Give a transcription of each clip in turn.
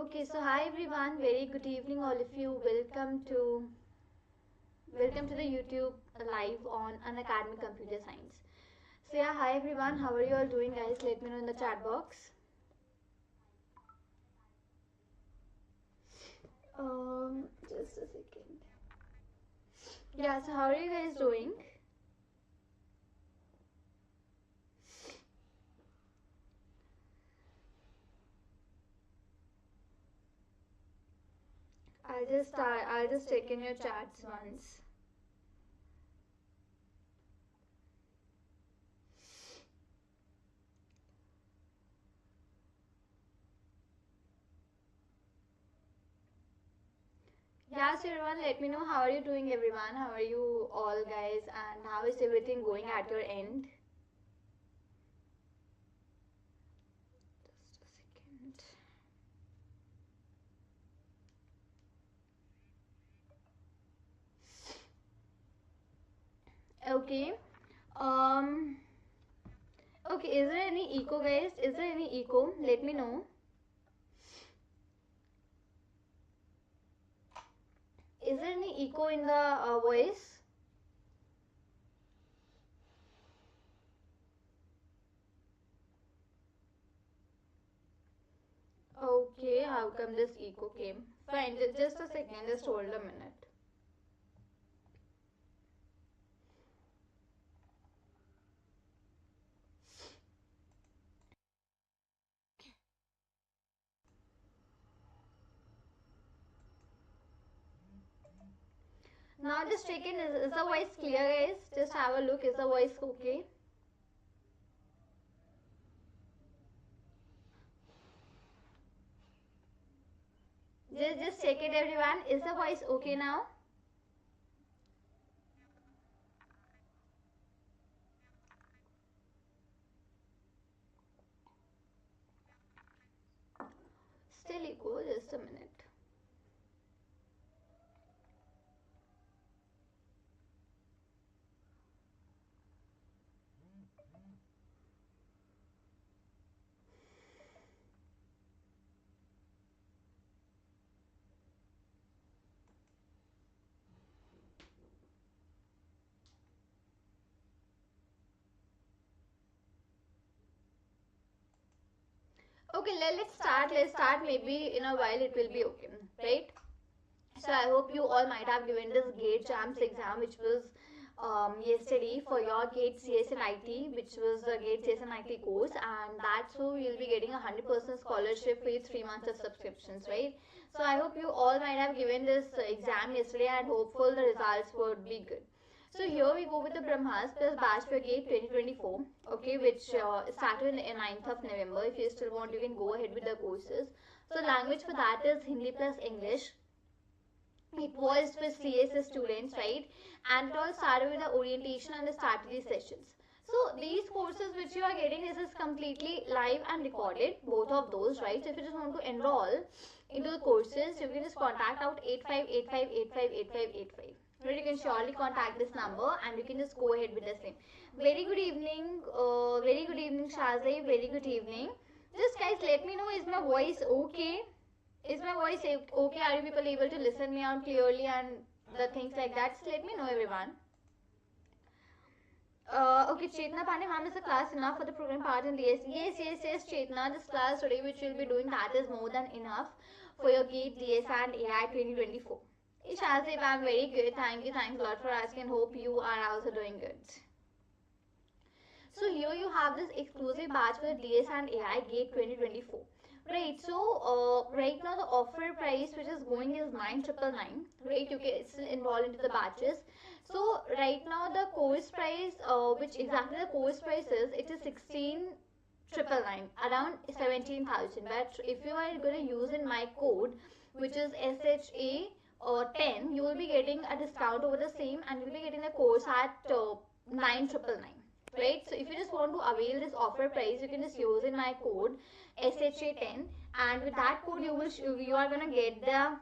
Okay, so hi everyone, very good evening all of you. Welcome to the YouTube live on Unacademy Computer Science. So yeah, hi everyone, how are you all doing guys? Let me know in the chat box. Just a second. Yeah, so how are you guys doing? I'll just check in your chats once. Yeah, so everyone, let me know how are you doing everyone? How are you all guys, and how is everything going at your end? Just a second. Okay. Um. Okay. Is there any echo, guys? Is there any echo? Let me know. Is there any echo in the voice? Okay. How come this echo came? Fine. Just a second. Just hold a minute. Now just check in. Is the voice clear, guys? Just have a look. Is the voice okay? Just check it, everyone. Is the voice okay now? Still echo. Just a minute. Okay, let's start. Let's start. Maybe in a while it will be okay, right? So I hope you all might have given this GATE JAMS exam, which was yesterday for your GATE CSE and IT, which was the GATE CSE and IT course, and that's who you'll be getting 100% scholarship for 3 months of subscriptions, right? So I hope you all might have given this exam yesterday, and hopeful the results would be good. So here we go with the Brahmastra Plus batch for GATE 2024, okay, which started in 9th of November. If you still want, you can go ahead with the courses. So language for that is Hindi plus English. It was for CSE students, right? And it all started with the orientation and the strategy sessions. So these courses which you are getting, this is completely live and recorded, both of those, right? So if you just want to enroll into the courses, you can just contact out 8585858585. Right, you can surely contact this number and you can just go ahead with the same. Very good evening, Shazai. Very good evening. Just guys, let me know, is my voice okay? Is my voice okay? Are you people able to listen me out clearly and the things like that? Just let me know, everyone. Okay, Chetna Pandey, ma'am, is the class enough for the program part in DSE? Yes, Chetna. This class today, which we'll be doing, that is more than enough for your GATE, DS and AI 2024. Shazib, I'm very good. Thank you. Thanks a lot for asking. Hope you are also doing good. So here you have this exclusive batch for DS and AI GATE 2024. Right, so right now the offer price which is going is 9,999. Right, you can still enroll into the batches. So right now the course price, which exactly the course price is, it is 16,999, around 17,000. But if you are going to use in my code, which is SHA 10, you will be getting a discount over the same, and you will be getting the course at 9,999. Right, so if you just want to avail this offer price, you can just use in my code SHA10, and with that code you are gonna get the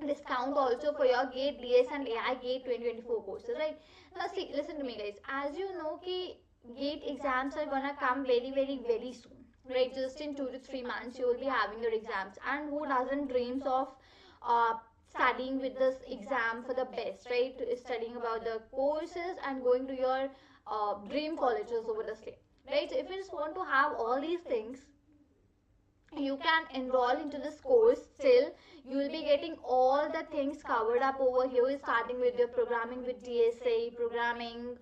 discount also for your GATE, DS and AI GATE 2024 courses, right? Now see, listen to me guys, as you know ki GATE exams are gonna come very soon, right? Just in 2 to 3 months you will be having your exams. And who doesn't dreams of uh, studying with this exam for the best, right? Studying about the courses and going to your dream colleges over the state, right? So if you just want to have all these things, you can enroll into this course. Still you will be getting all the things covered up over here, starting with your programming with DSA, programming,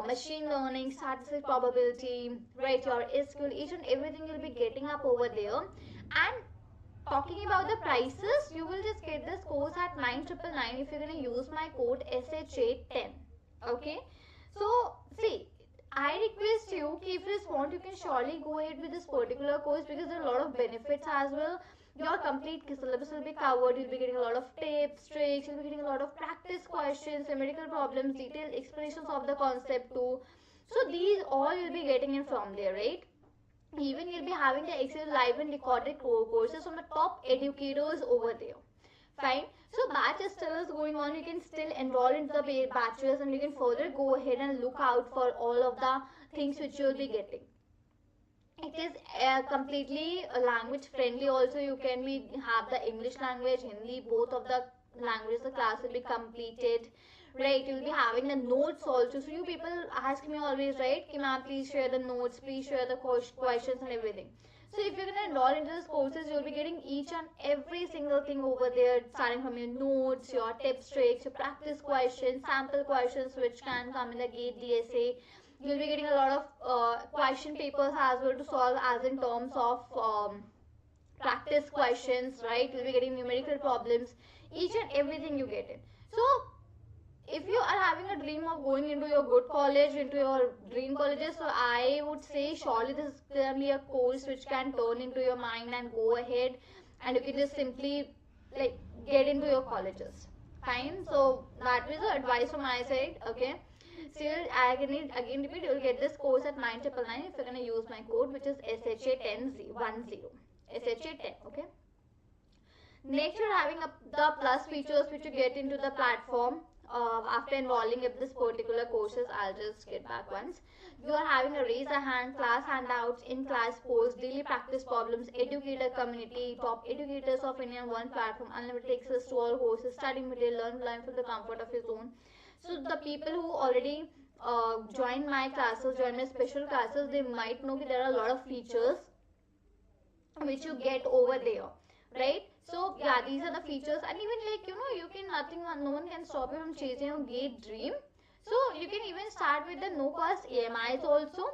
machine learning, statistical probability, right? Your SQL, each and everything you'll be getting up over there. And talking about the prices, you will just get this course at 9,999 if you're going to use my code SHA10. Okay, so see, I request you, if you just want, you can surely go ahead with this particular course, because there are a lot of benefits as well. Your complete syllabus will be covered. You'll be getting a lot of tips, tricks. You'll be getting a lot of practice questions, numerical problems, detailed explanations of the concept too. So these all you'll be getting in from there, right? Even you'll be having the Excel live and recorded courses from the top educators over there. Fine. So batch is still is going on. You can still enroll into the batches, and you can further go ahead and look out for all of the things which you will be getting. It is completely language friendly. Also, you can be have the English language, Hindi, both of the languages. The class will be completed, right? You'll be having the notes also. So you people ask me always, right, ki ma'am, please share the notes, please share the questions and everything. So if you're going to enroll into these courses, you'll be getting each and every single thing over there, starting from your notes, your tips, tricks, your practice questions, sample questions which can come in the GATE, DSA. You'll be getting a lot of question papers as well to solve, as in terms of practice questions, right? You'll be getting numerical problems, each and everything you get in. So if you are having a dream of going into your good college, into your dream colleges, so I would say surely this is clearly a course which can turn into your mind and go ahead, and you can just simply like get into your colleges. Fine. So that is the advice from my side. Okay. Still, I can again repeat, you will get this course at 9,999 if you're going to use my code, which is SHA10. SHA10. Okay. Next, you're having the plus features which you get into the platform. After enrolling in this particular courses, I'll just get back once. You are having a raise a hand, class handouts, in-class polls, daily practice problems, educator community, top educators of India on one platform, unlimited access to all courses, study material, learn from the comfort of his own. So the people who already join my classes, join my special classes, they might know that there are a lot of features which you get over there, right? So yeah, these are the features. And even like, you know, you can no one can stop you from chasing your GATE dream. So you can even start with the no cost EMIs also.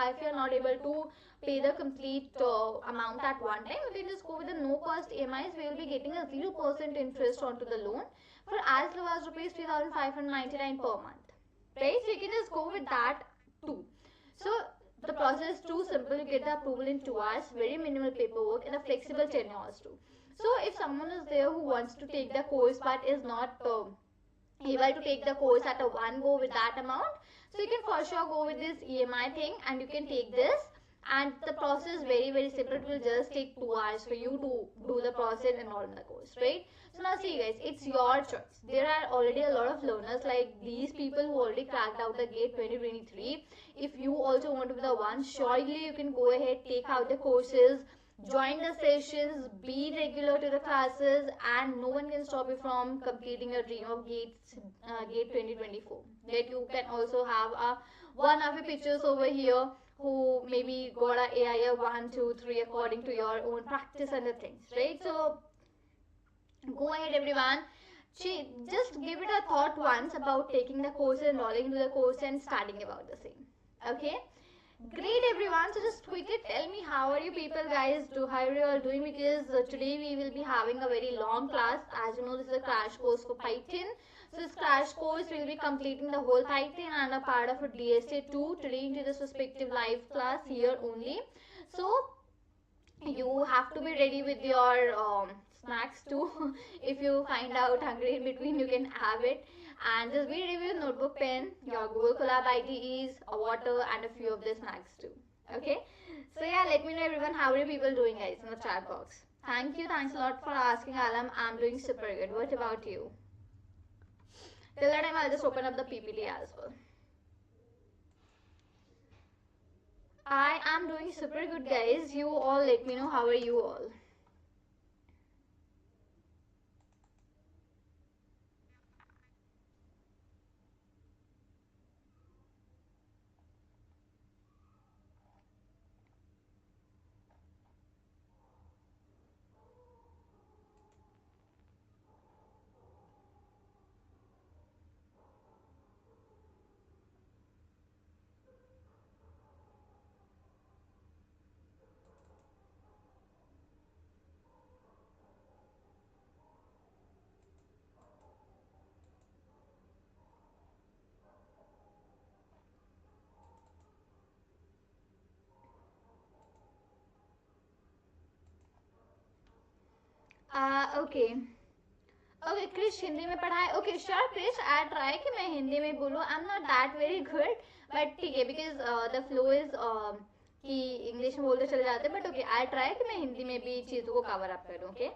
If you are not able to pay the complete amount at one time, you can just go with the no cost EMIs. We will be getting a 0% interest onto the loan for as low as rupees 3,599 per month, right? So you can just go with that too. So the process is too simple. You get the approval in 2 hours, very minimal paperwork, and a flexible tenures too. So if someone is there who wants to take the course but is not able to take the course at a one go with that amount, so you can for sure go with this EMI thing and you can take this. And the process is very simple. It will just take 2 hours for you to do the process and all in the course, right? So now see guys, it's your choice. There are already a lot of learners like these people who already cracked out the GATE 2023. If you also want to be the one, surely you can go ahead, take out the courses, join the sessions, be regular to the classes, and no one can stop you from completing your dream of GATE 2024. That you can also have a one of your pictures over here who maybe got a AIA 1, 2, 3 according to your own practice and the things, right? So go ahead everyone, just give it a thought once about taking the course, enrolling into the course and studying about the same. Okay, great everyone. So just quickly tell me, how are you people guys, how are you all doing? Because today we will be having a very long class. As you know, this is a crash course for Python. So this crash course we will be completing the whole Python and a part of a DSA 2 today into this respective live class here only. So you have to be ready with your snacks too. If you find out hungry in between, you can have it. And just be ready with notebook, pen, your Google Colab IDEs, a water, and a few of the snacks too. Okay. So yeah, let me know everyone, how are you people doing guys in the chat box. Thank you. Thanks a lot for asking, Alam. I'm doing super good. What about you? Till that time, I'll just open up the PPT as well. I am doing super good, guys. You all let me know how are you all. Okay. Okay Krish Hindi में पढ़ा है. Okay sure Krish, I try कि मैं हिंदी में बोलूँ. I am not that very good, but ठीक है, because the flow is कि इंग्लिश में बोलते चले जाते हैं, बट ओके आई ट्राई कि मैं हिंदी में भी चीज़ों को कवर अप करूँ. Okay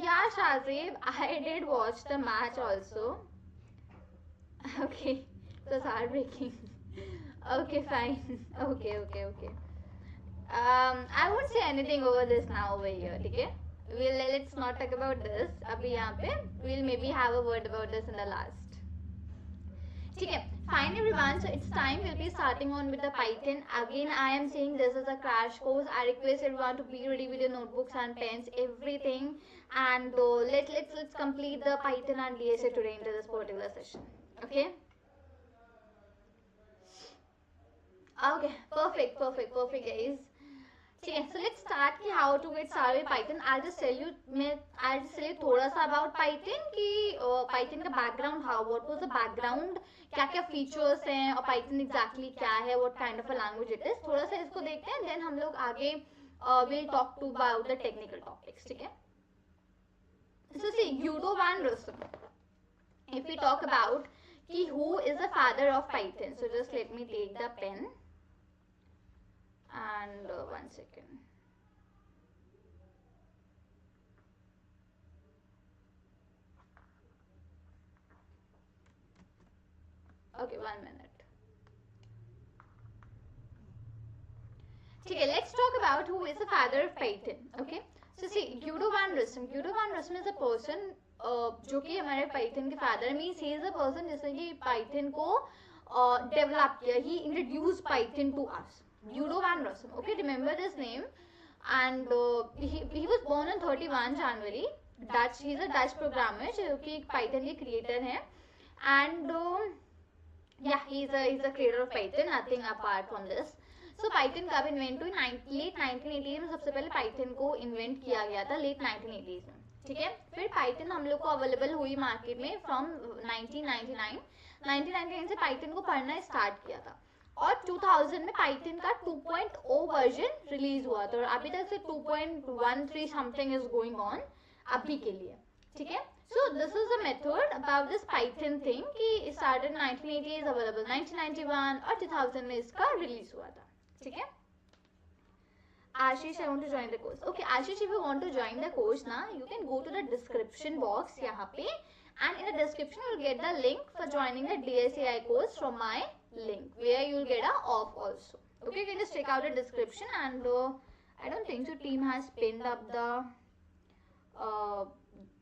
yeah Shazib, I did watch the match also. Okay, it was heartbreaking. Okay, fine. Okay. I won't say anything over this now over here, okay? Let's not talk about this. अभी यहाँ पे we'll maybe have a word about this in the last. ठीक है, fine everyone. So it's time we'll be starting on with the Python. Again, I am saying this is a crash course. I request everyone to be ready with your notebooks and pens, everything, and let's complete the Python and DSA today into this particular session. Okay. Okay, perfect guys. ठीक है, so let's start कि how to get started with Python. I'll just tell you थोड़ा सा about Python कि Python का background, what was the background, क्या क्या features हैं और Python exactly क्या है, what kind of a language it is. थोड़ा सा इसको देखते हैं, then हम लोग आगे we'll talk to about the technical topics. ठीक है. So see, Udo van Rossum. If we talk about कि who is the father of Python, so just let me take the pen. And 1 second. Okay, 1 minute. Okay, let's talk about who is the father of Python. Okay, so see, Udo van Rossum. Udo van Rossum is a person जो कि हमारे Python के father means he is a person जिसने कि Python को develop किया. He introduced Python to us. Udo van Rossum. Okay, remember this name. And he was born on 31 January. He's a Dutch programmer जो कि Python के creator हैं. And yeah, he's a creator of Python. Nothing apart from this. So Python कब invent हुई? Late 1980s में सबसे पहले Python को invent किया गया था, late 1980s में. ठीक है, फिर Python हम लोग को available हुई मार्केट में from 1999. 1999 से Python को पढ़ना स्टार्ट किया था और 2000 में Python का 2.0 वर्जन रिलीज हुआ था और अभी तक से 2.13 समथिंग इज गोइंग ऑन अभी के लिए. ठीक है, सो this is the method about this Python thing कि स्टार्टेड 1980 इज अवेलेबल 1991 और 2000 में इसका रिलीज हुआ था. ठीक है, Ashish, I want to join the course. Okay, Ashish, if you want to join the course ना, you can go to the description box यहाँ पे, and in the description you'll get the link for joining the DSAI course from my link, where you'll get a off also. Okay, you can just check out the description, and I don't think so team has pinned up the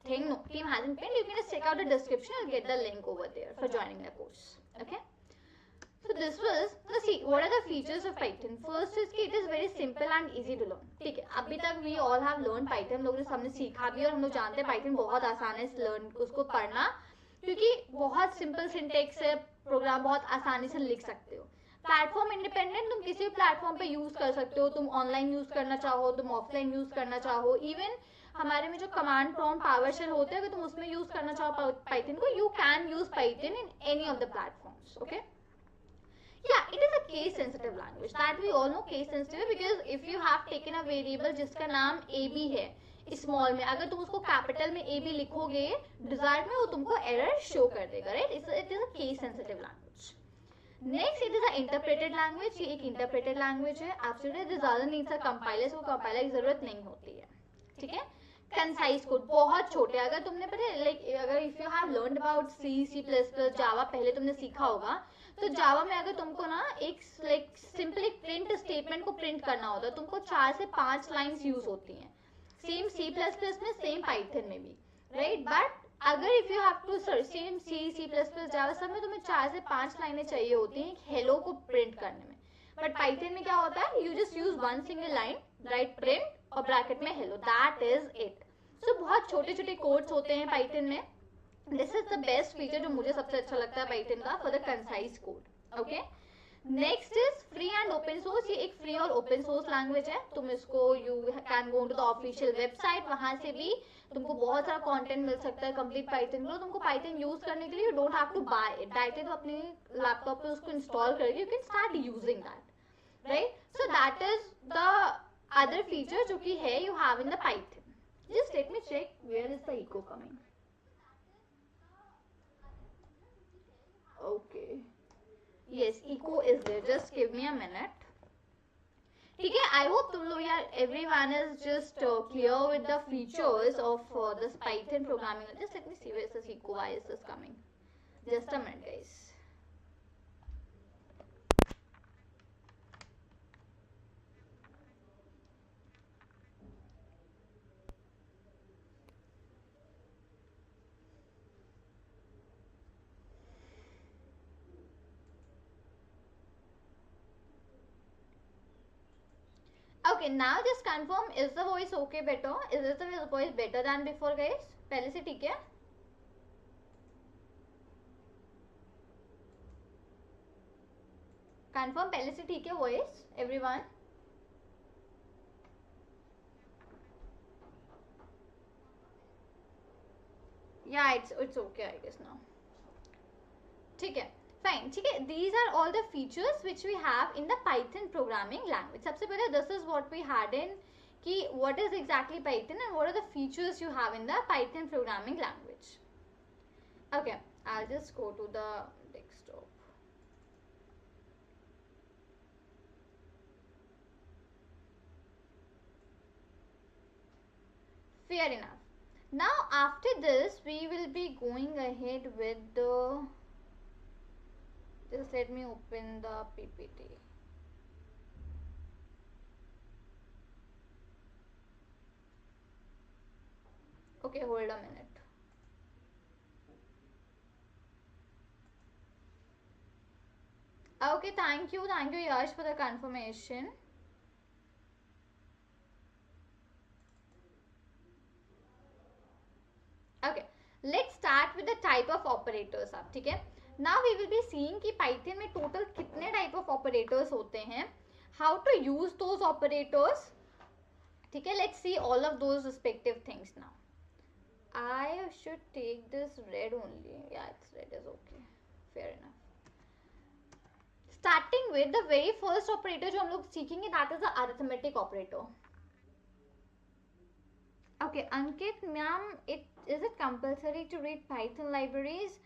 thing. No, team hasn't pinned. You can just check out the description. You'll get the link over there for joining the course. Okay. So this was, let's see, what are the features of Python? First is कि it is very simple and easy to learn. ठीक है, अभी तक we all have learned Python, लोग ने सबने सीखा भी और हम लोग जानते हैं Python बहुत आसान है उसको पढ़ना, क्योंकि बहुत सिंपल सिंटेक्स है, प्रोग्राम बहुत आसानी से लिख सकते हो. प्लेटफॉर्म इंडिपेंडेंट, तुम किसी भी प्लेटफॉर्म पे यूज कर सकते हो, तुम ऑनलाइन यूज करना चाहो, तुम ऑफलाइन यूज करना चाहो, इवन हमारे में जो कमांड प्रॉम्प्ट पावरशेल होते हैं अगर तुम उसमें यूज करना चाहो Python को, you can use Python in any of the platforms. Okay. Yeah, it is a case sensitive language, that we all know case sensitive, because if you have taken a variable जिसका नाम AB है small में, अगर तुम उसको capital में AB लिखोगे desired में, वो तुमको एरर शो कर देगा, right. It is a case sensitive language. Next, it is a interpreted language. ये एक इंटरप्रेटेड लैंग्वेज है. Absolutely this doesn't need a compiler, को कंपाइलर की जरूरत नहीं होती है. ठीक है, कंसाइज कोड बहुत छोटे, अगर तुमने पता है लाइक अगर if you have learned about C++, जावा पहले तुमने सीखा होगा, तो जावा में अगर तुमको ना एक लाइक सिंपली प्रिंट स्टेटमेंट को प्रिंट करना होता है, तुमको 4 से 5 लाइंस यूज होती हैं, सेम C++ में, सेम पाइथन में भी, राइट। बट अगर if you have to same C++, Java सब में तुम्हें 4 से 5 लाइनें चाहिए होती हैं हेलो को प्रिंट करने में। बट पाइथन में क्या होता है, you just use one single line, right print और ब्रैकेट में हेलो, दैट इज इट। सो बहुत छोटे छोटे कोड्स होते हैं पाइथन में। This is the best feature जो मुझे सबसे अच्छा लगता है पाइथन का, for the concise code. Okay, next is free and open source. ये एक फ्री और ओपन सोर्स लैंग्वेज है, तुम इसको you can go to the official website, वहां से भी तुमको बहुत सारा कंटेंट मिल सकता है कंप्लीट पाइथन को। तुमको पाइथन यूज करने के लिए you don't have to buy it, directly तो अपने लैपटॉप पे उसको इंस्टॉल करके you can start using that, right. So that is the other feature जो कि है you have in the Python. Just let me check where is the echo coming. Okay, yes, echo is there. Just give me a minute. ठीक है, I hope तुम लोग यार everyone is just clear with the features of this Python programming. Just let me see where is this echo. Why is this coming? Just a minute, guys. Okay, now just confirm, is the voice okay better? Is the voice better than before, guys? पहले से ठीक है? Confirm पहले से ठीक है voice, everyone? Yeah, it's okay I guess now. ठीक है, fine, ठीक है. These are all the features which we have in the Python programming language. सबसे पहले this is what we had in कि what is exactly Python and what are the features you have in the Python programming language. Okay, I'll just go to the desktop. Fair enough. Now after this we will be going ahead with the, just let me open the PPT. Okay, hold a minute. Okay, thank you Yash for the confirmation. Okay, let's start with the type of operators आप, ठीक है। Now we will be seeing कि Python में total कितने type of operators होते हैं, how to use those operators, ठीक है। Let's see all of those respective things now. I should take this red only. Yeah, it's red is okay. Fair enough. Starting with the very first operator जो हम लोग सीखेंगे, that is the arithmetic operator. Okay, Ankit, ma'am, is it compulsory to read Python libraries?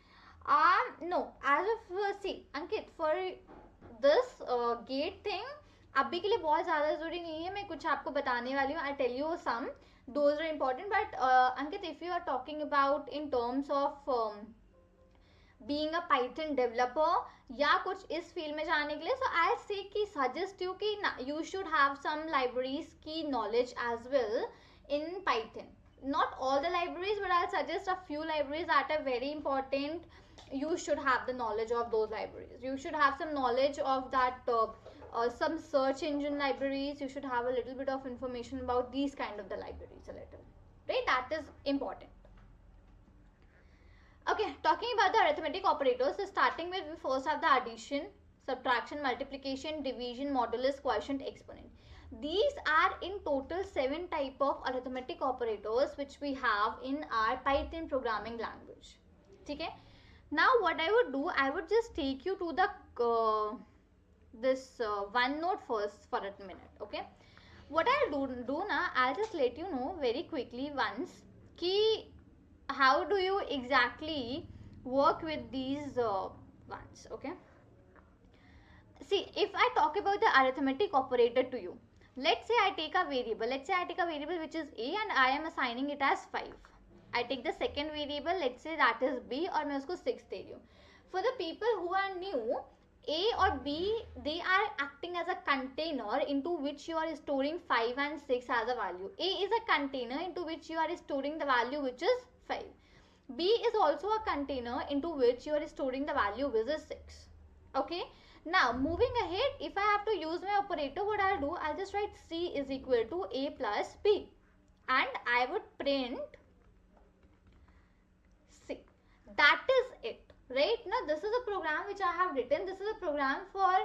No. As of see, Ankit, for this gate thing, अभी के लिए बहुत ज़्यादा ज़रूरी नहीं है। मैं कुछ आपको बताने वाली हूँ. I'll tell you some. Those are important. But Ankit, if you are talking about in terms of being a Python developer या कुछ इस फील्ड में जाने के लिए, so I'll say कि suggest you कि you should have some libraries की knowledge as well in Python. Not all the libraries, but I'll suggest a few libraries that are very important. You should have the knowledge of those libraries. You should have some knowledge of that some search engine libraries. You should have a little bit of information about these kind of the libraries a little, right? That is important. Okay, talking about the arithmetic operators, so starting with, we first have the addition, subtraction, multiplication, division, modulus, quotient, exponent. These are in total 7 type of arithmetic operators which we have in our Python programming language. ठीक है? Now what I would do, I would just take you to the this OneNote first for a minute. Okay? What I'll do now, I'll just let you know very quickly once कि how do you exactly work with these ones. Okay? See, if I talk about the arithmetic operator to you, let's say I take a variable, which is a and I am assigning it as 5. I take the second variable, let's say that is b, और मैं उसको 6 दे रही हूँ. For the people who are new, a or b, they are acting as a container into which you are storing 5 and 6 as a value. A is a container into which you are storing the value which is 5. B is also a container into which you are storing the value which is 6. Okay. Now moving ahead, if I have to use my operator, what I'll do, I'll just write C is equal to A plus B, and I would print C. That is it, right? Now this is a program which I have written. This is a program for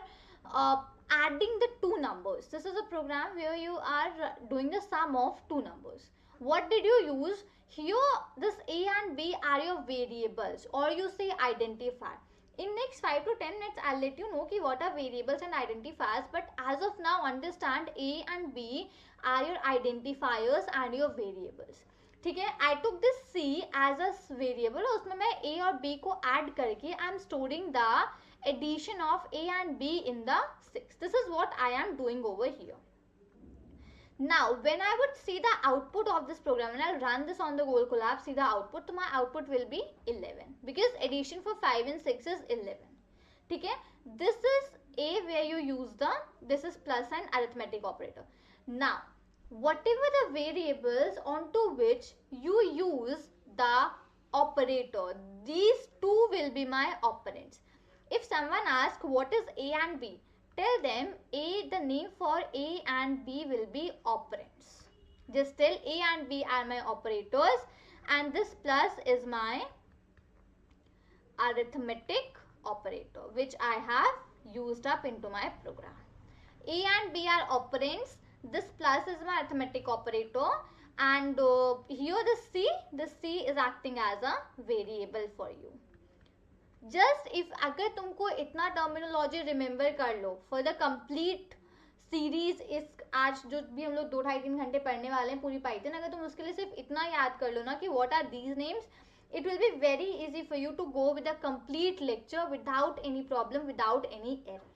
adding the two numbers. This is a program where you are doing the sum of two numbers. What did you use? Here this A and B are your variables, or you say identifier. In next 5 to 10 minutes, I'll let you know ki what are variables and identifiers. But as of now, understand A and B are your identifiers and your variables. ठीक है? I took this C as a variable. उसमें मैं A और B को add करके I am storing the addition of A and B in the 6. This is what I am doing over here. Now, when I would see the output of this program, and I'll run this on the Google Colab, see the output, so my output will be 11, because addition for 5 and 6 is 11. Okay? This is A where you use this is plus and arithmetic operator. Now, whatever the variables onto which you use the operator, these two will be my operands. If someone asks what is A and B, tell them the name for A and B will be operands. Just tell A and B are my operators, and this plus is my arithmetic operator which I have used up into my program. A and B are operands. This plus is my arithmetic operator, and here the C is acting as a variable for you. Just if अगर तुमको इतना terminology remember कर लो for the complete series, इस आज जो भी हम लोग 2-2.5-3 घंटे पढ़ने वाले हैं पूरी पाइथन, अगर तुम उसके लिए सिर्फ इतना याद कर लो ना कि what are these names, it will be very easy for you to go with a complete lecture without any problem, without any error.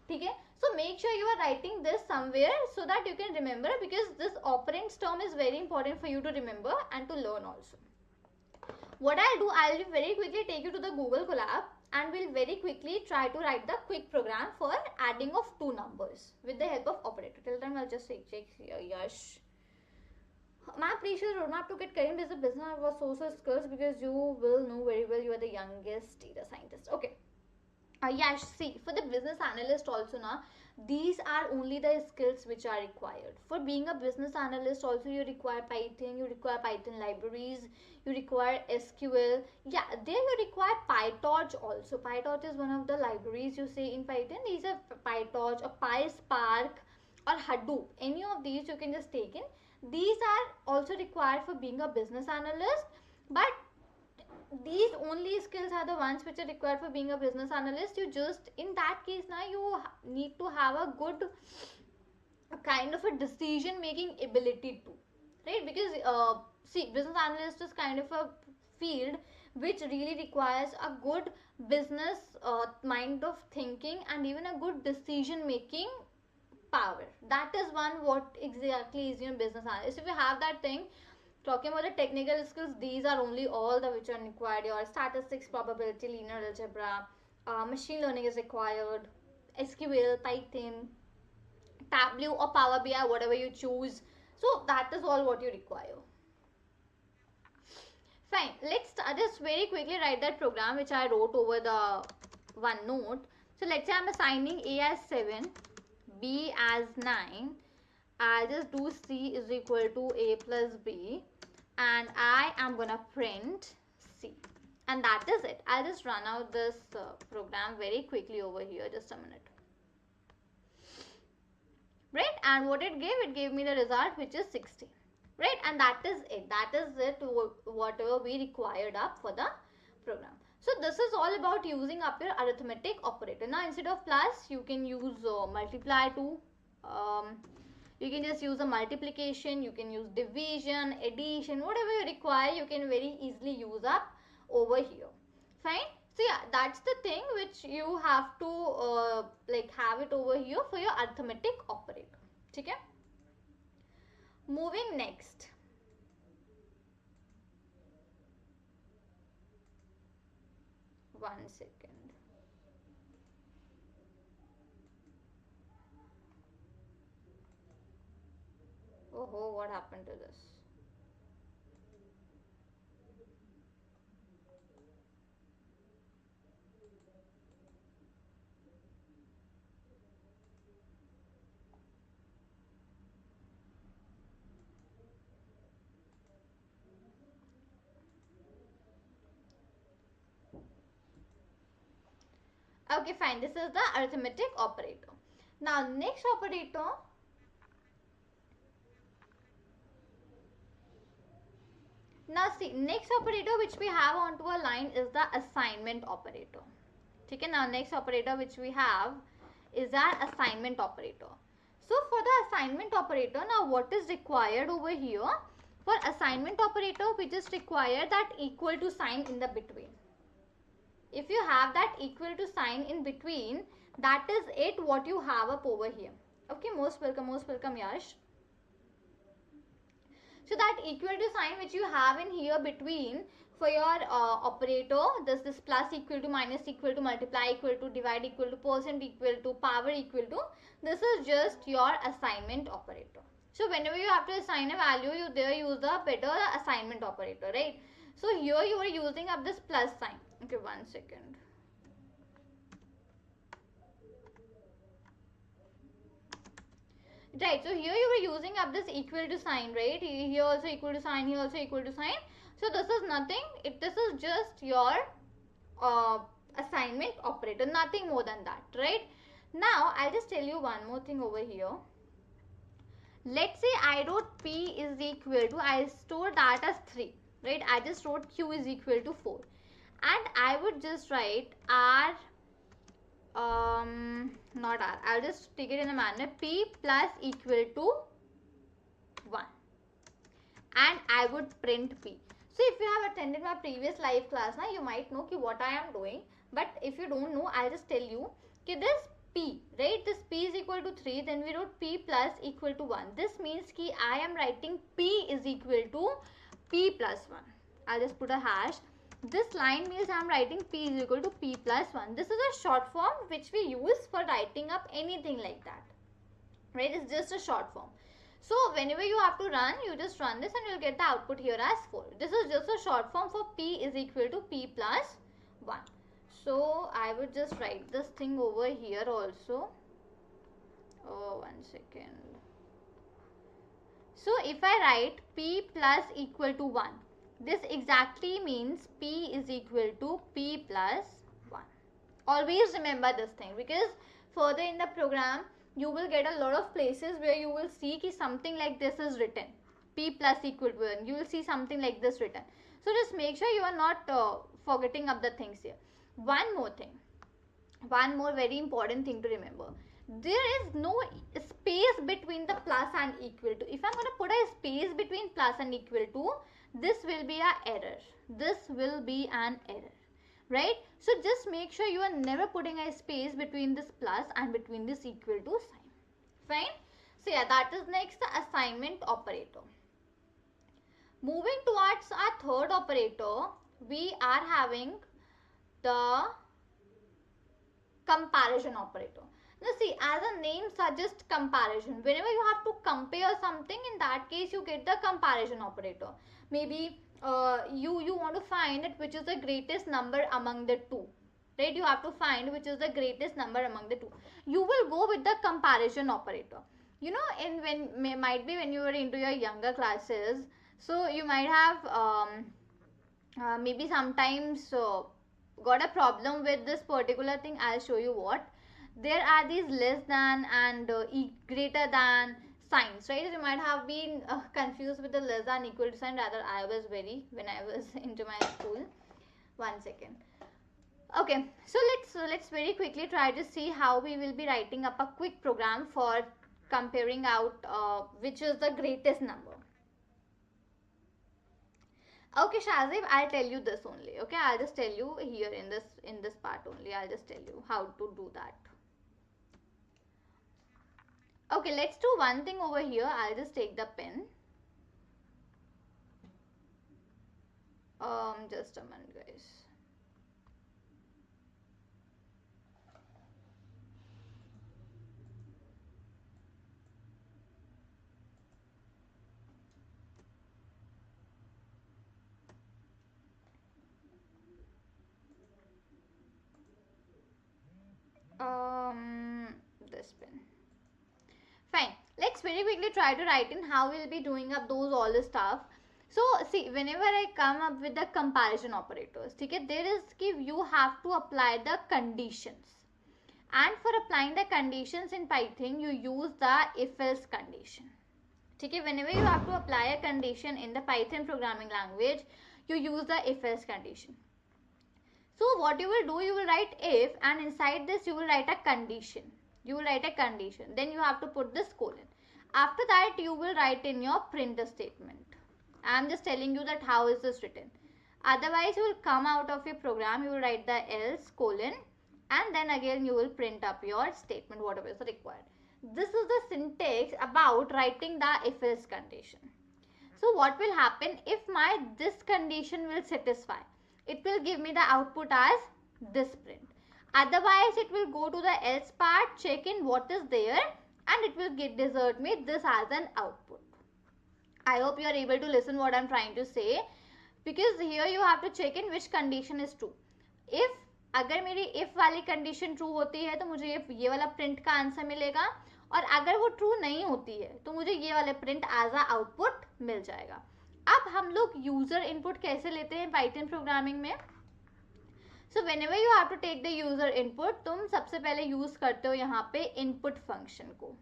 ठीक है? So make sure you are writing this somewhere so that you can remember, because this operands term is very important for you to remember and to learn also. What I'll do, I'll very quickly take you to the Google Colab and we'll very quickly try to write the quick program for adding of two numbers with the help of operator. Till then I'll just check here. Yash, I'm pretty sure roadmap to get career as a business was social skills, because you will know very well you are the youngest data scientist. Okay. Yash, see, for the business analyst also now, these are only the skills which are required. For being a business analyst also you require Python, you require Python libraries, you require SQL. Yeah, there you require PyTorch also. PyTorch is one of the libraries you say in Python. These are PyTorch or PySpark or Hadoop. Any of these you can just take in. These are also required for being a business analyst, but these only skills are the ones which are required for being a business analyst. You just, in that case now, you need to have a good kind of a decision making ability too, right? Because see, business analyst is kind of a field which really requires a good business mind of thinking and even a good decision making power. That is one what exactly is your business analyst. If you have that thing, talking about the technical skills, these are only all the which are required. Your statistics, probability, linear algebra, machine learning is required, SQL, Python, Tableau or Power BI, whatever you choose. So that is all what you require. Fine, let's just very quickly write that program which I wrote over the OneNote. So let's say I'm assigning A as 7, B as 9. I'll just do C is equal to A plus B, and I am gonna print C, and that is it. I'll just run out this program very quickly over here, just a minute, right? And what it gave me the result which is 16, right? And that is it, whatever we required up for the program. So this is all about using up your arithmetic operator. Now instead of plus you can use multiply too. You can just use a multiplication, you can use division, addition, whatever you require, you can very easily use up over here. Fine. So yeah, that's the thing which you have to like have it over here for your arithmetic operator. Okay. Moving next. One second. Oh, what happened to this? Okay, fine. This is the arithmetic operator. Now, next operator. Now, see, next operator which we have onto a line is the assignment operator. Okay, now next operator which we have is our assignment operator. So, for the assignment operator, now what is required over here? For assignment operator, we just require that equal to sign in the between. If you have that equal to sign in between, that is it what you have up over here. Okay, most welcome Yash. So that equal to sign which you have in here between for your operator, this plus equal to, minus equal to, multiply equal to, divide equal to, percent equal to, power equal to, this is just your assignment operator. So whenever you have to assign a value, you there use the better assignment operator, right? So here you are using up this plus sign. Okay, one second. Right, so here you were using up this equal to sign, right? Here also equal to sign, here also equal to sign. So this is nothing, this is just your assignment operator, nothing more than that, right? Now, I'll just tell you one more thing over here. Let's say I wrote P is equal to, I stored that as 3, right? I just wrote Q is equal to 4. And I would just write R, not R, I'll just take it in a manner, P plus equal to 1. And I would print P. So if you have attended my previous live class, now you might know what I am doing. But if you don't know, I'll just tell you this P, right? This P is equal to 3. Then we wrote P plus equal to 1. This means I am writing P is equal to P plus 1. I'll just put a hash. This line means I am writing P is equal to P plus 1. This is a short form which we use for writing up anything like that. Right? It's just a short form. So whenever you have to run, you just run this and you'll get the output here as 4. This is just a short form for P is equal to P plus 1. So I would just write this thing over here also. Oh, one second. So if I write P plus equal to 1, this exactly means P is equal to P plus 1. Always remember this thing, because further in the program, you will get a lot of places where you will see something like this is written. P plus equal to 1. You will see something like this written. So just make sure you are not forgetting up the things here. One more thing. One more very important thing to remember. There is no space between the plus and equal to. If I'm going to put a space between plus and equal to, this will be an error. This will be an error. Right? So just make sure you are never putting a space between this plus and between this equal to sign. Fine? So yeah, that is next the assignment operator. Moving towards our third operator, we are having the comparison operator. Now see, as a name suggests comparison. Whenever you have to compare something, in that case you get the comparison operator. Maybe you want to find that which is the greatest number among the two, right? You have to find which is the greatest number among the two. You will go with the comparison operator. You know, might be when you were into your younger classes, so you might have maybe sometimes got a problem with this particular thing. I'll show you what. There are these less than and greater than signs, right? You might have been confused with the less than equal to sign. Rather, I was when I was into my school. One second. Okay, so let's very quickly try to see how we will be writing up a quick program for comparing out which is the greatest number. Okay, Shazib, I'll tell you this only. Okay, I'll just tell you here in this part only. I'll just tell you how to do that. Okay, let's do one thing over here. I'll just take the pen. Just a minute, guys. This pen. Fine. Let's very quickly try to write in how we'll be doing up those all the stuff. So see, whenever I come up with the comparison operators, okay, there is you have to apply the conditions. And for applying the conditions in Python, you use the if-else condition. Okay, whenever you have to apply a condition in the Python programming language, you use the if-else condition. So what you will do, you will write if, and inside this you will write a condition. You will write a condition. Then you have to put this colon. After that, you will write in your print statement. I am just telling you that how is this written. Otherwise, you will come out of your program, you will write the else colon, and then again you will print up your statement, whatever is required. This is the syntax about writing the if-else condition. So what will happen if this condition will satisfy? It will give me the output as this print. Otherwise, it will go to the else part, check in what is there, and it will desert me this as an output. I hope you are able to listen what I am trying to say, because here you have to check in which condition is true. If अगर मेरी if वाली condition true होती है तो मुझे ये वाला print का आंसर मिलेगा, और अगर वो true नहीं होती है तो मुझे ये वाला print as a output मिल जाएगा. अब हम लोग user input कैसे लेते हैं Python programming में? So whenever you have to take the user input, तुम सबसे पहले use करते हो यहाँ पे input function को.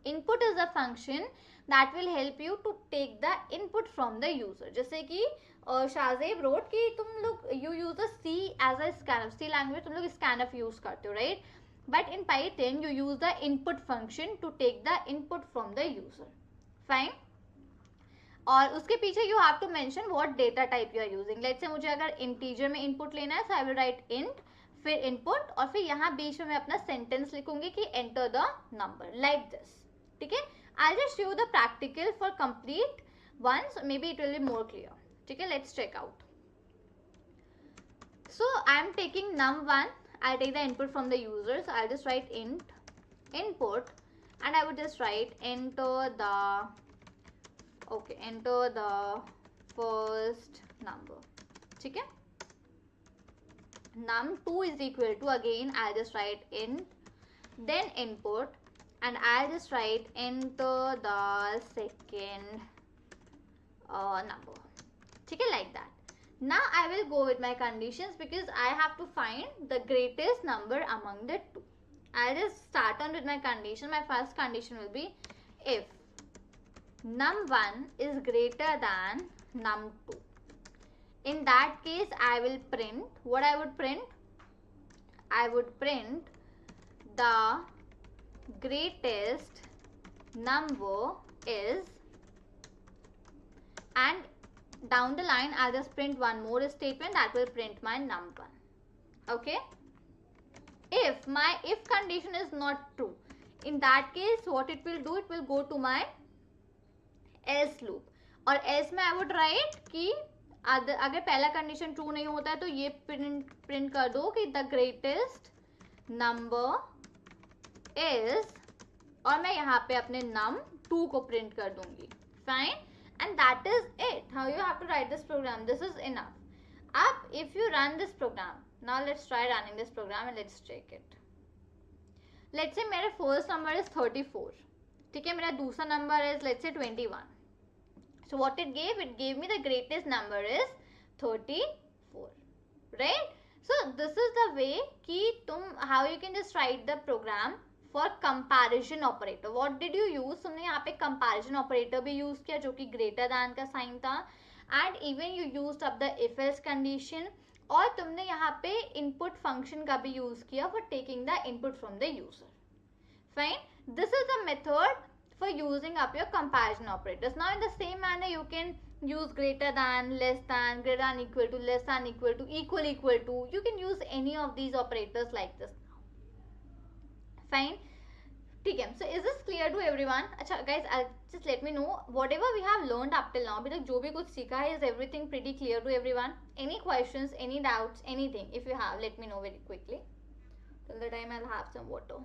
Input is a function that will help you to take the input from the user. जैसे कि शाहजेब wrote कि तुम लोग you use the C as a scanf. C language तुम लोग scanf use करते हो, right? But in Python you use the input function to take the input from the user. Fine. और उसके पीछे you have to mention what data type you are using. Let's say मुझे अगर integer में input लेना है, so I will write int, फिर input, और फिर यहाँ बीच में मैं अपना sentence लिखूंगी कि enter the number like this. ठीक है? I'll just show the practical for complete once, maybe it will be more clear. ठीक है? Let's check out. So I am taking num1. I'll take the input from the user. So I'll just write int input, and I would just write enter the first number. ठीक है? num2 is equal to, again I'll just write int, then input, and I'll just write enter the second number. ठीक है? Like that. Now I will go with my conditions because I have to find the greatest number among the two. I'll just start on with my condition. My first condition will be if num1 is greater than num2. In that case, I will print, what I would print? I would print the greatest number is, and down the line I'll just print one more statement that will print my num1. Okay? If my if condition is not true, in that case what it will do, it will go to my else loop, और else में I would write कि अगर पहला condition true नहीं होता है तो ये प्रिंट कर दो कि द ग्रेटेस्ट नंबर इज, और मैं यहाँ पे अपने num2 को प्रिंट कर दूंगी. Fine, and that is it. How you have to write this program. This is enough. अब if you run this program, now let's try running this program and let's check it. Let's say मेरा first number is 34. ठीक है, मेरा दूसरा number is let's say 21. So what it gave me the greatest number is 34, right? So this is the way कि तुम how you can just write the program for comparison operator. What did you use? तुमने यहाँ पे comparison operator भी use किया जो कि greater than का sign था, and even you used up the if else condition, और तुमने यहाँ पे input function का भी use किया for taking the input from the user. Fine. This is the method for using up your comparison operators. Now in the same manner you can use greater than, less than, greater than equal to, less than equal to, equal to. You can use any of these operators like this. Fine. ठीक है. So is this clear to everyone? अच्छा guys, just let me know whatever we have learned up till now, अभी तक जो भी कुछ सीखा है, is everything pretty clear to everyone? Any questions, any doubts, anything? If you have, let me know very quickly. Till the time I'll have some water.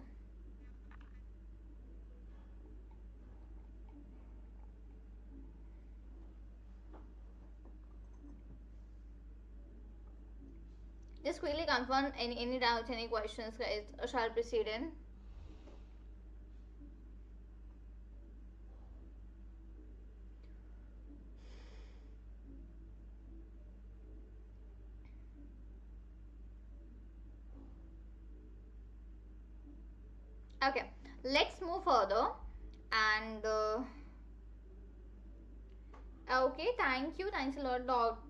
Just quickly confirm any doubts, any questions, guys. Shall proceed in. Okay, let's move further. And okay, thanks a lot,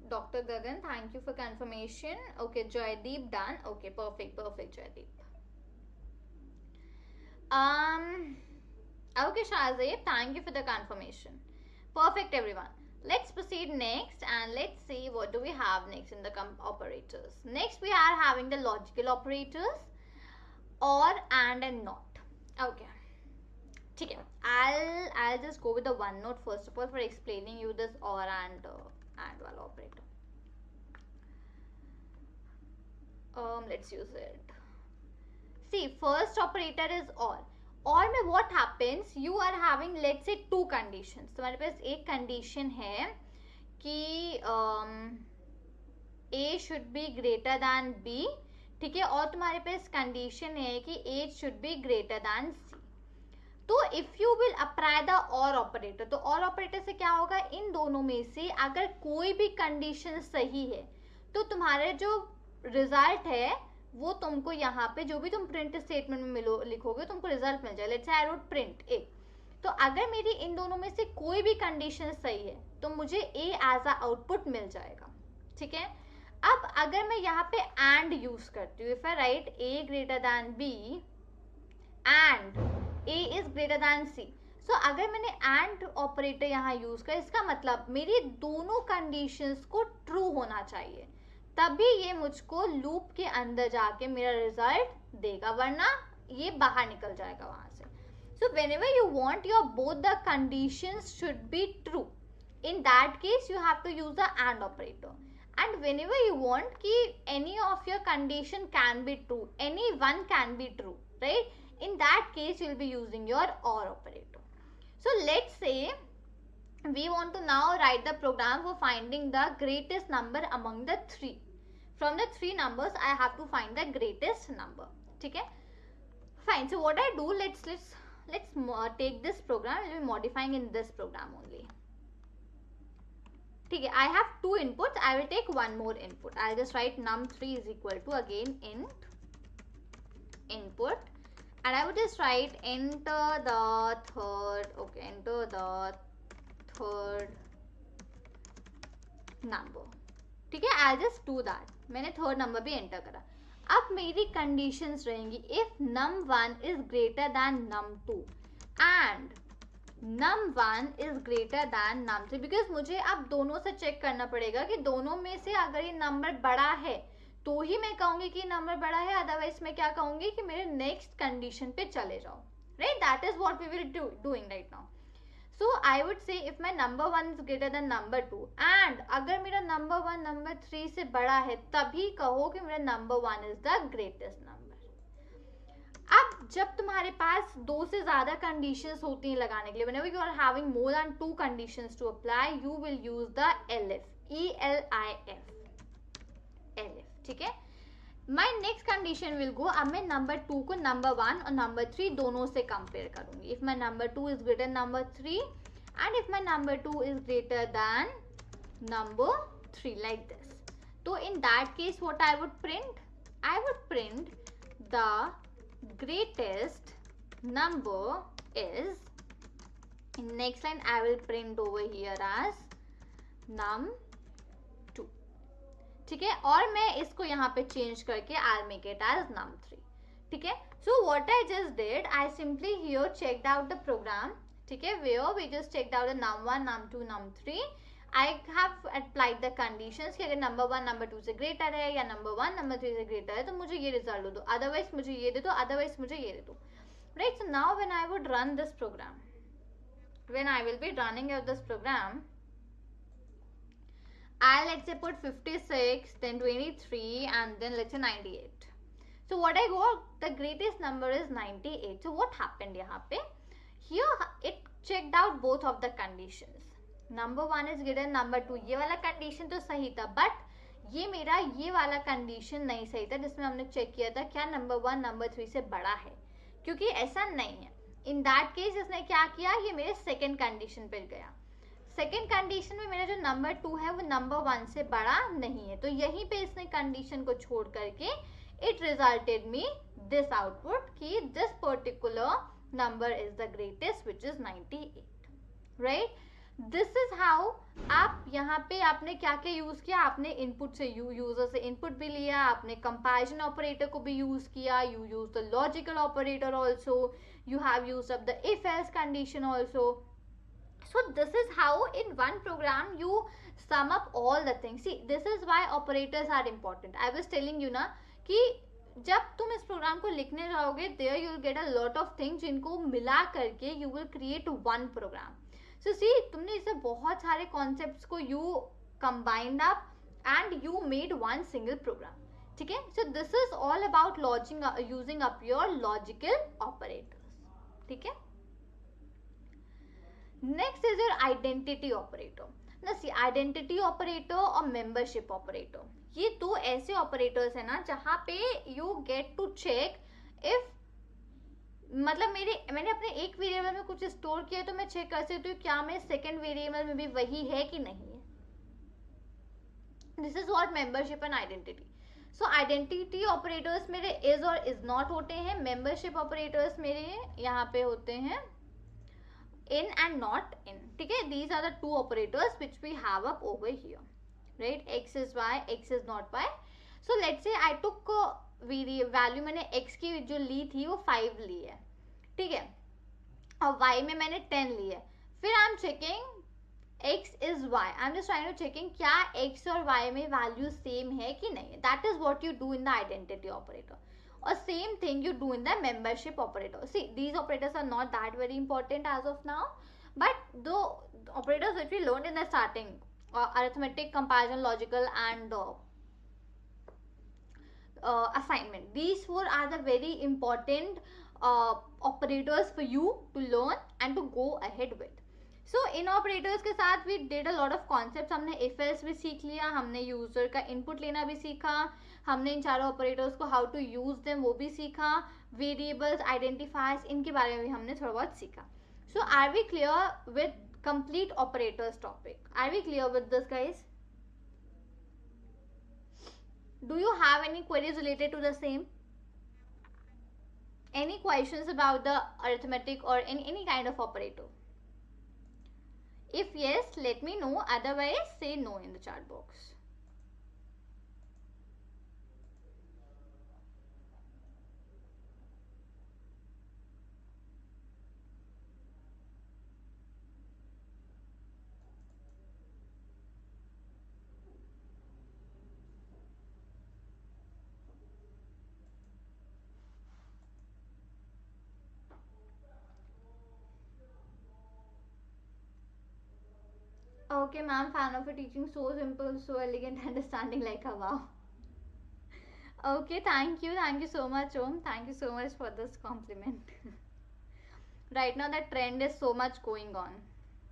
Dr. Gagan. Thank you for confirmation. Okay, Joydeep done. Okay, perfect, Joydeep. Okay, Shazib, thank you for the confirmation. Perfect, everyone. Let's proceed next, and let's see what do we have next in the operators. Next we are having the logical operators, or, and not. Okay, ठीक है. I'll just go with the one note first of all for explaining you this or and वाला operator. Let's use it. See, first operator is or. और में what happens, you are having let's say two conditions. तुम्हारे पास एक condition है कि A should be greater than B, ठीक है, और तुम्हारे पास कंडीशन है कि A should be greater than C. तो if you will apply the और ऑपरेटर, तो और ऑपरेटर से क्या होगा, इन दोनों में से अगर कोई भी कंडीशन सही है तो तुम्हारे जो रिजल्ट है वो तुमको यहाँ पे जो भी तुम प्रिंट स्टेटमेंट में लिखोगे तुमको रिजल्ट मिल जाएगा. Let's say I road print ए. तो अगर मेरी इन दोनों में से कोई भी कंडीशन सही है तो मुझे ए एज अ आउटपुट मिल जाएगा. ठीक है. अब अगर मैं यहाँ पे एंड यूज करती हूँ, if I write A greater than B and A is greater than C, so अगर मैंने एंड ऑपरेटर यहाँ यूज कर, इसका मतलब मेरी दोनों कंडीशंस को ट्रू होना चाहिए, तभी ये मुझको लूप के अंदर जाके मेरा रिजल्ट देगा, वरना ये बाहर निकल जाएगा वहां से. So whenever you want your both the conditions should be true, in that case you have to use the and operator. And whenever you want ki any of your condition can be true, any one can be true, right, in that case you will be using your or operator. So let's say we want to now write the program for finding the greatest number among the three. From the three numbers I have to find the greatest number. Okay, fine. So what I do, let's take this program. I will be modifying in this program only. ठीक है, I have two inputs. I will take one more input. I'll just write num3 is equal to again int input, and I would just write enter the third. Okay, enter the third number. ठीक है, I'll just do that. मैंने third number भी enter करा. अब मेरी conditions रहेंगी if num1 is greater than num2 and num1 is greater than num3, because मुझे अब दोनों से चेक करना पड़ेगा कि दोनों में से अगर ये नंबर बड़ा है तो ही मैं कहूंगी कि नंबर बड़ा है, अदरवाइज मैं क्या कहूंगी कि मेरे नेक्स्ट कंडीशन पे चले जाओ. Right, that is what we will doing right now. So I would say if my number 1 is greater than number 2 and अगर मेरा नंबर 1 नंबर 3 से बड़ा है, तभी कहो कि मेरा number 1 is the greatest number. अब जब तुम्हारे पास दो से ज्यादा कंडीशंस होती हैं लगाने के लिए, whenever you are having more than two conditions to apply, you will use the elif, ELIF, elif. ठीक है. My next condition will go, अब मैं नंबर 2 को नंबर 1 और नंबर 3 दोनों से कंपेयर करूंगी. If my number 2 is greater than number 3 and if my number 2 is greater than number 3, like this. So in that case what I would print? I would print the greatest number is, in next line I will print over here as num2. ठीक है, और मैं इसको यहाँ पे change करके I'll make it as num3. ठीक है. So what I just did, I simply here checked out the program. ठीक है, where we just checked out the num1 num2 num3. I have applied the conditions कि अगर number 1 number 2 से greater है या number 1 number 3 से greater है तो मुझे ये रिजल्ट दो, अदरवाइज मुझे ये दे दो, अदरवाइज मुझे ये दे दो. right? So now when I would run this program, when I will be running out this program, I'll let's say put 56, then 23, and then let's say 98. So what I got, the greatest number is 98. So what happened here? Here it checked out both of the conditions. Number 1 is greater than number 2. ये वाला condition तो सही था, but ये मेरा ये वाला condition नहीं सही था, जिसमें हमने चेक किया था क्या number 1 number 3 से बड़ा है, क्योंकि ऐसा नहीं है. In that case इसने क्या किया, ये मेरे second condition पे गया. सेकेंड कंडीशन में मेरा जो नंबर 2 है वो नंबर 1 से बड़ा नहीं है, तो यहीं पे इसने कंडीशन को छोड़ करके it resulted me this output कि this particular number is the greatest which is 98, right. This is how आप यहाँ पे आपने क्या क्या यूज किया, आपने इनपुट से यूजर से इनपुट भी लिया, आपने कंपैरिजन ऑपरेटर को भी यूज किया, you use the logical operator also, you have used up the if else condition also. So this is how in one program you sum up all the things. See, this is why operators are important. I was telling you ना कि जब तुम इस programme को लिखने जाओगे, there you will get a lot of things जिनको मिला करके you will create one program. So see, तुमने इसे बहुत सारे concepts को you combined up and you made one single program. ठीक है? So this is all about using up your logical operators. ठीक है? Next is your identity operator. ना सी, आइडेंटिटी ऑपरेटर और मेंबरशिप ऑपरेटर, ये दो ऐसे ऑपरेटर्स है ना जहां पे you get to check if, मतलब मैंने अपने एक वेरिएबल में कुछ स्टोर किया तो मैं चेक कर सकती हूँ क्या मेरे सेकंड वेरिएबल में भी वही है कि नहीं है. This is what membership and identity. So identity operators मेरे इज और इज नॉट होते हैं, मेंबरशिप ऑपरेटर्स मेरे यहाँ पे होते हैं in and not in. ठीक है, these are the two operators which we have up over here, right? X is y, x is not y. So let's say I took value, मैंने x की जो ली थी वो 5 ली है, ठीक है, और y में मैंने 10 ली है. फिर I am checking x is y, I am just trying to checking क्या x और y में वैल्यू सेम है कि नहीं. That is what you do in the identity operator. Or same thing you do in the membership operator. See, these operators are not that very important as of now, but the operators which we learned in the starting, arithmetic, comparison, logical, and assignment, these four are the very important operators for you to learn and to go ahead with. So in operators के साथ we did a lot of concepts. हमने if else भी सीख लिया, हमने user का input लेना भी सीखा, हमने इन चारों ऑपरेटर्स को हाउ टू यूज देम वो भी सीखा, वेरिएबल्स, आइडेंटिफायर्स, इनके बारे में भी हमने थोड़ा बहुत सीखा. So are we clear with complete operators topic? Are we clear with this guys? Do you have any queries related to the same? Any questions about the arithmetic or any kind of operator? If yes, let me know. Otherwise, say no in the chat box. Okay, ma'am, fan of your teaching, so simple, so elegant, understanding like a wow. Okay, thank you so much, Om. Thank you so much for this compliment. Right now, the trend is so much going on.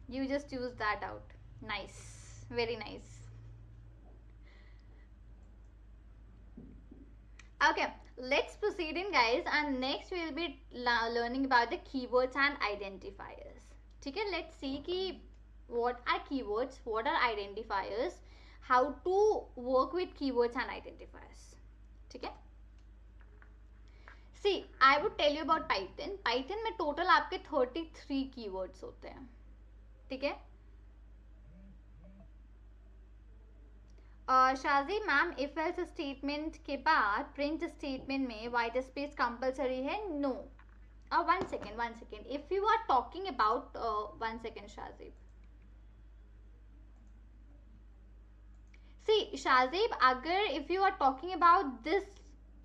You just use that out. Nice, very nice. Okay, let's proceed in, guys, and next we will be learning about the keywords and identifiers. Okay, let's see ki what are keywords, what are identifiers, how to work with keywords and identifiers. ठीक है? See, I would tell you about Python. Python में total आपके 33 keywords होते हैं. ठीक है? Shaji ma'am, if else statement के बाद प्रिंट स्टेटमेंट में व्हाइट स्पेस कंपलसरी है? No. one second. If you are talking about 1 second, Shazib. See, Shazib, अगर if you are talking about this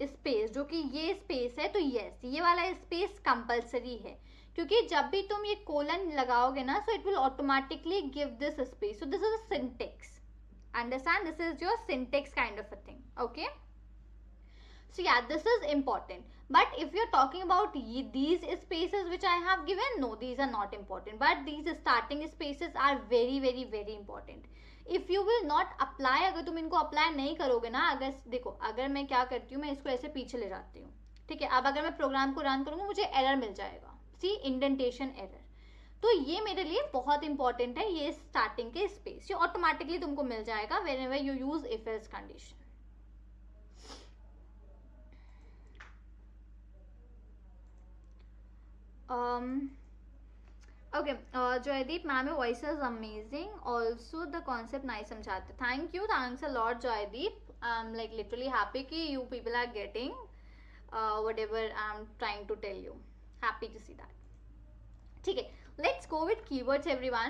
space, जो कि ये स्पेस है, तो यस ये वाला स्पेस कंपलसरी है, क्योंकि जब भी तुम ये कोलन लगाओगे ना, so it will automatically give this space. So this is a syntax. Understand, this is your syntax kind of a thing. Okay, so yeah, this is important. But if you're talking about these spaces which I have given, no, these are not important, but these starting spaces are very very very important. If you will not apply, अगर तुम इनको apply नहीं करोगे ना, अगर देखो, अगर मैं क्या करती हूँ, मैं इसको ऐसे पीछे ले जाती हूँ, ठीक है. अब अगर मैं प्रोग्राम को रन करूँगा, मुझे एरर मिल जाएगा, सी इंडेंटेशन एरर. तो ये मेरे लिए बहुत इंपॉर्टेंट है, ये स्टार्टिंग के स्पेस, ये ऑटोमेटिकली तुमको मिल जाएगा whenever you use if else condition. Okay, Jaideep ma'am, your voice is amazing, also the concept nice समझाते. Thank you, thanks a lot Jaideep. I am like literally happy कि you people are getting whatever I am trying to tell you. Happy to see that. ठीक है, let's go with keywords everyone.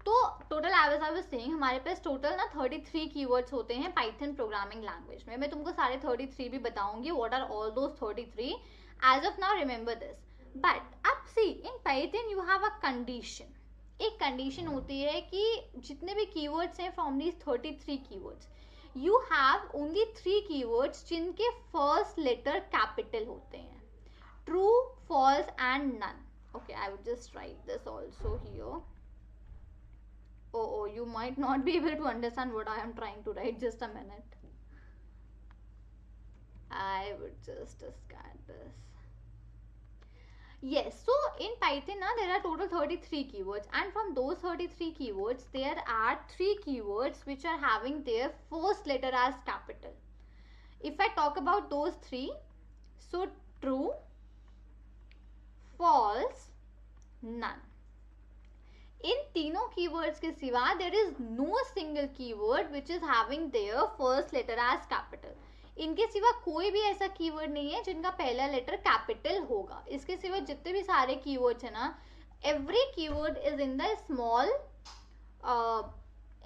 तो total I was saying, हमारे पास total ना 33 keywords होते हैं Python programming language में. मैं तुमको सारे 33 भी बताऊंगी, what are all those 33. As of now remember this. But अब see, in Python you have a condition. एक कंडीशन होती है कि जितने भी कीवर्ड्स हैं from these 33 keywords, you have only 3 keywords जिनके फर्स्ट लेटर कैपिटल होते हैं. True, false and none. Okay, I would just write this also here. Oh, you might not be able to understand what I am trying to write. Just a minute. I would just discard this. Yes, so in Python now there are total 33 keywords, and from those 33 keywords there are 3 keywords which are having their first letter as capital. If I talk about those 3, so true, false, none. इन तीनों keywords के सिवा there is no single keyword which is having their first letter as capital. इनके सिवा कोई भी ऐसा keyword नहीं है जिनका पहला लेटर कैपिटल होगा. इसके सिवा जितने भी सारे कीवर्ड्स है ना, every keyword is in the small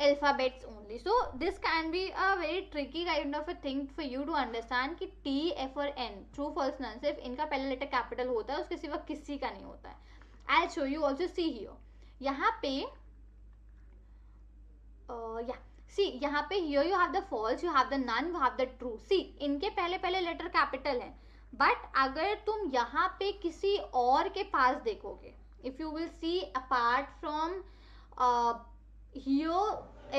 alphabets only. So this can be a very tricky kind of a thing for you to understand कि T, F और N, true, false, none, सिर्फ इनका पहला लेटर कैपिटल होता है, उसके सिवा किसी का नहीं होता है. I'll show you also. See here, यहाँ पे see यहाँ पे here you have the false, you have the none, you have the true. See, इनके पहले पहले लेटर कैपिटल है, बट अगर तुम यहाँ पे किसी और के पास देखोगे, if you will see apart from here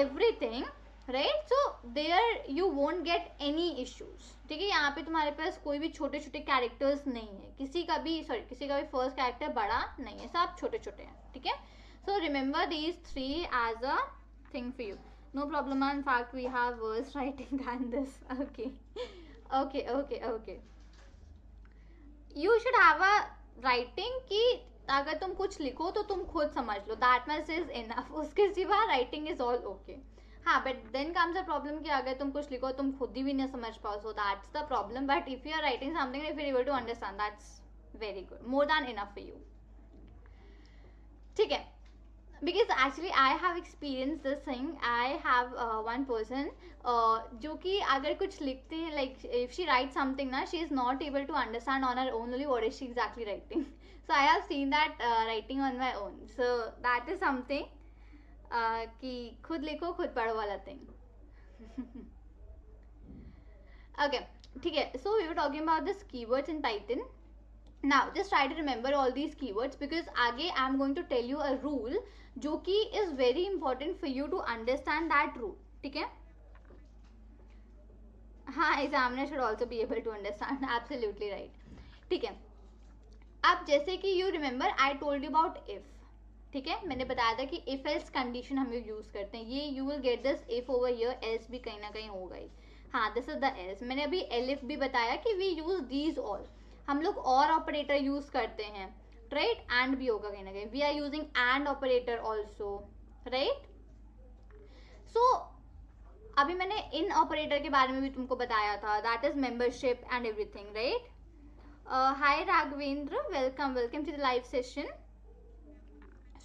everything, right, so there you won't get any issues. ठीक है, यहाँ पे तुम्हारे पास कोई भी छोटे छोटे कैरेक्टर्स नहीं है, किसी का भी फर्स्ट कैरेक्टर बड़ा नहीं है, सब छोटे छोटे हैं. ठीक है, so remember these 3 as a thing for you. No problem, in fact we have worse writing than this. Okay, you should have a writing कि अगर तुम कुछ लिखो तो तुम खुद समझ लो, दैट मच इज इनफ. उसके सिवा राइटिंग इज ऑल ओके. हाँ, but then comes a problem कि अगर तुम कुछ लिखो तुम खुद ही भी नहीं समझ पाओ, so that's the problem. But if you are writing something, if you are able to understand, that's very good, more than enough for you. ठीक है, because actually I have experienced this thing. I have one person जो कि अगर कुछ लिखते हैं, like if she writes something ना, she is not able to understand on her own only what is she exactly writing. So I have seen that writing on my own. So that is something कि खुद लिखो खुद पढ़ो वाला thing. Okay, ठीक है. So we were talking about this keywords in Python. Now just try to remember all these keywords, because आगे I am going to tell you a rule जो कि is very important for you to understand that rule. ठीक है, हाँ, examiner should also be able to understand. Absolutely right. ठीक है, अब जैसे कि you remember I told you about if. ठीक है, मैंने बताया था कि if else कंडीशन हम यूज करते हैं. ये you will get this if over here, else भी कहीं ना कहीं होगा ही. हाँ, this is the else. मैंने अभी elif भी बताया कि we use these all. हम लोग और ऑपरेटर यूज करते हैं, राइट, एंड भी होगा कहीं ना कहीं. We are using and operator also, right. So अभी मैंने इन ऑपरेटर के बारे में भी तुमको बताया था, that is membership and everything, right. Hi Raghavendra, welcome to the live session.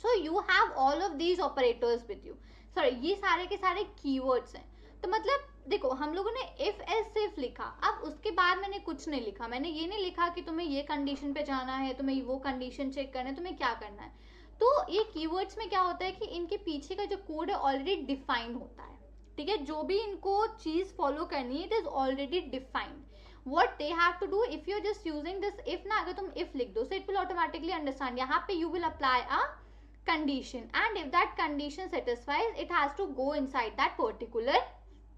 So you have all of these operators with you. Sorry, ये सारे के सारे कीवर्ड्स हैं. तो मतलब देखो हम लोगों ने इफ एज सिर्फ लिखा, अब उसके बाद मैंने कुछ नहीं लिखा, मैंने ये नहीं लिखा कि तुम्हें ये कंडीशन पे जाना है, तुम्हें वो कंडीशन चेक करना है, तुम्हें क्या करना है। तो ये कीवर्ड्स में क्या होता है कि इनके पीछे का जो कोड है ऑलरेडी डिफाइन होता है, ठीक है, जो भी इनको चीज फॉलो करनी है it is already defined what they have to do. If you're just using this if ना, अगर तुम if लिख दो so it will automatically understand, यहाँ पे you will apply a condition and if that condition satisfies it has to go inside that particular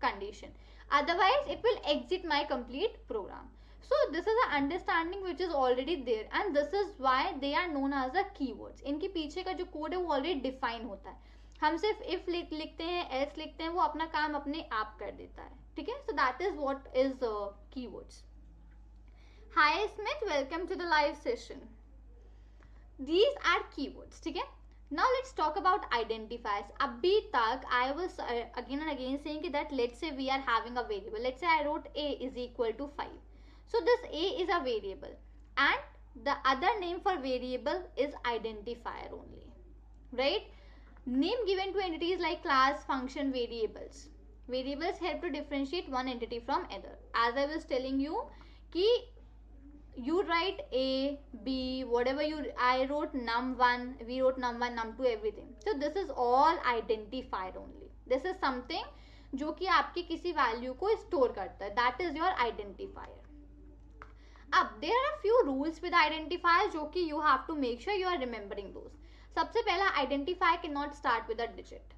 condition, otherwise it will exit my complete program. So this is an understanding which is already there and this is why they are known as the keywords. इनके पीछे का जो code है वो already define होता है, हम सिर्फ if लिखते हैं, else लिखते हैं, वो अपना काम अपने आप कर देता है, ठीक है. So that is what is keywords. Hi Smith, welcome to the live session. These are keywords, ठीक है. Now let's talk about identifiers. अभी तक I was again and again saying that let's say we are having a variable. Let's say I wrote a is equal to 5. So this a is a variable and the other name for variable is identifier only, right? Name given to entities like class, function, variables. Variables help to differentiate one entity from other. As I was telling you कि you write a, b, whatever I wrote num1, we wrote num1, num2, everything. So this is all identifier only. This is something जो कि आपकी किसी value को store करता है. That is your identifier. अब there are few rules with identifier जो कि you have to make sure you are remembering those. सबसे पहला identifier cannot start with a digit.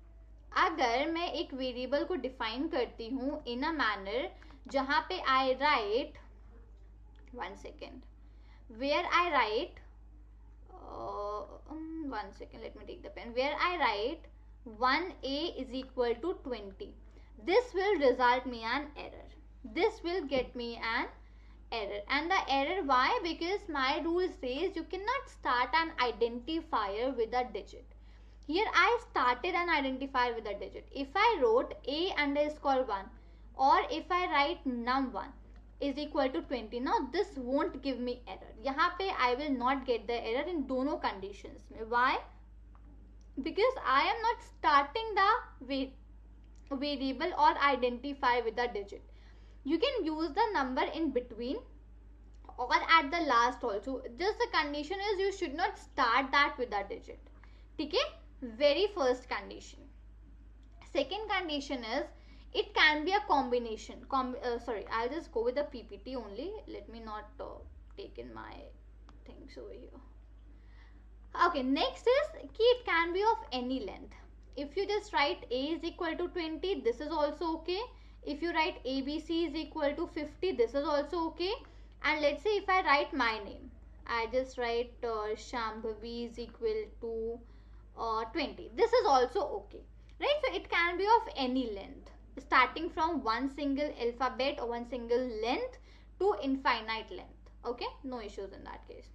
अगर मैं एक वेरिएबल को डिफाइन करती हूँ इन अ मैनर जहाँ पे आई right one second, where I write one second, let me take the pen, where I write 1a is equal to 20, this will result me an error, this will get me an error. And the error, why? Because my rule says you cannot start an identifier with a digit. Here I started an identifier with a digit. If I wrote a underscore 1 or if I write num1 is equal to 20, now this won't give me error. यहाँ पे I will not get the error in दोनों conditions में. Why? Because I am not starting the variable or identifier with a digit. You can use the number in between or at the last also. Just the condition is you should not start that with a digit. ठीक है? Very first condition. Second condition is it can be a combination. Sorry, I'll just go with the PPT only. Let me not take in my things over here. Okay, next is कि it can be of any length. If you just write a is equal to 20, this is also okay. If you write ABC is equal to 50, this is also okay. And let's say if I write my name, I just write Shambhavi is equal to 20. This is also okay, right? So it can be of any length, starting from one single alphabet or one single length to infinite length. Okay, no issues in that case.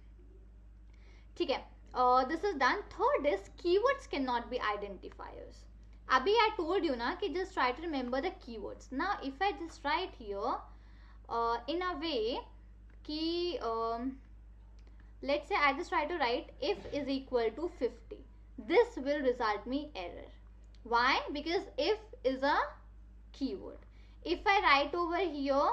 ठीक है, this is done. Third is keywords cannot be identifiers. Abhi I told you na कि just try to remember the keywords. Now if I just write here in a way कि let's say I just try to write if is equal to 50. This will result me error. Why? Because if is a keyword. If I write over here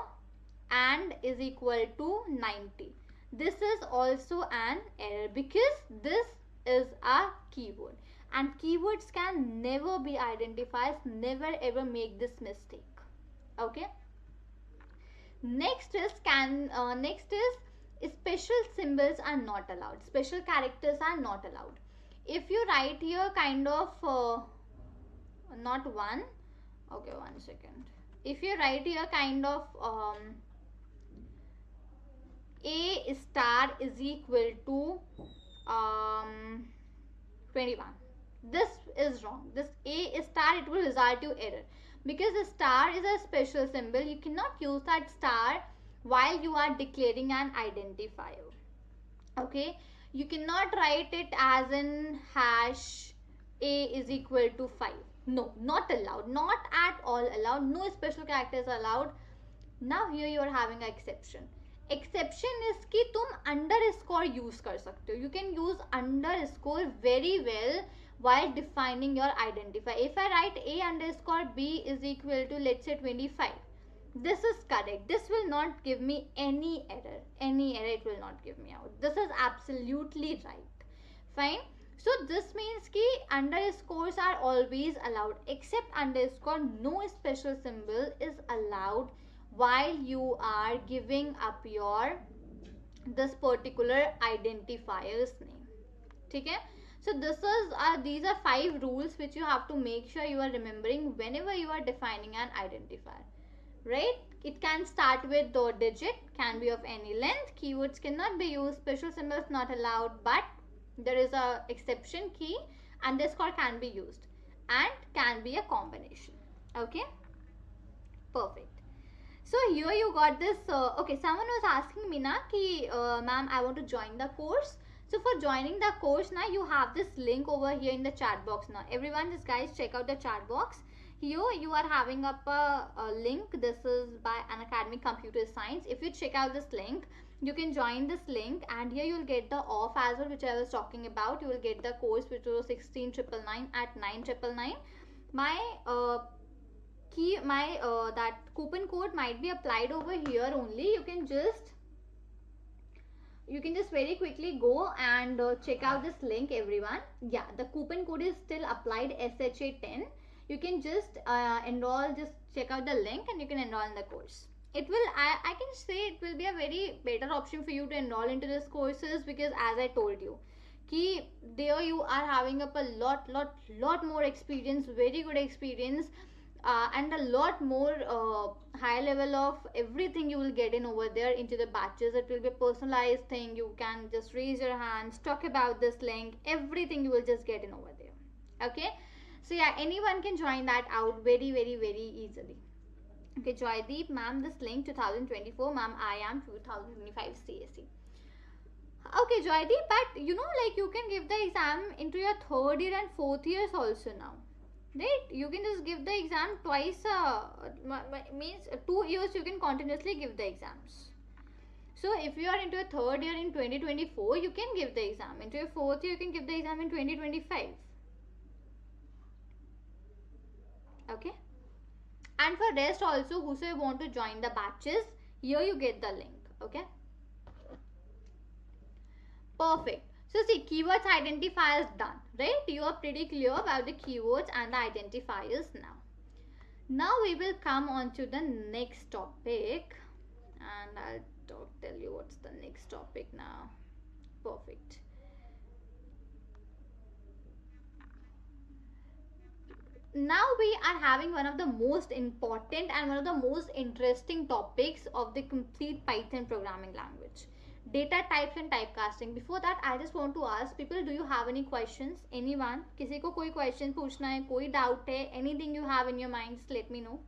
and is equal to 90, this is also an error because this is a keyword and keywords can never be identifiers. Never ever make this mistake. Okay. Next is special symbols are not allowed. Special characters are not allowed. If you write here kind of not one, okay, one second. If you write here kind of a star is equal to 21, this is wrong. This a star, it will result you error because the star is a special symbol. You cannot use that star while you are declaring an identifier. Okay, you cannot write it as in hash a is equal to 5. No, not allowed, not at all allowed. No special characters allowed. Now here you are having an exception. Exception is कि तुम underscore use कर सकते हो. You can use underscore very well while defining your identifier. If I write a underscore b is equal to, let's say, 25, this is correct. This will not give me any error. Any error it will not give me out. This is absolutely right. Fine. So this means ki underscores are always allowed, except underscore no special symbol is allowed while you are giving up your this particular identifier's name. Okay? So these are 5 rules which you have to make sure you are remembering whenever you are defining an identifier. Right? It can start with the digit, can be of any length, keywords cannot be used, special symbols not allowed, but there is a exception, key underscore can be used and can be a combination. Okay, perfect. So here you got this. Okay, someone was asking me na ki ma'am, I want to join the course. So for joining the course now, you have this link over here in the chat box. Now everyone, just guys, check out the chat box. Here you are having up a link. This is by Unacademy Computer Science. If you check out this link, you can join this link, and here you will get the off as well, which I was talking about. You will get the course which was 16,999 at 9,999. My that coupon code might be applied over here only. You can just very quickly go and check out this link, everyone. Yeah, the coupon code is still applied, SHA10. You can just enroll, just check out the link and you can enroll in the course. It will, I can say it will be a very better option for you to enroll into these courses, because as I told you, ki there you are having up a lot more experience, very good experience, and a lot more high level of everything you will get in over there into the batches. It will be a personalized thing. You can just raise your hands, talk about this link, everything you will just get in over there. Okay, so yeah, anyone can join that out very easily. Okay, Joydeep, ma'am, this link 2024, ma'am, I am 2025 CSE. Okay, Joydeep, but you know, like, you can give the exam into your 3rd year and 4th years also now. Right? You can just give the exam twice, means 2 years you can continuously give the exams. So if you are into your 3rd year in 2024, you can give the exam. Into your 4th year, you can give the exam in 2025. Okay? And for rest also, whosoever want to join the batches, here you get the link. Okay? Perfect. So see, keywords, identifiers done, right? You are pretty clear about the keywords and the identifiers now. Now we will come on to the next topic, and I'll tell you what's the next topic now. Perfect. Now we are having one of the most important and one of the most interesting topics of the complete Python programming language, data types and typecasting. Before that, I just want to ask people, do you have any questions? Anyone? किसी को कोई question पूछना है, कोई doubt है, anything you have in your mind, just let me know.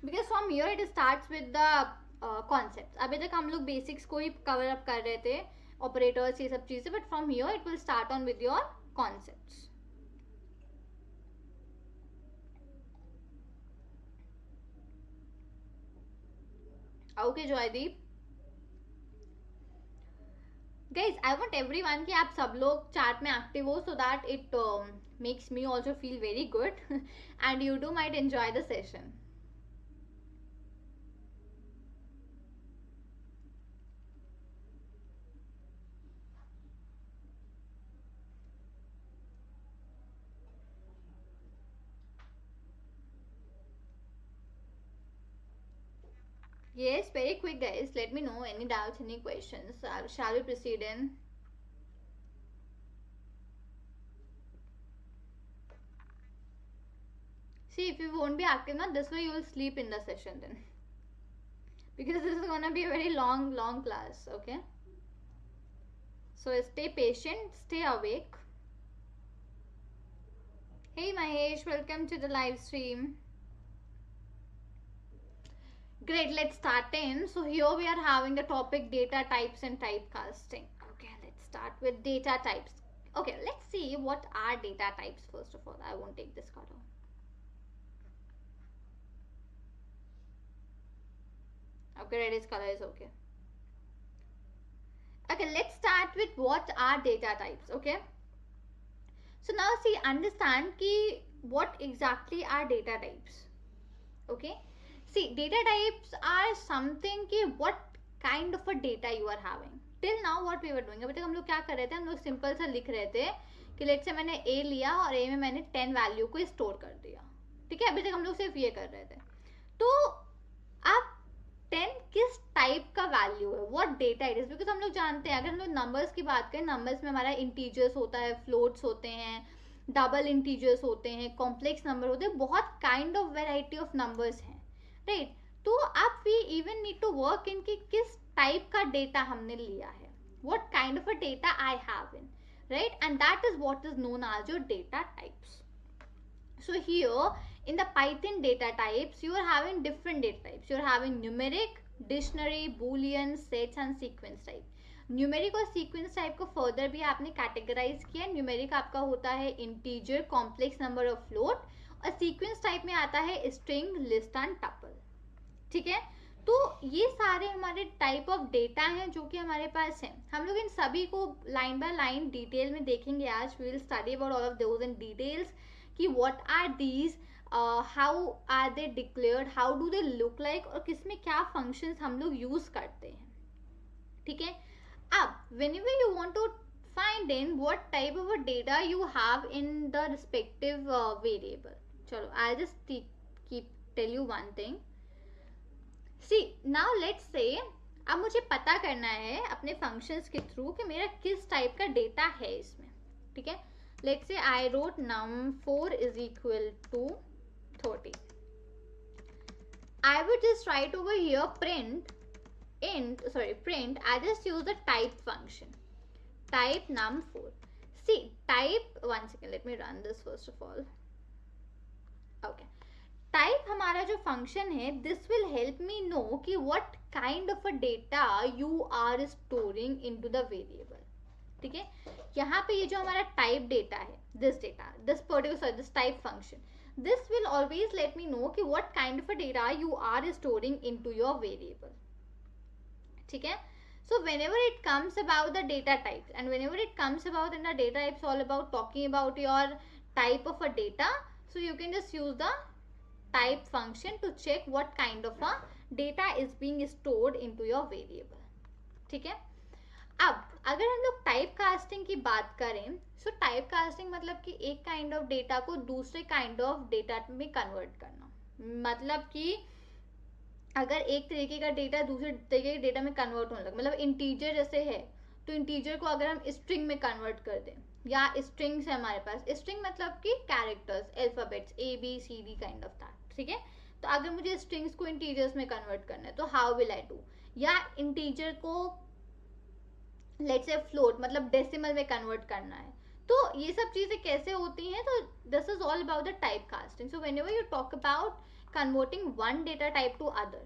Because from here it starts with the concepts. अभी तक हम लोग basics को ही cover up कर रहे थे, operators ये सब चीजें, but from here it will start on with your concepts. Okay, Joydeep. Guys, I want everyone कि आप सब लोग chat में active हो, so that it makes me also feel very good and you too might enjoy the session. Yes, very quick, guys. Let me know any doubts, any questions. Shall we proceed in? See, if you won't be active now, this way you will sleep in the session then. Because this is gonna be a very long class, okay? So stay patient, stay awake. Hey Mahesh, welcome to the live stream. Great, let's start in. So here we are having the topic data types and typecasting. Okay, let's start with data types. Okay, let's see what are data types first of all. I won't take this color. Okay, reddish color is okay. Okay, let's start with what are data types, okay? So now see, understand ki what exactly are data types. Okay, see, data types are something ki what kind of a data you are having. Till now what we were doing, अभी तक हम लोग क्या कर रहे थे, हम लोग सिंपल सा लिख रहे थे कि लेट्स से मैंने a लिया और a में मैंने 10 वैल्यू को स्टोर कर दिया. ठीक है, अभी तक हम लोग सिर्फ ये कर रहे थे. तो आप 10 किस टाइप का वैल्यू है, what data it is, because हम लोग जानते हैं, अगर हम लोग नंबर्स की बात करें, नंबर्स में हमारा इंटीजर्स होता है, फ्लोट्स होते हैं, डबल इंटीजर्स होते हैं, कॉम्प्लेक्स नंबर होते हैं, बहुत kind of variety of numbers हैं, राइट. तो आप we even need to work in कि किस टाइप का डेटा हमने लिया है, what kind of a data I have in, right, and that is what is known as your data types. So here in the Python data types you are having different data types. You are having numeric, dictionary, boolean, sets and sequence type. Numeric और sequence type को further भी आपने categorize किया. Numeric आपका होता है integer, complex number और float, और sequence type में आता है string, list and tuple. ठीक है, तो ये सारे हमारे टाइप ऑफ डेटा हैं जो कि हमारे पास हैं. हम लोग इन सभी को लाइन बाय लाइन डिटेल में देखेंगे आज. We will study about all of those in details कि what are these, how are they declared, how do they look like, और किसमें क्या फंक्शंस हम लोग यूज करते हैं. ठीक है, अब whenever you want to find in what type of a data you have in the respective variable. चलो I just keep tell you one thing. See, now let's say अब मुझे पता करना है अपने फंक्शंस के थ्रू कि मेरा किस टाइप का डेटा है इसमें. ठीक है, let's say I wrote num4 is equal to 30. I would just write over here print I just use the type function, type num4. See, type, one second, let me run this first of all. Okay, type हमारा जो function है, this will help me know कि what kind of a data you are storing into the variable. ठीक है, यहाँ पे ये जो हमारा टाइप डेटा है, this type function, this will always let me know कि what kind of a data you are storing into your variable. ठीक है, so whenever it comes about the data types and whenever it comes about in the data types, all about talking about your type of a data, so you can just use the type function to check what kind of a data is being stored into your variable. ठीक है, अब अगर हम लोग type casting की बात करें, so type casting मतलब कि एक काइंड ऑफ डेटा को दूसरे काइंड ऑफ डेटा में कन्वर्ट करना. मतलब कि अगर एक तरीके का डेटा दूसरे तरीके के डेटा में कन्वर्ट होने लगे, मतलब इंटीजर जैसे है, तो इंटीजर को अगर हम स्ट्रिंग में कन्वर्ट कर दें, या स्ट्रिंग्स है हमारे पास, स्ट्रिंग मतलब कि characters, alphabets ABCD kind of that. ठीक है, तो अगर मुझे स्ट्रिंग्स को इंटीजर्स में कन्वर्ट करना है तो हाउ विल आई डू, या इंटीजर को लेट्स से फ्लोट मतलब डेसिमल में कन्वर्ट करना है, तो ये सब चीजें कैसे होती हैं. तो this is all about the type casting. So whenever you talk about converting one data type to other,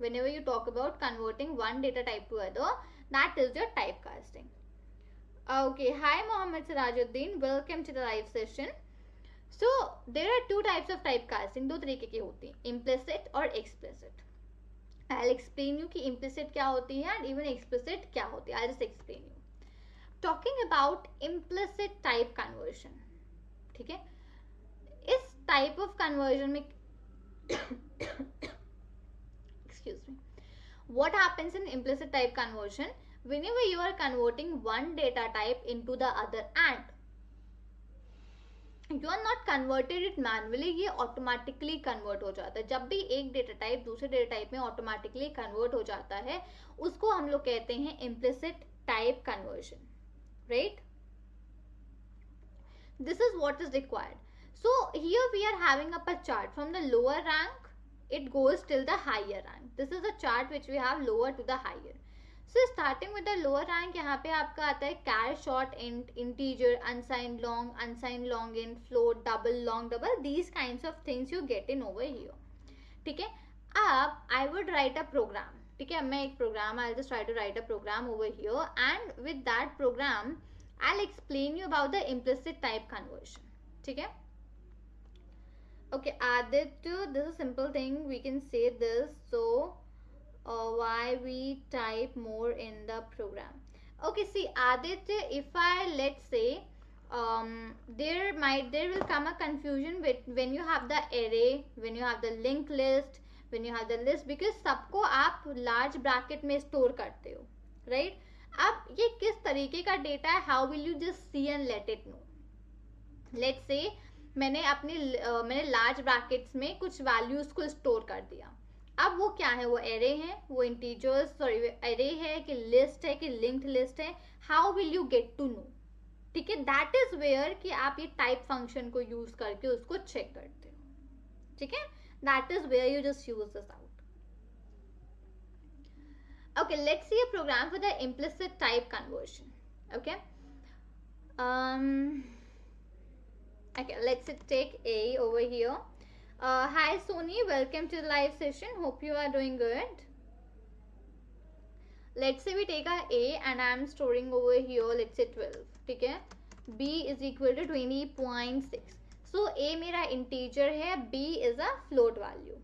whenever you talk about converting one data type to other, that is your typecasting. Okay, hi Mohammed Sirajuddin, welcome to the live session. So there are two types of typecasting, दो तरीके की होती हैं, implicit और explicit. I'll explain you कि implicit क्या होती है and even explicit क्या होती है. I'll just explain you. Talking about implicit type conversion, ठीक है, इस type of conversion में excuse me, what happens in implicit type conversion, whenever you are converting one data type into the other and you are not converted it manually, ये automatically convert हो जाता है. जब भी एक data type दूसरे data type में automatically convert हो जाता है, उसको हम लोग कहते हैं implicit type conversion, right? This is what is required. So here we are having up a chart from the lower rank, it goes till the higher rank. This is a chart which we have lower to the higher. So starting with the lower rank, यहाँ पे आपका आता है char, short, int, integer, unsigned long int, float, double, long double. These kinds of things you get in over here. ठीक है, अब I would write a program. ठीक है, मैं एक program, I'll just try to write a program over here, and with that program I'll explain you about the implicit type conversion. ठीक है. Okay, Aditya, this is a simple thing, we can say this. So why we type more in the program. Okay, see Aditya, if I let's say there will come a confusion with when you have the array, when you have the linked list, when you have the list, because सबको आप large bracket में store करते हो, right? अब ये किस तरीके का डेटा है, how will you just see and let it know? Let's say मैंने लार्ज ब्रैकेट्स में कुछ वैल्यूज को स्टोर कर दिया. अब वो क्या है, वो एरे है, वो इंटीजर्स सॉरी एरे है कि लिस्ट है कि लिंक्ड लिस्ट है, how will you get to know? ठीक है, दैट इज वेयर कि आप ये टाइप फंक्शन को यूज करके उसको चेक करते हो. ठीक है, that is where you just use this out. Okay, let's see a program for the implicit type conversion. Okay. Okay, let's take A over here. Hi Sony, welcome to the live session. Hope you are doing good. Let's say we take a A and I am storing over here, let's say 12. ठीक है, B is equal to 20.6. So A मेरा integer है, B is a float value,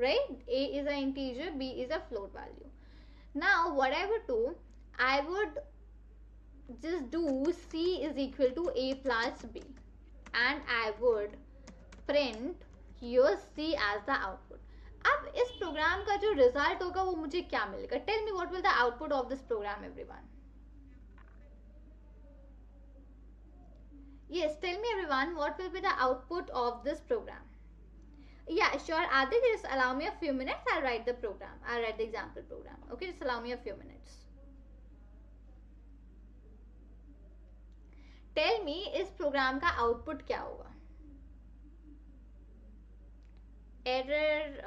right? A is a integer, B is a float value. Now what I would do, I would just do C is equal to A plus B and I would print here C as the output. अब इस programme का जो result होगा वो मुझे क्या मिलेगा? Tell me what will the output of this program, everyone. Yes, tell me everyone, what will be the output of this program? Yeah, sure, Adit, just allow me a few minutes. I'll write the program. I'll write the example program. Okay, just allow me a few minutes. Tell me इस programme का output क्या होगा? Error.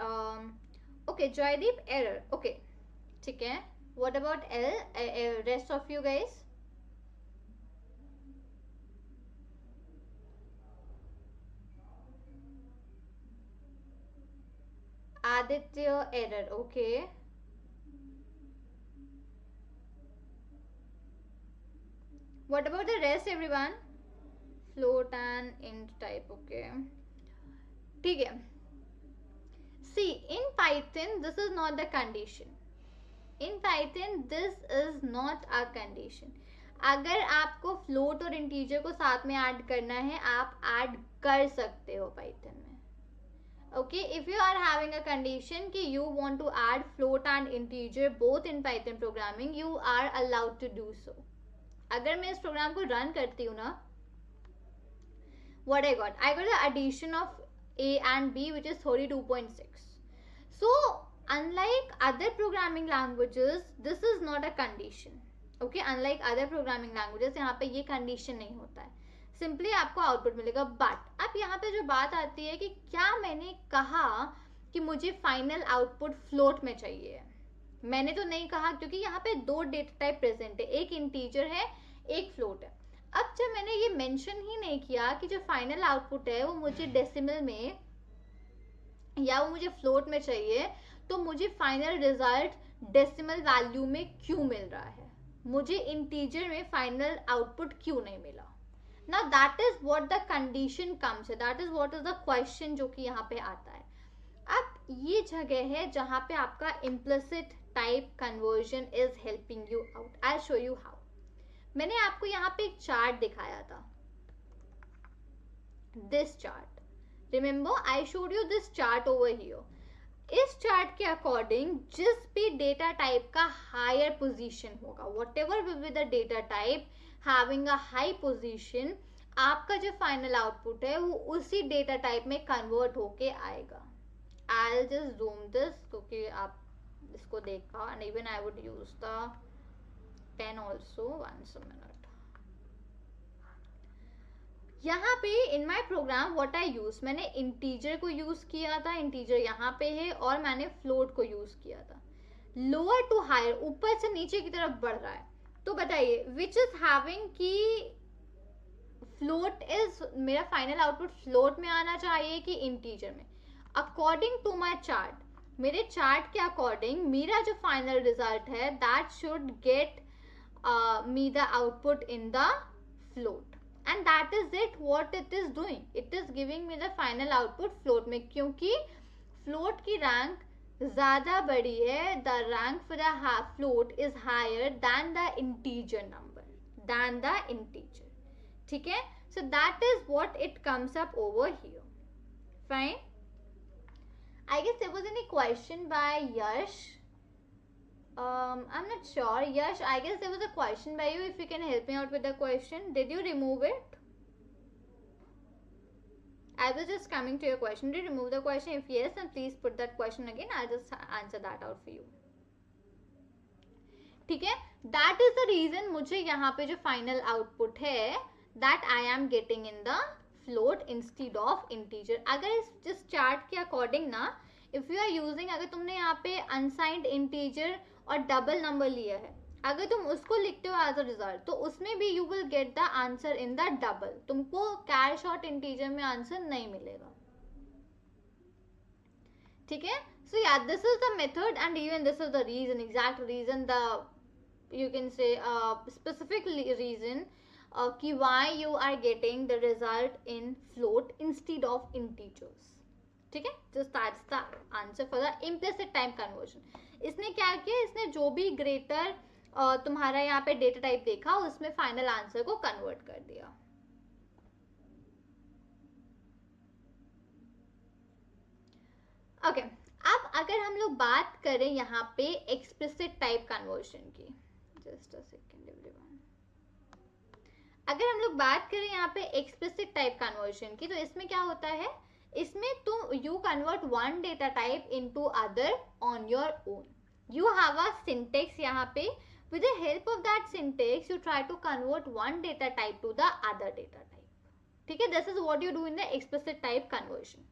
Okay, Joydeep, error. Okay, ठीक है. What about rest of you guys? Aditya, error. Okay. What about the rest, everyone? Float and int type. Okay. ठीक है. See, in Python, this is not the condition. In Python, this is not a condition. अगर आपको float और integer को साथ में add करना है, आप ऐड कर सकते हो Python में. Okay, if you are having a condition कि you want to add float and integer both in Python programming, you are allowed to do so. अगर मैं इस प्रोग्राम को रन करती हूँ ना, what I got the addition of A and B, which is 32.6. So unlike other programming languages, this is not a condition. Okay, unlike other programming languages, यहाँ पे ये condition नहीं होता है, सिंपली आपको आउटपुट मिलेगा. बट अब यहाँ पे जो बात आती है कि क्या मैंने कहा कि मुझे फाइनल आउटपुट फ्लोट में चाहिए? मैंने तो नहीं कहा, क्योंकि यहाँ पे दो डेटा टाइप प्रेजेंट है, एक इंटीजर है, एक फ्लोट है. अब जब मैंने ये मेंशन ही नहीं किया कि जो फाइनल आउटपुट है वो मुझे डेसिमल में या वो मुझे फ्लोट में चाहिए, तो मुझे फाइनल रिजल्ट डेसिमल वैल्यू में क्यों मिल रहा है, मुझे इंटीजर में फाइनल आउटपुट क्यों नहीं मिला? Now that is what the condition comes है, that is what is the question जो कि यहाँ पे आता है. अब ये जगह है जहाँ पे आपका implicit type conversion is helping you out. I'll show you how. मैंने आपको यहाँ पे एक चार्ट दिखाया था, this chart. Remember I showed you this chart over here. इस चार्ट के अकॉर्डिंग जिस भी डेटा टाइप का हायर पोजीशन होगा, whatever will be the data type having a high position, आपका जो फाइनल आउटपुट है वो उसी डेटा टाइप में कन्वर्ट होके आएगा. I'll just zoom this क्योंकि आप इसको देखा, and even I would use the pen also. Once a minute. यहाँ पे in my program what I use, मैंने इंटीजर को यूज किया था, इंटीजर यहाँ पे है, और मैंने फ्लोट को यूज किया था. लोअर टू हायर, ऊपर से नीचे की तरफ बढ़ रहा है, तो बताइए विच इज हैविंग की फ्लोट इज, मेरा फाइनल आउटपुट फ्लोट में आना चाहिए कि इंटीजर में? अकॉर्डिंग टू माई चार्ट, मेरे चार्ट के अकॉर्डिंग मेरा जो फाइनल रिजल्ट है that should get me the output in the float, and that is it what it is doing, it is giving me the final output float में, क्योंकि float की rank ज्यादा बड़ी है. The rank for the float is higher than the integer number, than the integer. ठीक है, So that is what it comes up over here. Fine. I guess there was any question by Yash. I'm not sure. Yash, I guess there was a question by you. If you can help me out with the question. Did you remove it? I was just coming to your question. Did you remove the question? If yes, then please put that question again. I'll just answer that out for you. ठीक है? That is the reason मुझे यहाँ पे जो final output है, that I am getting in the float instead of integer. अगर इस जिस chart के according ना, if you are using, अगर तुमने यहाँ पे unsigned integer और double number लिया है, अगर तुम उसको लिखते हो as a result, तो उसमें भी you will get the answer in the double. तुमको cash और integer में answer नहीं मिलेगा. ठीक है? So yeah, this is the method and even this is the reason, exact reason, the you can say specific reason कि why you are getting the result in float instead of integers. ठीक है? Just that's the answer for the implicit type conversion. इसने क्या किया? इसने जो भी greater तुम्हारा यहाँ पे डेटा टाइप देखा उसमें फाइनल आंसर को कन्वर्ट कर दिया. ओके, अब अगर हम लोग बात करें यहाँ पे एक्सप्लिसिट टाइप कन्वर्शन की, जस्ट अ सेकेंड एवरीवन. अगर हम लोग बात करें यहाँ पे एक्सप्लिसिट टाइप कन्वर्शन की, तो इसमें क्या होता है? इसमें तुम you convert one data type into other on your own. You have a syntax यहाँ पे. With the help of that syntax, you try to convert one data type to the other data type. ठीक है? This is what you do in the explicit type conversion.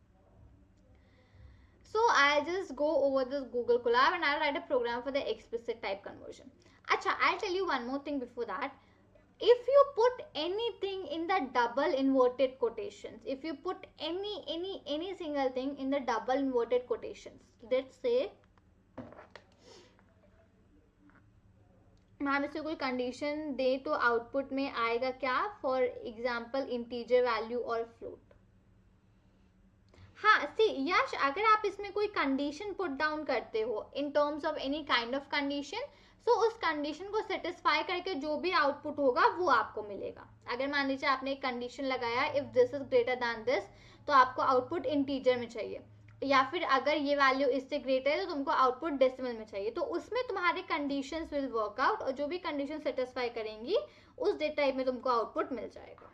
So I'll just go over this Google Colab and I'll write a program for the explicit type conversion. अच्छा, I'll tell you one more thing before that. If you put anything in the double inverted quotations, if you put any single thing in the double inverted quotations, let's say ma'am इससे कोई condition दे तो output में आएगा क्या? For example integer value और float. हाँ, सी यश, अगर आप इसमें कोई कंडीशन पुट डाउन करते हो in terms of any kind of condition, so उस कंडीशन को सेटिस्फाई करके जो भी आउटपुट होगा वो आपको मिलेगा. अगर मान लीजिए आपने एक कंडीशन लगाया if this is greater then this, तो आपको आउटपुट इंटीजर में चाहिए, या फिर अगर ये वैल्यू इससे ग्रेटर है तो तुमको आउटपुट डेसिमल में चाहिए. तो उसमें तुम्हारे कंडीशंस विल वर्क आउट और जो भी कंडीशन सेटिस्फाई करेंगी उस डेटा टाइप में तुमको आउटपुट मिल जाएगा.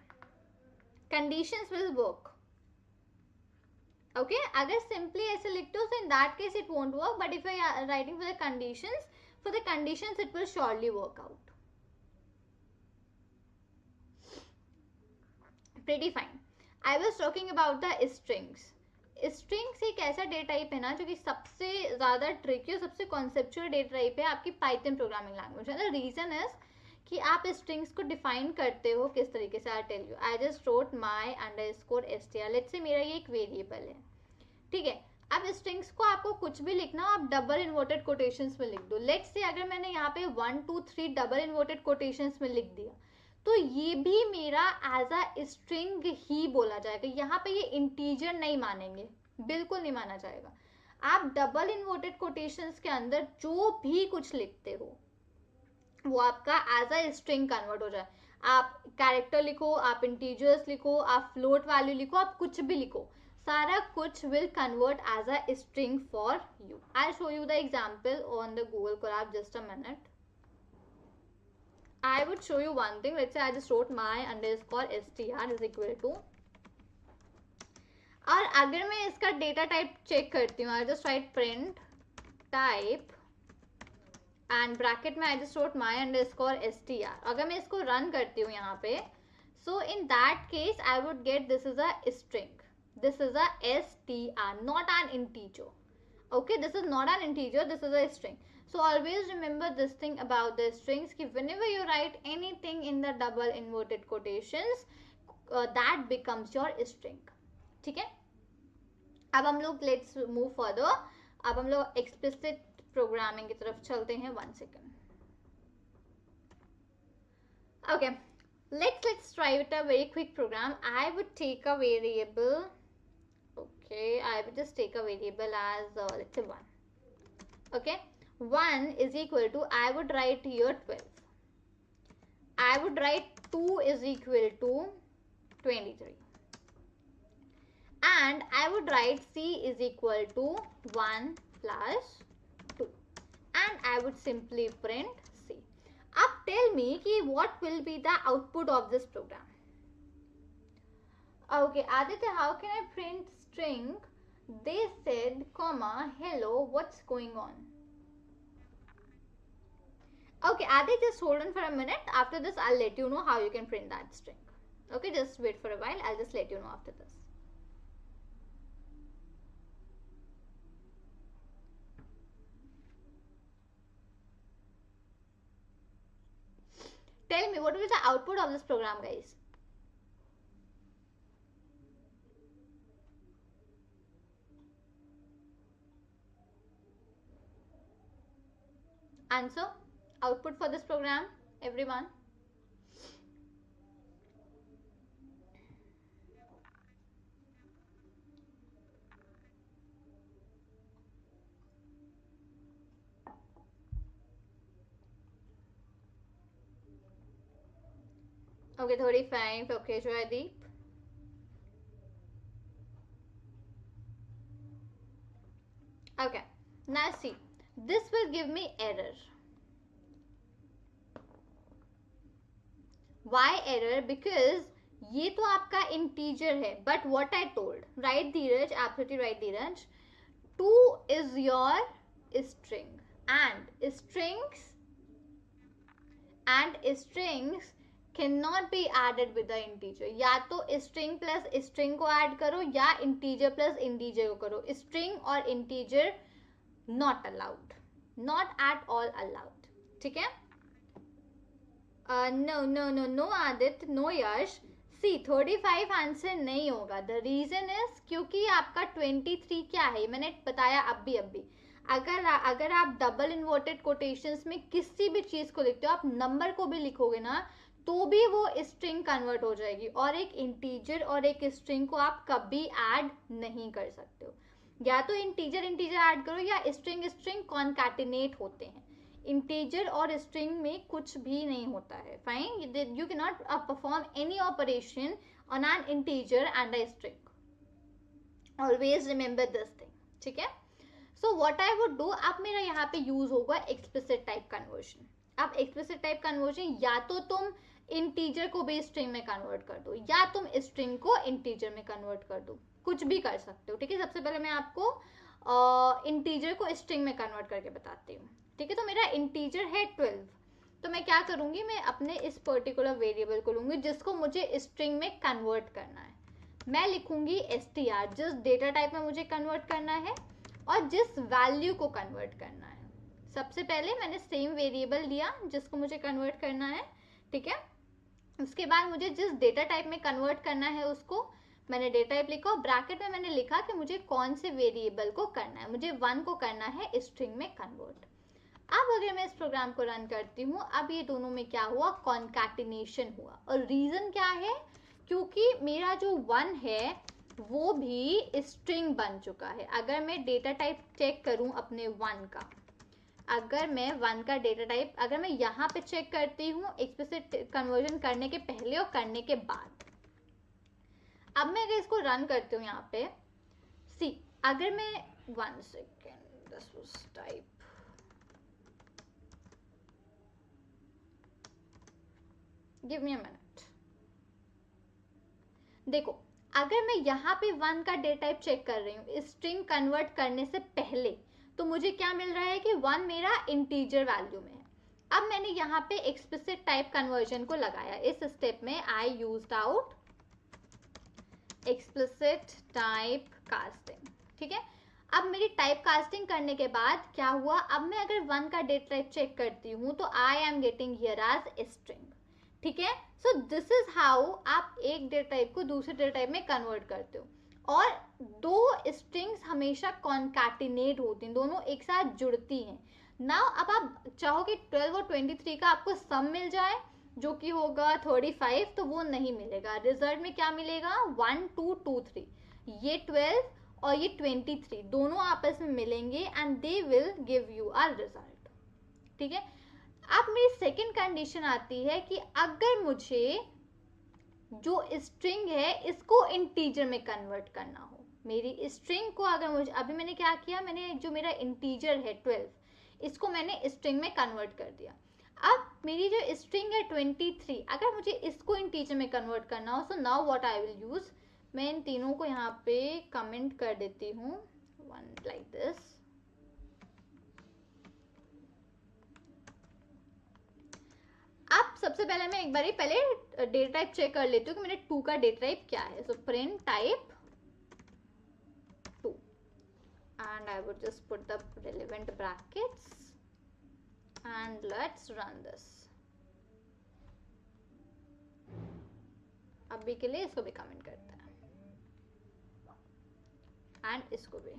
Conditions will work. ओके, अगर सिंपली ऐसे लिखते हो तो in that case it won't work, but if you are writing for the conditions it will surely work out. Pretty fine. I was talking about the strings. Strings एक ऐसा data type है ना जो कि सबसे ज्यादा ट्रिकी और सबसे कॉन्सेप्चुअल डेटा टाइप है आपकी Python programming language. The reason is कि आप स्ट्रिंग्स को डिफाइन करते हो किस तरीके से. I tell you, I just wrote my _str. Let's say मेरा ये एक वेरिएबल है, ठीक है. अब स्ट्रिंग्स को आपको कुछ भी लिखना हो आप डबल इन्वर्टेड कोटेशंस में लिख दो. लेट्स से अगर मैंने यहाँ पे 1 2 3 डबल इन्वर्टेड कोटेशंस में लिख दिया तो ये भी मेरा एज अ स्ट्रिंग ही बोला जाएगा. यहाँ पे ये इंटीजर नहीं मानेंगे, बिल्कुल नहीं माना जाएगा. आप डबल इन्वर्टेड कोटेशंस के अंदर जो भी कुछ लिखते हो वो आपका एज अ स्ट्रिंग कन्वर्ट हो जाए. आप कैरेक्टर लिखो, आप इंटीजर्स लिखो, आप फ्लोट वैल्यू लिखो, आप कुछ भी लिखो, सारा कुछ will convert as a string for you. I show you the example on the Google Colab. Just a minute. I would show you one thing. Let's say I just wrote my _str is equal to, और अगर मैं इसका data type check करती हूँ, I just write print type and bracket में I just wrote my _str. अगर मैं इसको रन करती हूँ यहाँ पे, so in that case I would get this is a string. This is a str, not an integer. Okay, this is not an integer, this is a string. So always remember this thing about the strings कि whenever you write anything in the double inverted quotations, that becomes your string. ठीक है? अब हम लोग let's move further. अब हम लोग explicit programming की तरफ चलते हैं. 1 second. Okay, let's try with a very quick program. I would take a variable. Okay, I would just take a variable as let's say 1. Okay. 1 is equal to, I would write here 12. I would write 2 is equal to 23. And I would write C is equal to 1 plus 2. And I would simply print C. Now tell me ki what will be the output of this program. Okay, Aditya, how can I print string? They said, comma, hello, what's going on? Okay, Aditya, just hold on for a minute. After this, I'll let you know how you can print that string. Okay, just wait for a while. I'll just let you know after this. Tell me, what will be the output of this program, guys? Answer, output for this program, everyone. Okay, 35. Okay, Joydeep. Okay, now see, this will give me error. Why error? Because ये तो आपका integer है. But what I told, right Dheeraj, absolutely right Dheeraj, 2 is your string, and strings cannot be added with the integer. या तो string plus string को add करो या integer plus integer को करो. String और integer not allowed, not at all allowed. ठीक है? No Adit, no Yash. See, 35 answer नहीं होगा. The reason is क्योंकि आपका 23 क्या है मैंने बताया अभी अगर आप डबल इन्वर्टेड कोटेशंस में किसी भी चीज को लिखते हो, आप नंबर को भी लिखोगे ना, तो भी वो स्ट्रिंग कन्वर्ट हो जाएगी. और एक इंटीजर और एक स्ट्रिंग को आप कभी ऐड नहीं कर सकते हो. या तो इंटीजर ऐड करो या स्ट्रिंग कॉन्कैटिनेट होते हैं. इंटीजर और स्ट्रिंग में कुछ भी नहीं होता है. Fine, you can not perform any operation on an integer and a string. Always remember this thing. ठीक है? So what I would do, अब मेरा यहाँ पे यूज होगा एक्सप्लिसिट टाइप कन्वर्जन. अब एक्सप्लिसिट टाइप कन्वर्जन या तो तुम इंटीजर को भी स्ट्रिंग में कन्वर्ट कर दो या तुम स्ट्रिंग को इंटीजर में कन्वर्ट कर दो. कुछ भी कर सकते हो. ठीक है? सबसे पहले मैं आपको इंटीजर को स्ट्रिंग में कन्वर्ट करके बताती हूँ. ठीक है? तो मेरा इंटीजर है 12. तो मैं क्या करूंगी, मैं अपने इस पर्टिकुलर वेरिएबल को लूंगी जिसको मुझे स्ट्रिंग में कन्वर्ट करना है. मैं लिखूंगी str, जिस डेटा टाइप में मुझे कन्वर्ट करना है और जिस वैल्यू को कन्वर्ट करना है. सबसे पहले मैंने सेम वेरिएबल लिया जिसको मुझे कन्वर्ट करना है. ठीक है? उसके बाद मुझे जिस डेटा टाइप में कन्वर्ट करना है उसको मैंने डेटा टाइप लिखा और ब्रैकेट में मैंने लिखा कि मुझे कौन से वेरिएबल को करना है. मुझे 1 को करना है स्ट्रिंग में कन्वर्ट. अब अगर मैं इस प्रोग्राम को रन करती हूँ, अब ये दोनों में क्या हुआ, कॉन्कैटिनेशन हुआ. और रीजन क्या है, क्योंकि मेरा जो 1 है वो भी स्ट्रिंग बन चुका है. अगर मैं डेटा टाइप चेक करूं अपने 1 का, अगर मैं 1 का डेटा टाइप अगर मैं यहाँ पे चेक करती हूँ एक्सप्लिसिट कन्वर्जन करने के पहले और करने के बाद, अब मैं अगर इसको रन करती हूँ यहाँ पे, सी अगर मैं 1 second, this was type, give me a minute. देखो, अगर मैं यहाँ पे 1 का डेटा टाइप चेक कर रही हूँ स्ट्रिंग कन्वर्ट करने से पहले, तो मुझे क्या मिल रहा है कि 1 मेरा इंटीजर वैल्यू में है. अब मैंने यहाँ पे एक्सप्लिसिट टाइप कन्वर्जन को लगाया. इस स्टेप में I used out explicit type casting. ठीक है? अब मेरी टाइप कास्टिंग करने के बाद क्या हुआ, अब मैं अगर 1 का डेटा टाइप चेक करती हूँ तो I am getting here as string. ठीक है? सो दिस इज हाउ आप एक डेटा टाइप को दूसरे डेटा टाइप में कन्वर्ट करते हो. और दो स्ट्रिंग्स हमेशा कॉन्कैटिनेट होती हैं, दोनों एक साथ जुड़ती हैं. नाउ अब आप चाहो कि 12 और 23 का आपको सम मिल जाए जो कि होगा 35, तो वो नहीं मिलेगा. रिजल्ट में क्या मिलेगा, 1 2 2 3. ये 12 और ये 23 दोनों आपस में मिलेंगे and they will give you a result. ठीक है? अब मेरी सेकेंड कंडीशन आती है कि अगर मुझे जो स्ट्रिंग है इसको इंटीजर में कन्वर्ट करना हो। मेरी स्ट्रिंग को अगर मुझे, अभी मैंने क्या किया, मैंने जो मेरा इंटीजर है 12 इसको मैंने स्ट्रिंग में कन्वर्ट कर दिया। अब मेरी जो स्ट्रिंग है 23, अगर मुझे इसको इंटीजर में कन्वर्ट करना हो, so now what I will use, मैं इन तीनों को यहाँ पे कमेंट कर देती हूँ, वन लाइक दिस। अब सबसे पहले मैं एक बार पहले डेटा टाइप चेक कर लेती हूँ कि मेरे 2 का डेटा टाइप क्या है। So print type 2 and I would just put the relevant brackets and let's run this. अभी के लिए इसको भी कमेंट करते हैं एंड इसको भी।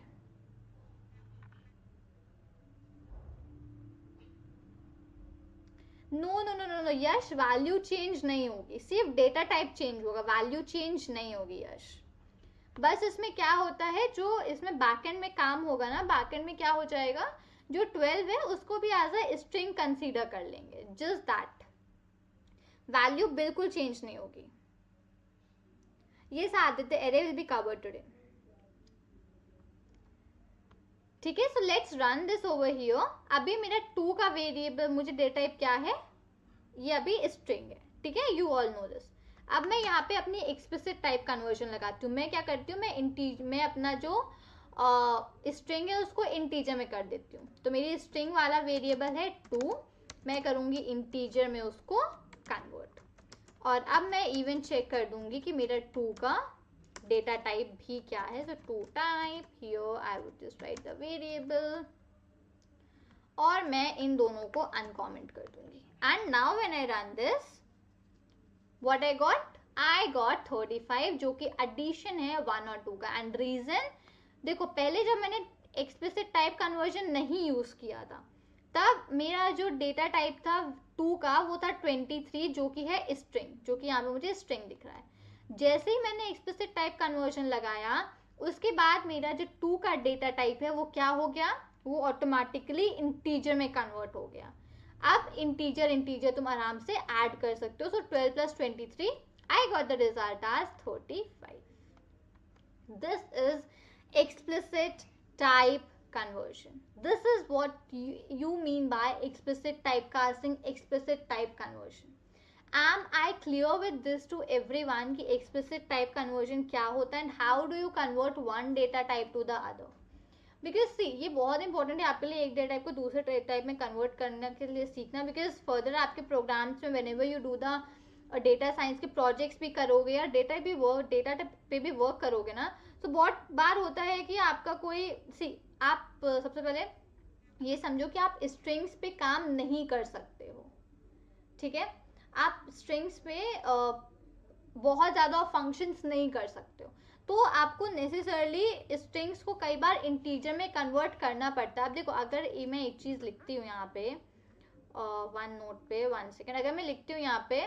No no no no no yes, value change नहीं होगी, सिर्फ डेटा टाइप चेंज होगा, वैल्यू चेंज नहीं होगी यश। बस इसमें क्या होता है, जो इसमें बैकएंड में काम होगा ना, बैकएंड में क्या हो जाएगा, जो 12 है उसको भी एज अ स्ट्रिंग कंसीडर कर लेंगे, जस्ट दैट, वैल्यू बिल्कुल चेंज नहीं होगी। ये Aditya, array will be covered today, ठीक है। So let's run this over here. अभी मेरा 2 का वेरिएबल, मुझे डेटा टाइप क्या है, ये अभी स्ट्रिंग है, ठीक है, यू ऑल नो दिस। अब मैं यहाँ पे अपनी एक्सप्लिसिट टाइप कन्वर्जन लगाती हूँ। मैं क्या करती हूँ, मैं अपना जो स्ट्रिंग है उसको इंटीजर में कर देती हूँ। तो मेरी स्ट्रिंग वाला वेरिएबल है 2, मैं करूँगी इंटीजर में उसको कन्वर्ट। और अब मैं इवन चेक कर दूंगी कि मेरा 2 का डेटा टाइप भी क्या है। सो 2 type, here I would just right the variable, और मैं इन दोनों को अनकमेंट कर दूंगी। And now when I run this, what I got 35, जो कि एडिशन है 1 और 2 का। एंड रीजन देखो, पहले जब मैंने एक्सप्लिसिट टाइप कन्वर्जन नहीं यूज किया था, तब मेरा जो डेटा टाइप था 2 का वो था 23, जो कि है स्ट्रिंग, जो कि यहाँ पे मुझे स्ट्रिंग दिख रहा है। जैसे ही मैंने एक्सप्लिसिट टाइप कन्वर्जन लगाया, उसके बाद मेरा जो 2 का डेटा टाइप है वो क्या हो गया, वो ऑटोमेटिकली इंटीजर में कन्वर्ट हो गया। अब इंटीजर तुम आराम से ऐड कर सकते हो। So 12 + 23, I got the result as 35। This is explicit type conversion. This is what you mean by explicit typecasting, explicit type conversion. Am I clear with this to everyone कि explicit type conversion क्या होता है and how do you convert one data type to the other? Because see, ये बहुत important है आपके लिए एक डेटा टाइप को दूसरे डेटा टाइप में कन्वर्ट करने के लिए सीखना। बिकॉज फर्दर आपके प्रोग्राम्स में whenever you do the data science के प्रोजेक्ट्स भी करोगे या डेटा पे भी वर्क करोगे ना, तो बहुत बार होता है कि आपका कोई आप सबसे पहले ये समझो कि आप स्ट्रिंग्स पे काम नहीं कर सकते हो, ठीक है। आप स्ट्रिंग्स पे बहुत ज़्यादा फंक्शंस नहीं कर सकते हो, तो आपको नेसेसरली स्ट्रिंग्स को कई बार इंटीजर में कन्वर्ट करना पड़ता है। अब देखो, अगर मैं एक चीज़ लिखती हूँ यहाँ पे वन नोट पे, 1 सेकेंड, अगर मैं लिखती हूँ यहाँ पे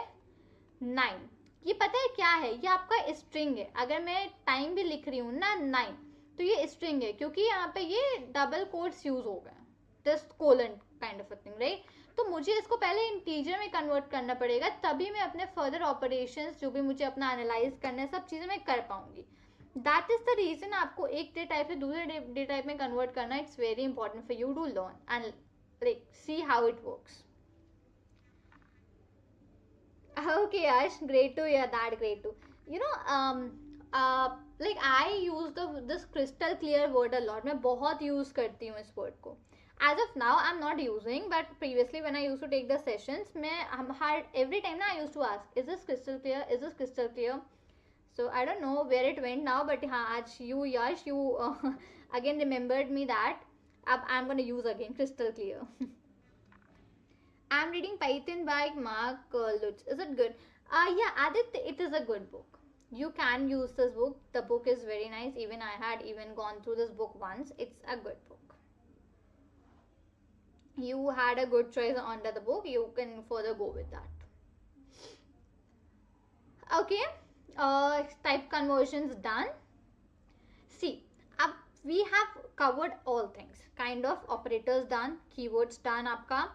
9, ये पता है क्या है, ये आपका स्ट्रिंग है। अगर मैं टाइम भी लिख रही हूँ ना 9, तो ये स्ट्रिंग है, क्योंकि यहाँ पे ये डबल कोट्स यूज हो गए, just colon kind of a thing, right. तो मुझे इसको पहले इंटीजर में कन्वर्ट करना पड़ेगा, तभी मैं अपने फर्दर ऑपरेशंस जो भी मुझे अपना एनालाइज करना है, सब चीज़ें मैं कर पाऊंगी। दैट इज द रीजन आपको एक डेटा टाइप से दूसरे डेटा टाइप में कन्वर्ट करना, it's very important for you to learn and like see how it works. Okay, Ash, great to hear that. Great to, like I use this crystal clear word a lot. मैं बहुत use करती हूँ इस word को. As of now, I'm not using, but previously when I used to take the sessions, every time I used to ask, is this crystal clear? Is this crystal clear? So I don't know where it went now, but हाँ, आज you Yash, you again remembered me that. अब I'm gonna use again crystal clear. I'm reading Python by Mark Lutz. Is it good? Yeah, Aditya, it is a good book. You can use this book. The book is very nice. Even I had gone through this book once. It's a good book. You had a good choice under the book. You can further go with that. Okay. Type conversions done. See, we have covered all things. Kind of operators done. Keywords done. आपका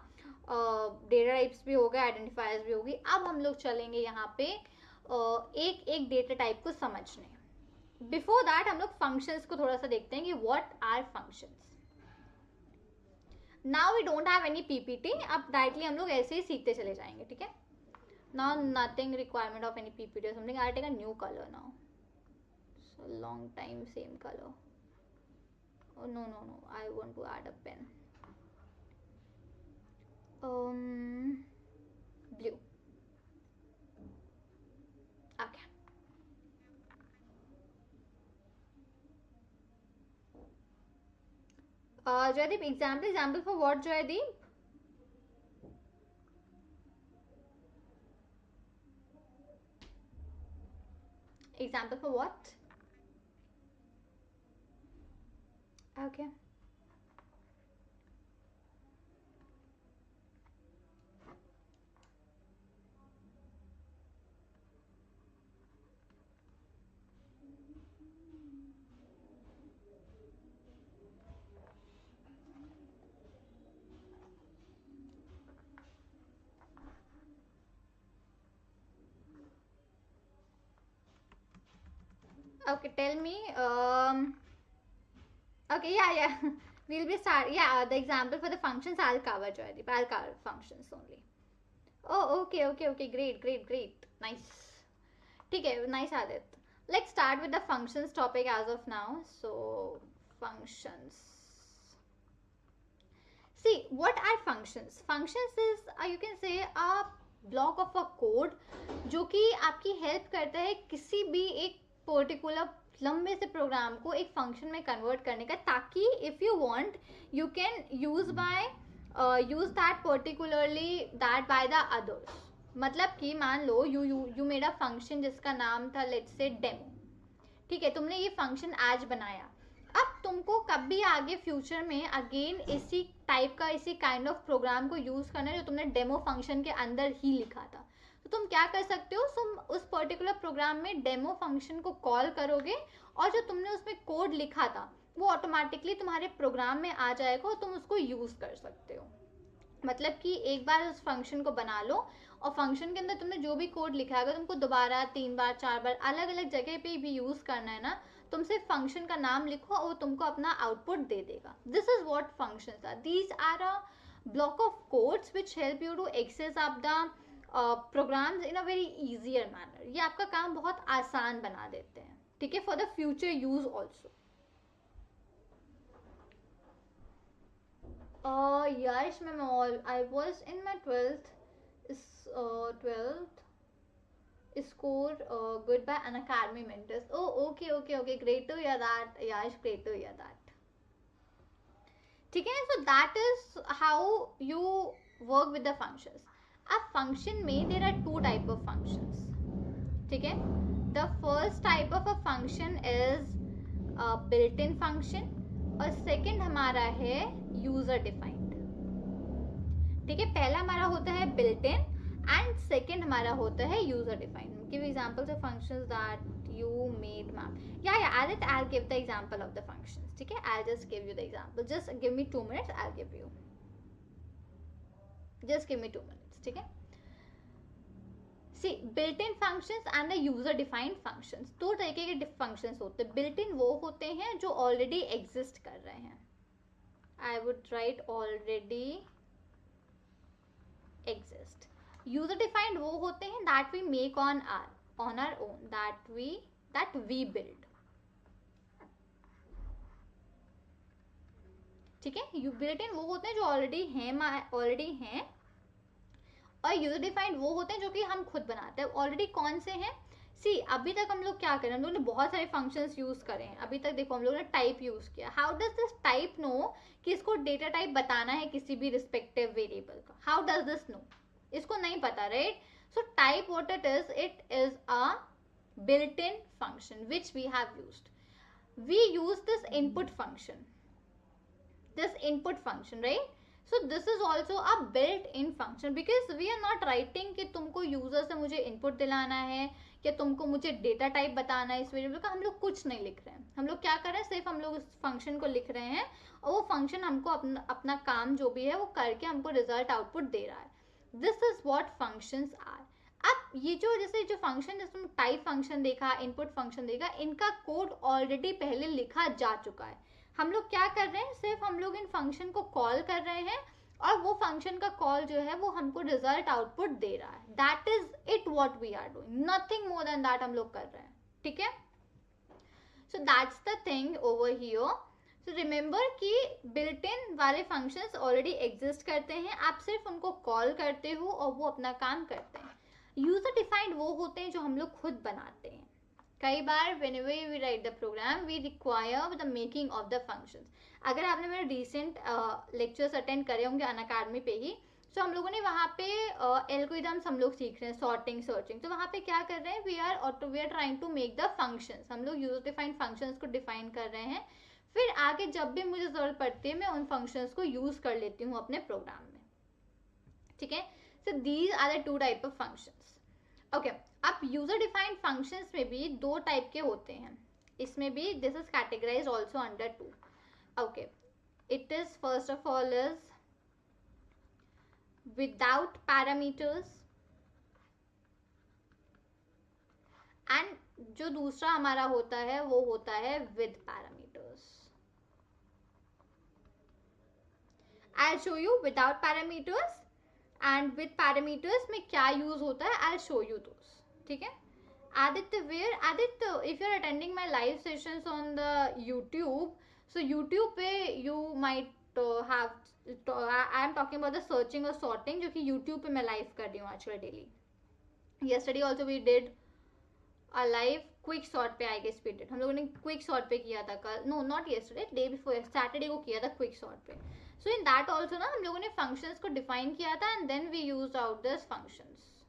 data types भी हो गए, identifiers भी होगी। अब हम लोग चलेंगे यहाँ पे एक एक डेटा टाइप को समझने. बिफोर दैट हम लोग फंक्शंस को थोड़ा सा देखते हैं कि what are functions. Now we don't have any PPT. अब डायरेक्टली हम लोग ऐसे ही सीखते चले जाएंगे. ठीक है. Now nothing requirement of any PPT or something. I'll take a new color now. So long time same color. Oh no, I want to add a pen. Blue. Okay. Joydeep, example for what, Joydeep? Example for what? Okay. Okay, tell me. Okay, yeah. We'll be start. Yeah, the example for the functions I'll cover, Joydeep. I'll cover functions only. Oh, okay. Great. Nice. Okay, nice, Adit. Let's start with the functions topic as of now. So, functions. See, what are functions? Functions is, you can say, a block of a code जो कि आपकी help करता है किसी भी एक particular लंबे से प्रोग्राम को एक फंक्शन में कन्वर्ट करने का, ताकि if you want you can use that particularly that by the others. मतलब कि मान लो यू मेड अ फंक्शन जिसका नाम था लेट्स से डेमो. ठीक है, तुमने ये फंक्शन आज बनाया. अब तुमको कभी आगे फ्यूचर में अगेन इसी टाइप का इसी काइंड ऑफ प्रोग्राम को यूज करना है जो तुमने डेमो फंक्शन के अंदर ही लिखा था. तो तुम क्या कर सकते हो, तुम उस पर्टिकुलर प्रोग्राम में डेमो फंक्शन को कॉल करोगे और जो तुमने उसमें कोड लिखा था वो ऑटोमेटिकली तुम्हारे प्रोग्राम में आ जाएगा और तुम उसको यूज कर सकते हो. मतलब कि एक बार उस फंक्शन को बना लो और फंक्शन के अंदर तुमने जो भी कोड लिखा है अगर तुमको दोबारा 3 बार 4 बार अलग अलग जगह पे भी यूज करना है ना, तुम सिर्फ फंक्शन का नाम लिखो और तुमको अपना आउटपुट दे देगा. This is what functions are. These are a block of codes which help you to access up the programs in a very easier manner. ये आपका काम बहुत आसान बना देते हैं. ठीक है, for the future use also. Yes, ma'am. I was in my 12th score good by Unacademy mentors. Oh, okay. Great to hear that. Yeah, it's great to hear that. ठीक है, so that is how you work with the functions. अब function में there are 2 type of functions. ठीक है, the first type of a function is built-in function और second हमारा है user defined. ठीक है, पहला हमारा होता है built-in and second हमारा होता है user defined. Give examples of functions that you made, ma'am. Yeah, I'll give the example of the functions. ठीक है, I'll just give you the example. Just give me 2 minutes. I'll give you. Just give me 2 minutes. ठीक है. See, built-in functions and the user-defined functions. 2 तरीके के functions होते हैं. Built-in वो होते हैं जो already exist कर रहे हैं. I would write already exist. User-defined वो होते हैं that we make on our own, that we build. ठीक है, built-in वो होते हैं जो already हैं और यूजर डिफाइंड वो होते हैं जो कि हम खुद बनाते हैं. ऑलरेडी कौन से हैं? सी, अभी तक हम लोग क्या करें, हम लोग ने बहुत सारे फंक्शंस यूज करे हैं. अभी तक देखो हम लोग ने टाइप यूज किया. How does this type know कि इसको डेटा टाइप बताना है किसी भी रिस्पेक्टिव वेरिएबल का? How does this know? इसको नहीं पता, right? So type what it is a built in function which we have used. We use this input function, right? So this is also a built-in function because we are not writing कि तुमको user से मुझे input दिलाना है या तुमको मुझे data type बताना है इस वेरिएबल का. हम लोग कुछ नहीं लिख रहे हैं. हम लोग क्या कर रहे हैं, सिर्फ हम लोग उस फंक्शन को लिख रहे हैं और वो फंक्शन हमको अपना काम जो भी है वो करके हमको रिजल्ट आउटपुट दे रहा है. This is what functions are. अब ये जो जैसे जो फंक्शन, जैसे टाइप फंक्शन देखा, इनपुट फंक्शन देखा, इनका कोड ऑलरेडी पहले लिखा जा चुका है. हम लोग क्या कर रहे हैं, सिर्फ हम लोग इन फंक्शन को कॉल कर रहे हैं और वो फंक्शन का कॉल जो है वो हमको रिजल्ट आउटपुट दे रहा है. That is it what we are doing, nothing more than that हम लोग कर रहे हैं. ठीक है, so that's the thing over here. तो रिमेंबर कि बिल्ट इन वाले फंक्शंस ऑलरेडी एग्जिस्ट करते हैं, आप सिर्फ उनको कॉल करते हो और वो अपना काम करते हैं. यूजर डिफाइंड वो होते हैं जो हम लोग खुद बनाते हैं. कई बार whenever we write the program we require the making of the functions. अगर आपने मेरे रिसेंट लेक्चर्स अटेंड करे होंगे अनअकैडमी पे ही, तो हम लोगों ने वहाँ पे एल्गोरिथम्स हम लोग सीख रहे हैं, सॉर्टिंग, सर्चिंग. तो वहाँ पे क्या कर रहे हैं, we are trying to make the functions. हम लोग यूजर डिफाइंड फंक्शंस को डिफाइन कर रहे हैं. फिर आगे जब भी मुझे जरूरत पड़ती है मैं उन फंक्शंस को यूज कर लेती हूँ अपने प्रोग्राम में. ठीक है, so these are the two type of functions. Okay, अब यूजर डिफाइंड फंक्शंस में भी दो टाइप के होते हैं. इसमें भी this is categorized also under two. Okay, it is first of all is without parameters, and जो दूसरा हमारा होता है वो होता है with parameters. I'll show you without parameters and with parameters में क्या यूज होता है, I'll show you those. ठीक है, Aditya, where Aditya, if you're attending my live sessions on the YouTube, so YouTube पे you might have I am talking about the searching or sorting, जो कि YouTube पे मैं live कर रही हूँ आजकल daily. Yesterday also we did a live quick sort पे, आई गेस we did. हम लोगों ने क्विक सॉर्ट पे किया था कल, no not yesterday, day before, Saturday को किया था क्विक सॉर्ट पे. सो इन दैट ऑल्सो ना हम लोगों ने फंक्शंस को डिफाइन किया था and then we use out this functions.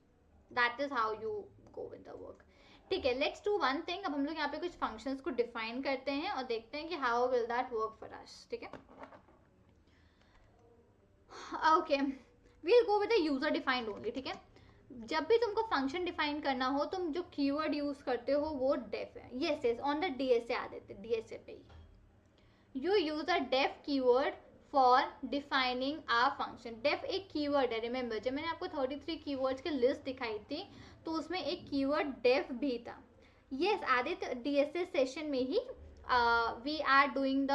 That is how you go with the work. ठीक है, लेट्स डू वन थिंग. अब हम लोग यहाँ पे कुछ फंक्शंस को डिफाइन करते हैं और देखते हैं कि how will that work for us. ठीक है, okay, we'll go with the user defined only. ठीक है, जब भी तुमको फंक्शन डिफाइन करना हो तुम जो कीवर्ड यूज करते हो वो डेफ है. Yes yes, on the DSA आ देते, डीएसए पे ही you use a def keyword for defining a function. Def एक कीवर्ड है. रिमेंबर जब मैंने आपको 33 कीवर्ड्स की लिस्ट दिखाई थी तो उसमें एक कीवर्ड डेफ भी था. यस आदित्य, डीएसए सेशन में ही we are doing the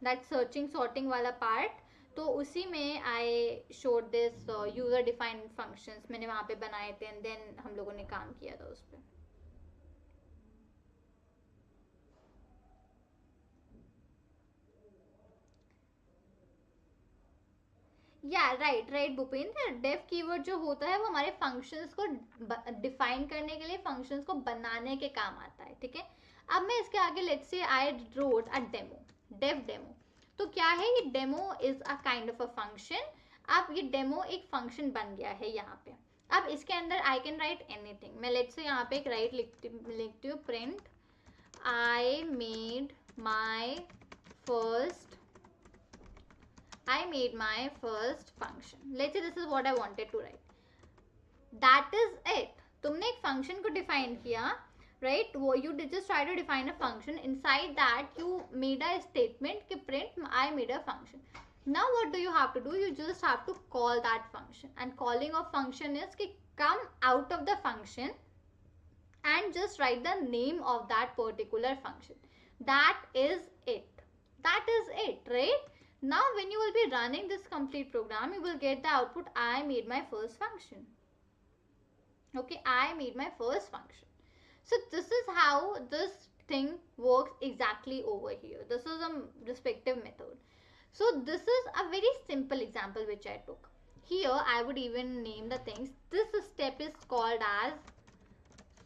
that searching sorting वाला पार्ट. तो उसी में I showed this user defined functions मैंने वहाँ पे बनाए थे एंड देन हम लोगों ने काम किया था उस पर. या right right Bhupendra, def keyword जो होता है वो हमारे फंक्शंस को डिफाइन करने के लिए, फंक्शंस को बनाने के काम आता है. ठीक है, अब मैं इसके आगे let's say I wrote a demo, def demo. तो क्या है ये demo is a kind of a function. अब ये डेमो एक फंक्शन बन गया है यहाँ पे. अब इसके अंदर आई कैन राइट एनीथिंग. मैं लेट्स से यहाँ पे एक राइट लिखती हूँ, print I made my first function. Let's say this is what I wanted to write. That is it. तुमने एक फंक्शन को डिफाइन किया, right? You just try to define a function. Inside that you made a statement कि print I made a function. Now what do you have to do? You just have to call that function. And calling of function is कि come out of the function and just write the name of that particular function. That is it. That is it, right? Now when you will be running this complete program, you will get the output I made my first function. Okay, I made my first function. So this is how this thing works exactly over here. This is a respective method. So this is a very simple example which I took. Here I would even name the things. This step is called as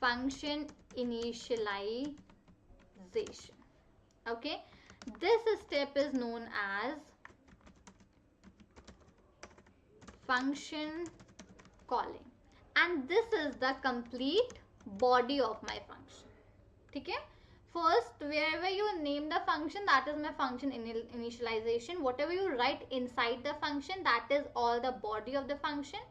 function initialization. Okay. This step is known as function calling. And this is the complete body of my function. ठीक है, first wherever you name the function, that is my function initialization. Whatever you write inside the function, that is all the body of the function.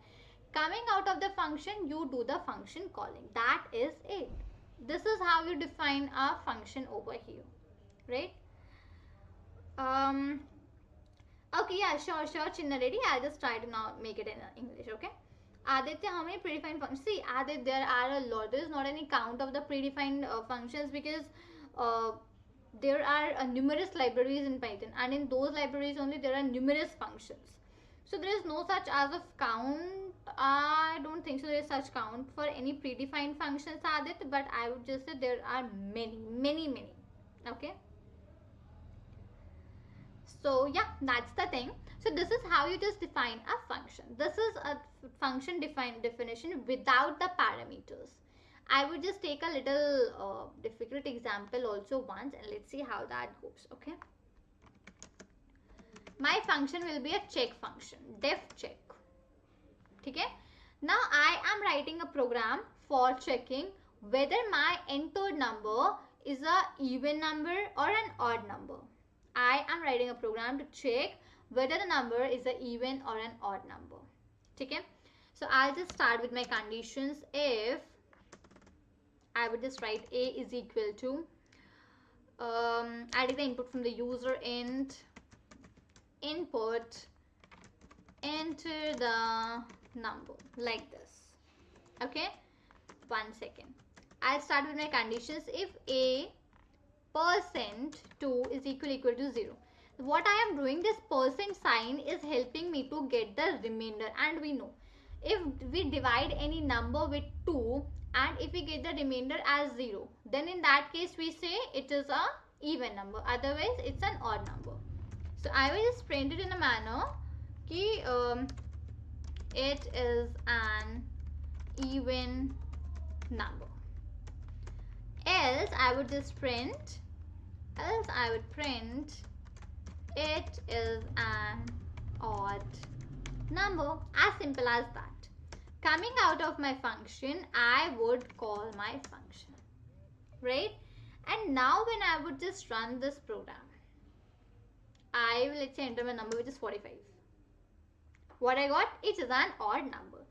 Coming out of the function, you do the function calling. That is it. This is how you define a function over here, right? Okay, yeah, sure Chinna Reddy. I'll just try to now make it in English. Okay, Aditya, how many predefined functions? See, Aditya, there are a lot. There is not any count of the predefined functions, because uh, there are numerous libraries in Python, and in those libraries only there are numerous functions. So there is no such as of count. I don't think so there is such count for any predefined functions, Aditya, but I would just say there are many, many, many. Okay. So yeah, that's the thing. So this is how you just define a function. This is a function definition without the parameters. I would just take a little difficult example also once, and let's see how that goes. Okay. My function will be a check function, def check. Okay. Now I am writing a program for checking whether my entered number is a even number or an odd number. I am writing a program to check whether the number is an even or an odd number. Okay. So I'll just start with my conditions. If I would just write a is equal to, I take the input from the user int, input, enter the number, like this. Okay. 1 second. I'll start with my conditions. If a %2 is equal to 0. What I am doing, this percent sign is helping me to get the remainder, and we know if we divide any number with 2 and if we get the remainder as 0, then in that case we say it is a even number, otherwise it's an odd number. So I will just print it in a manner ki it is an even number. Else I would just print, it is an odd number. As simple as that. Coming out of my function, I would call my function, right? And now when I would just run this program, I will, let's say, enter my number, which is 45. What I got? It is an odd number.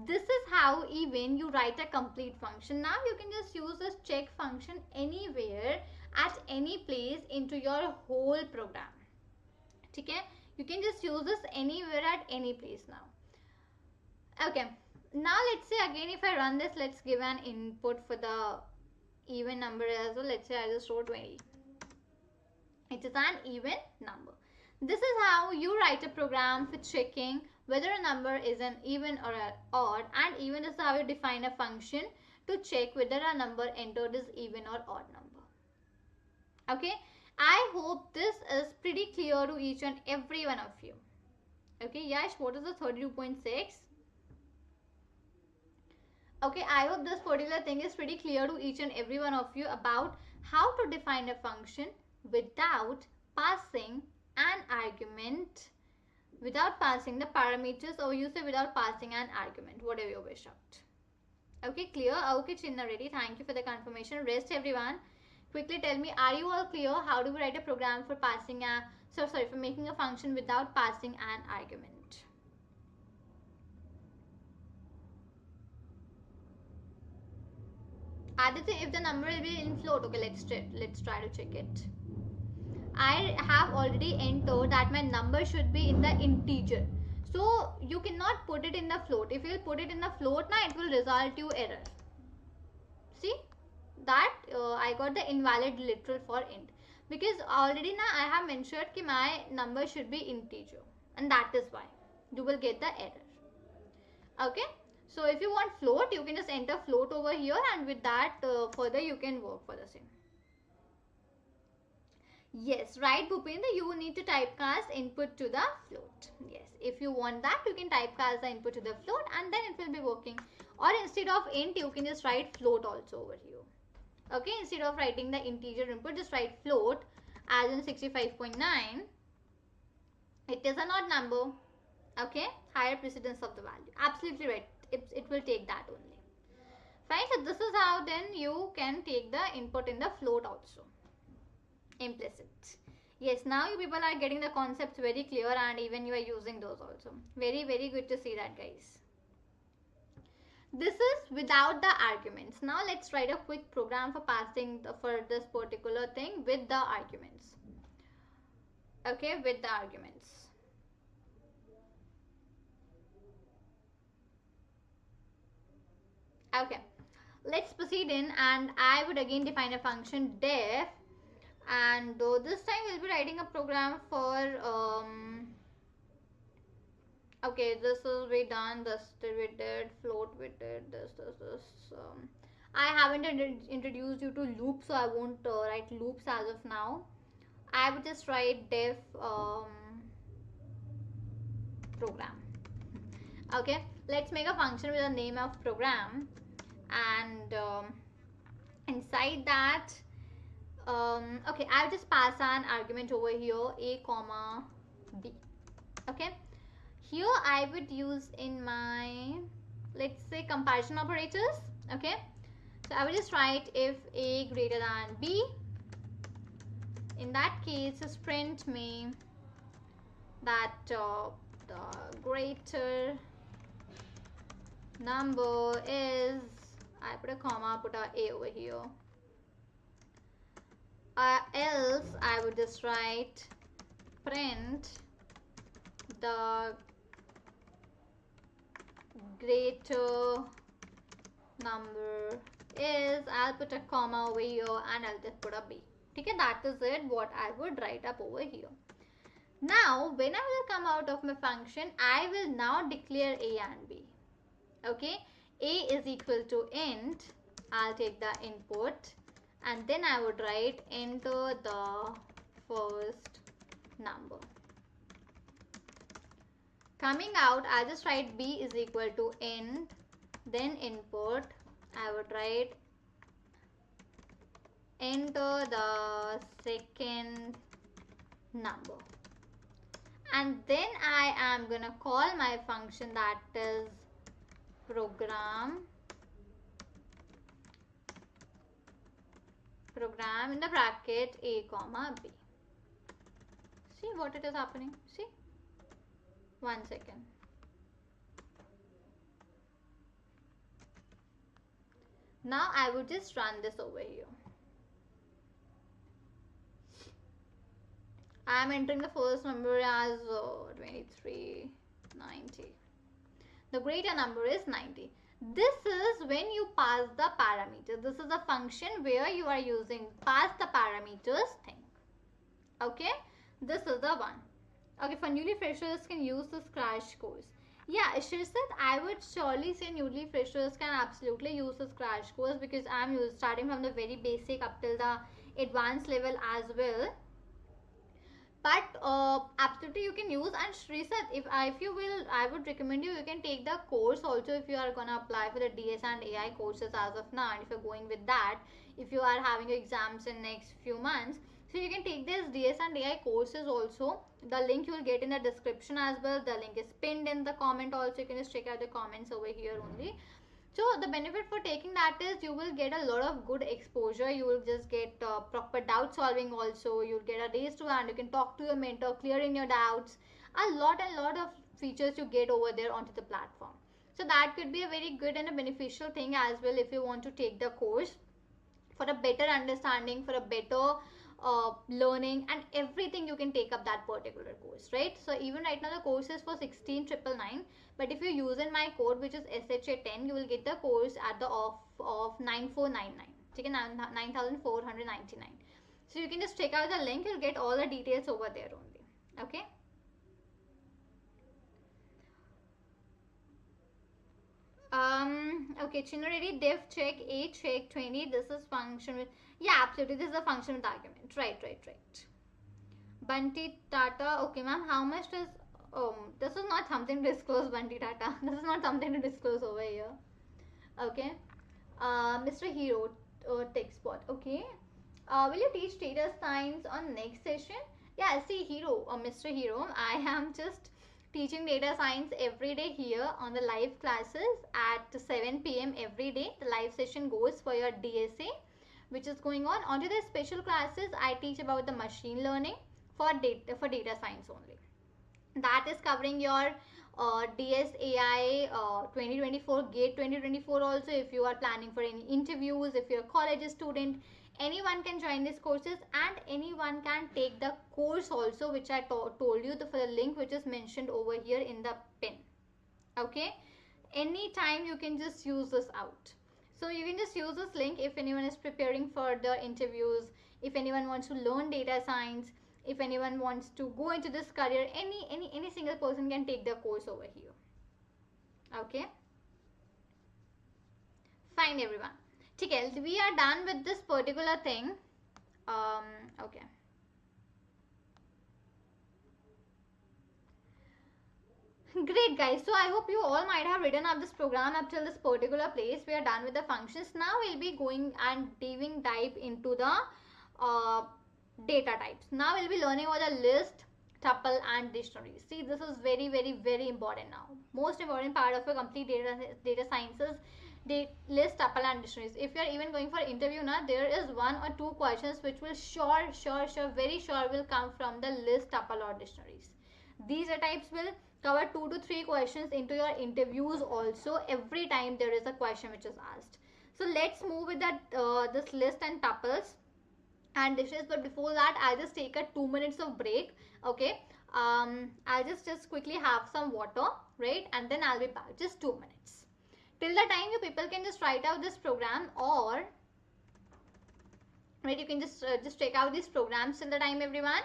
This is how even you write a complete function. Now you can just use this check function anywhere, at any place into your whole program. Okay? You can just use this anywhere at any place now. Okay. Now let's say again, if I run this, let's give an input for the even number as well. Let's say I just wrote 20. It is an even number. This is how you write a program for checking whether a number is an even or an odd, and even is how you define a function to check whether a number entered is even or odd number. Okay, I hope this is pretty clear to each and every one of you. Okay, Yash, what is the 32.6? Okay, I hope this particular thing is pretty clear to each and every one of you about how to define a function without passing an argument, without passing the parameters, or you say without passing an argument, whatever you wish out. Okay, clear? Okay, Chinna ready. Thank you for the confirmation. Rest everyone. Quickly tell me, are you all clear? How do we write a program for passing a, for making a function without passing an argument? Aditya, if the number will be in float, okay, let's try to check it. I have already entered that my number should be in the integer. So you cannot put it in the float. If you will put it in the float, now it will result you error. See that I got the invalid literal for int, because already now I have mentioned that my number should be integer, and that is why you will get the error. Okay. So if you want float, you can just enter float over here, and with that further you can work for the same. Yes, right, Bhupendra, you need to typecast input to the float. Yes, if you want that, you can typecast the input to the float, and then it will be working. Or instead of int, you can just write float also over here. Okay, instead of writing the integer input, just write float as in 65.9. It is an odd number. Okay, higher precedence of the value. Absolutely right. It will take that only. Fine, so this is how then you can take the input in the float also. Implicit. Yes, now you people are getting the concepts very clear, and even you are using those also. Very, very good to see that, guys. This is without the arguments. Now let's write a quick program for passing for this particular thing with the arguments. Okay, with the arguments. Okay, let's proceed in, and I would again define a function def, and this time we'll be writing a program for okay, this is we done, this we did, float we did, this I haven't introduced you to loops, so I won't write loops as of now. I would just write def program. Okay, let's make a function with the name of program, and inside that okay, I'll just pass an argument over here, a comma b. Okay, here I would use in my, let's say, comparison operators. Okay, so I will just write if a greater than b. In that case, just print me that the greater number is, I put a comma, put a over here. Else I would just write print the greater number is, I'll put a comma over here and I'll just put a b. Okay, that is it, what I would write up over here. Now when I will come out of my function, I will now declare a and b. Okay, a is equal to int, I'll take the input, and then I would write enter the first number. Coming out, I'll just write b is equal to int, then input, I would write enter the second number, and then I am gonna call my function, that is program in the bracket a comma b. See what it is happening? See, 1 second. Now I would just run this over here. I am entering the first number as 2390. The greater number is 90. This is when you pass the parameters. This is a function where you are using pass the parameters thing. Okay, this is the one. Okay, for newly freshers can use this crash course. Yeah, Shirsit, I would surely say newly freshers can absolutely use this crash course, because I am starting from the very basic up till the advanced level as well. But absolutely you can use. And Shrisat, if you will, I would recommend you can take the course also if you are gonna apply for the DS and AI courses as of now, and if you're going with that, if you are having your exams in next few months, so you can take this DS and AI courses also. The link you will get in the description as well. The link is pinned in the comment also. You can just check out the comments over here only. So the benefit for taking that is you will get a lot of good exposure. You will just get proper doubt solving also. You'll get a raise to hand. You can talk to your mentor, clearing your doubts. A lot of features you get over there onto the platform. So that could be a very good and a beneficial thing as well if you want to take the course for a better understanding, for a better learning and everything. You can take up that particular course, right? So even right now the course is for 16,999, but if you use in my code, which is SHA10, you will get the course at the off of 9499. Okay, 9,499. So you can just check out the link. You'll get all the details over there only. Okay. Okay, Chinuredi def check a check 20. This is function with, yeah, absolutely, this is a function with argument. Right. Bunty Tata, okay ma'am, how much does, this is not something to disclose, Bunty Tata. This is not something to disclose over here. Okay. Mr. Hero, TechSpot, okay. Will you teach data science on next session? Yeah, see, Hero, Mr. Hero, I am just teaching data science every day here on the live classes at 7 p.m. every day. The live session goes for your DSA, which is going on. Onto the special classes, I teach about the machine learning for data science only. That is covering your DSAI 2024, GATE 2024 also. If you are planning for any interviews, if you're a college student, anyone can join these courses, and anyone can take the course also, which I told you for the link which is mentioned over here in the pin. Okay, anytime you can just use this out. So you can just use this link if anyone is preparing for the interviews, if anyone wants to learn data science, if anyone wants to go into this career, any single person can take the course over here. Okay, fine everyone. Okay, we are done with this particular thing. Okay. Great guys, so I hope you all might have written up this program up till this particular place. We are done with the functions. Now we'll be going and diving dive into the uh, data types. Now we'll be learning about the list, tuple and dictionary. See, this is very important now. Most important part of a complete data sciences, the list, tuple and dictionaries. If you are even going for interview now, there is one or two questions which will very sure will come from the list, tuple or dictionaries. These types will cover 2 to 3 questions into your interviews also every time there is a question which is asked. So let's move with that this list and tuples and dishes, but before that I'll just take a 2 minutes of break. Okay, I'll just quickly have some water, right, and then I'll be back. Just 2 minutes. Till the time you people can just write out this program, or right, you can just check out these programs till the time everyone.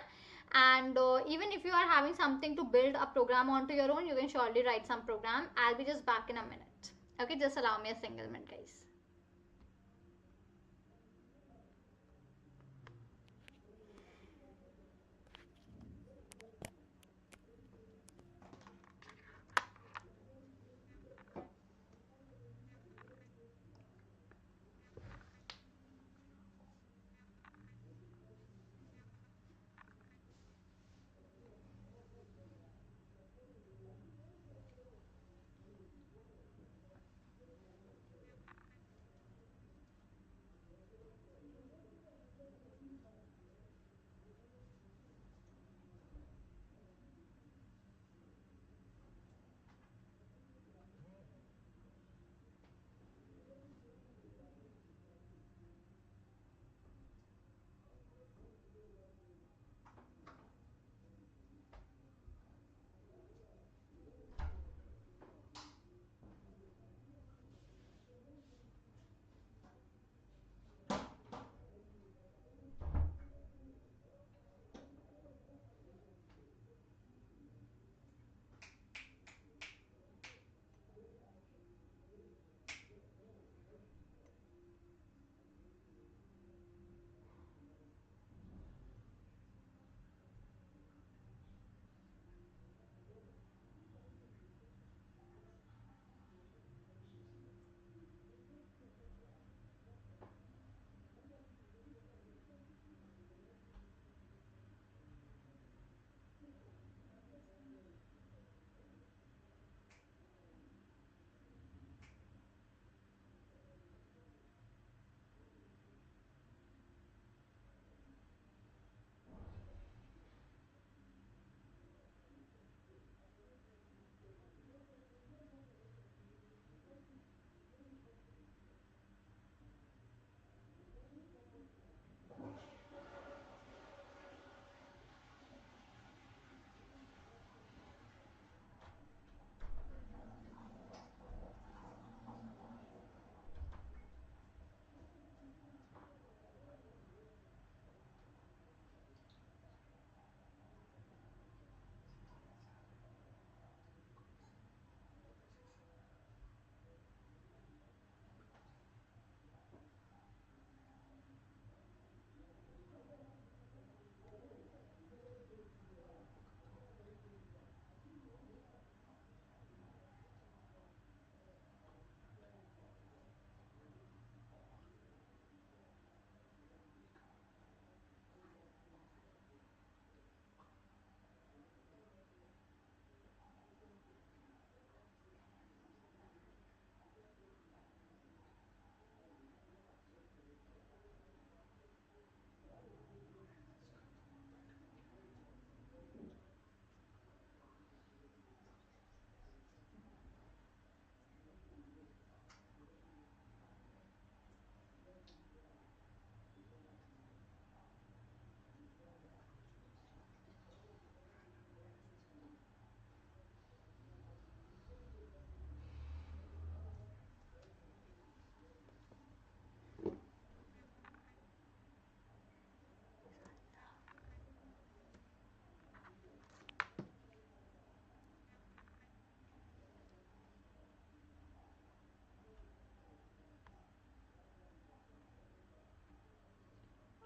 And even if you are having something to build a program onto your own, you can surely write some program. I'll be just back in a minute. Okay, just allow me a single minute guys.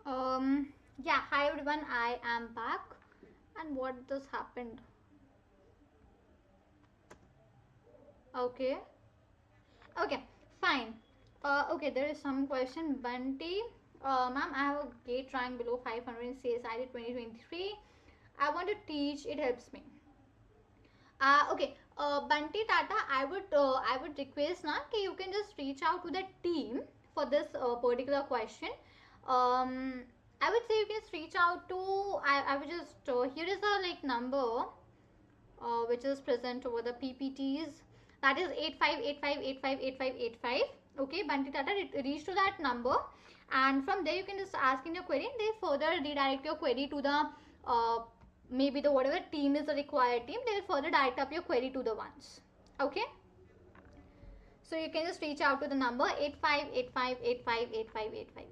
Yeah, hi everyone, I am back. And what just happened? Okay. Okay, fine. Okay, there is some question. Bunty, ma'am, I have a gate rank below 500 in CSE 2023. I want to teach. It helps me. Okay. Bunty Tata, I would request now that you can just reach out to the team for this particular question. Um, I would say you can just reach out to. I would just here is a like number which is present over the PPTs. That is 8585858585. Okay, Bunty Tata, reach to that number, and from there you can just ask in your query. And they further redirect your query to the maybe the whatever team is the required team. They will further direct up your query to the ones. Okay. So you can just reach out to the number 8585858585.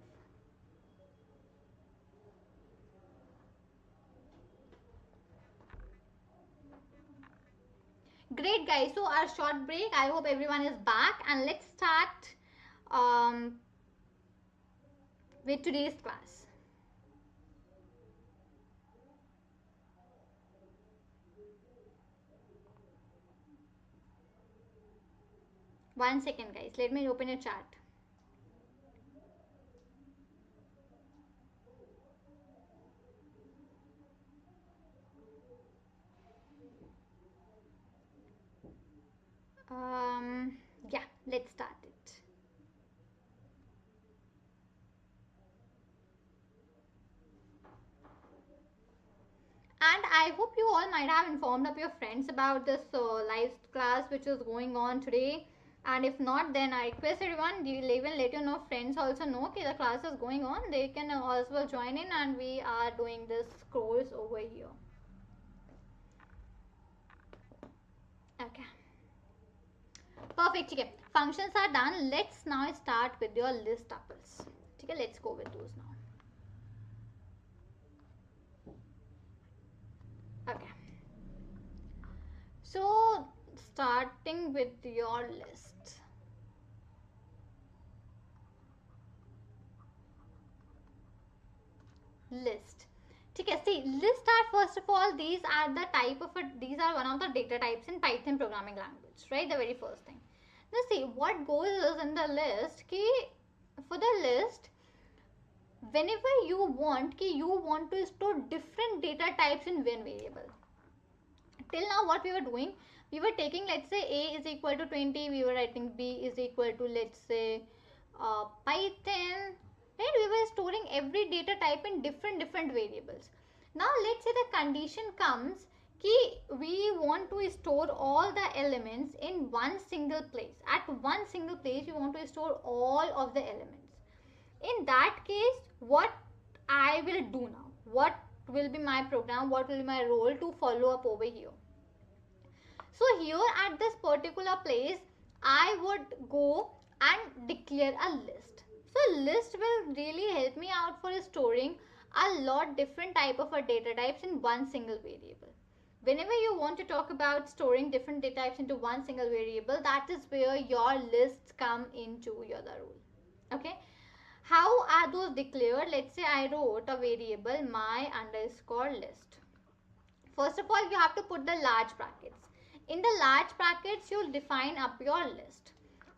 Great guys, so our short break, I hope everyone is back, and let's start um, with today's class. One second guys, let me open a chat. Yeah, let's start it. And I hope you all might have informed up your friends about this live class which is going on today. And if not, then I request everyone, you even let your friends also know okay, the class is going on. They can also join in, and we are doing this course over here. Okay. Perfect. Okay. Functions are done. Let's now start with your list tuples. Okay, let's go with those now. Okay. So starting with your list. List. Okay, see, list are first of all, these are the type of these are one of the data types in Python programming language, right? The very first thing. Now see what goes is in the list. For the list, whenever you want to store different data types in one variable. Till now what we were doing, we were taking, let's say a is equal to 20, we were writing b is equal to, let's say Python, right? We were storing every data type in different variables. Now let's say the condition comes we want to store all the elements in one single place. At one single place we want to store all of the elements. In that case, what I will do now, what will be my program, what will be my role to follow up over here. So here at this particular place, I would go and declare a list. So list will really help me out for storing a lot different type of data types in one single variable. Whenever you want to talk about storing different data types into one single variable, that is where your lists come into your role. Okay. How are those declared? Let's say I wrote a variable my underscore list. First of all, you have to put the large brackets. In the large brackets, you'll define up your list.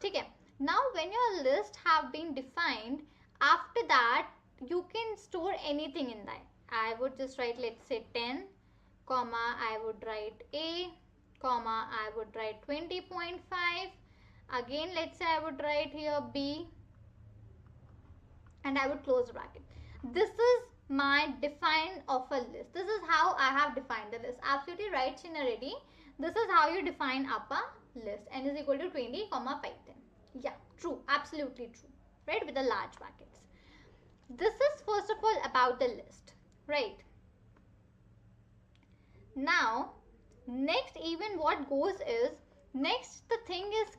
Okay. Now, when your list have been defined, after that, you can store anything in that. I would just write, let's say 10, comma, I would write A, comma, I would write 20.5. Again, let's say I would write here B, and I would close the bracket. This is my define of a list. This is how I have defined the list. Absolutely right, Chinna. This is how you define up a list. N is equal to 20, comma Python. Yeah, true. Absolutely true. Right, with the large brackets. This is first of all about the list. Right. Now, next even what goes is, next the thing is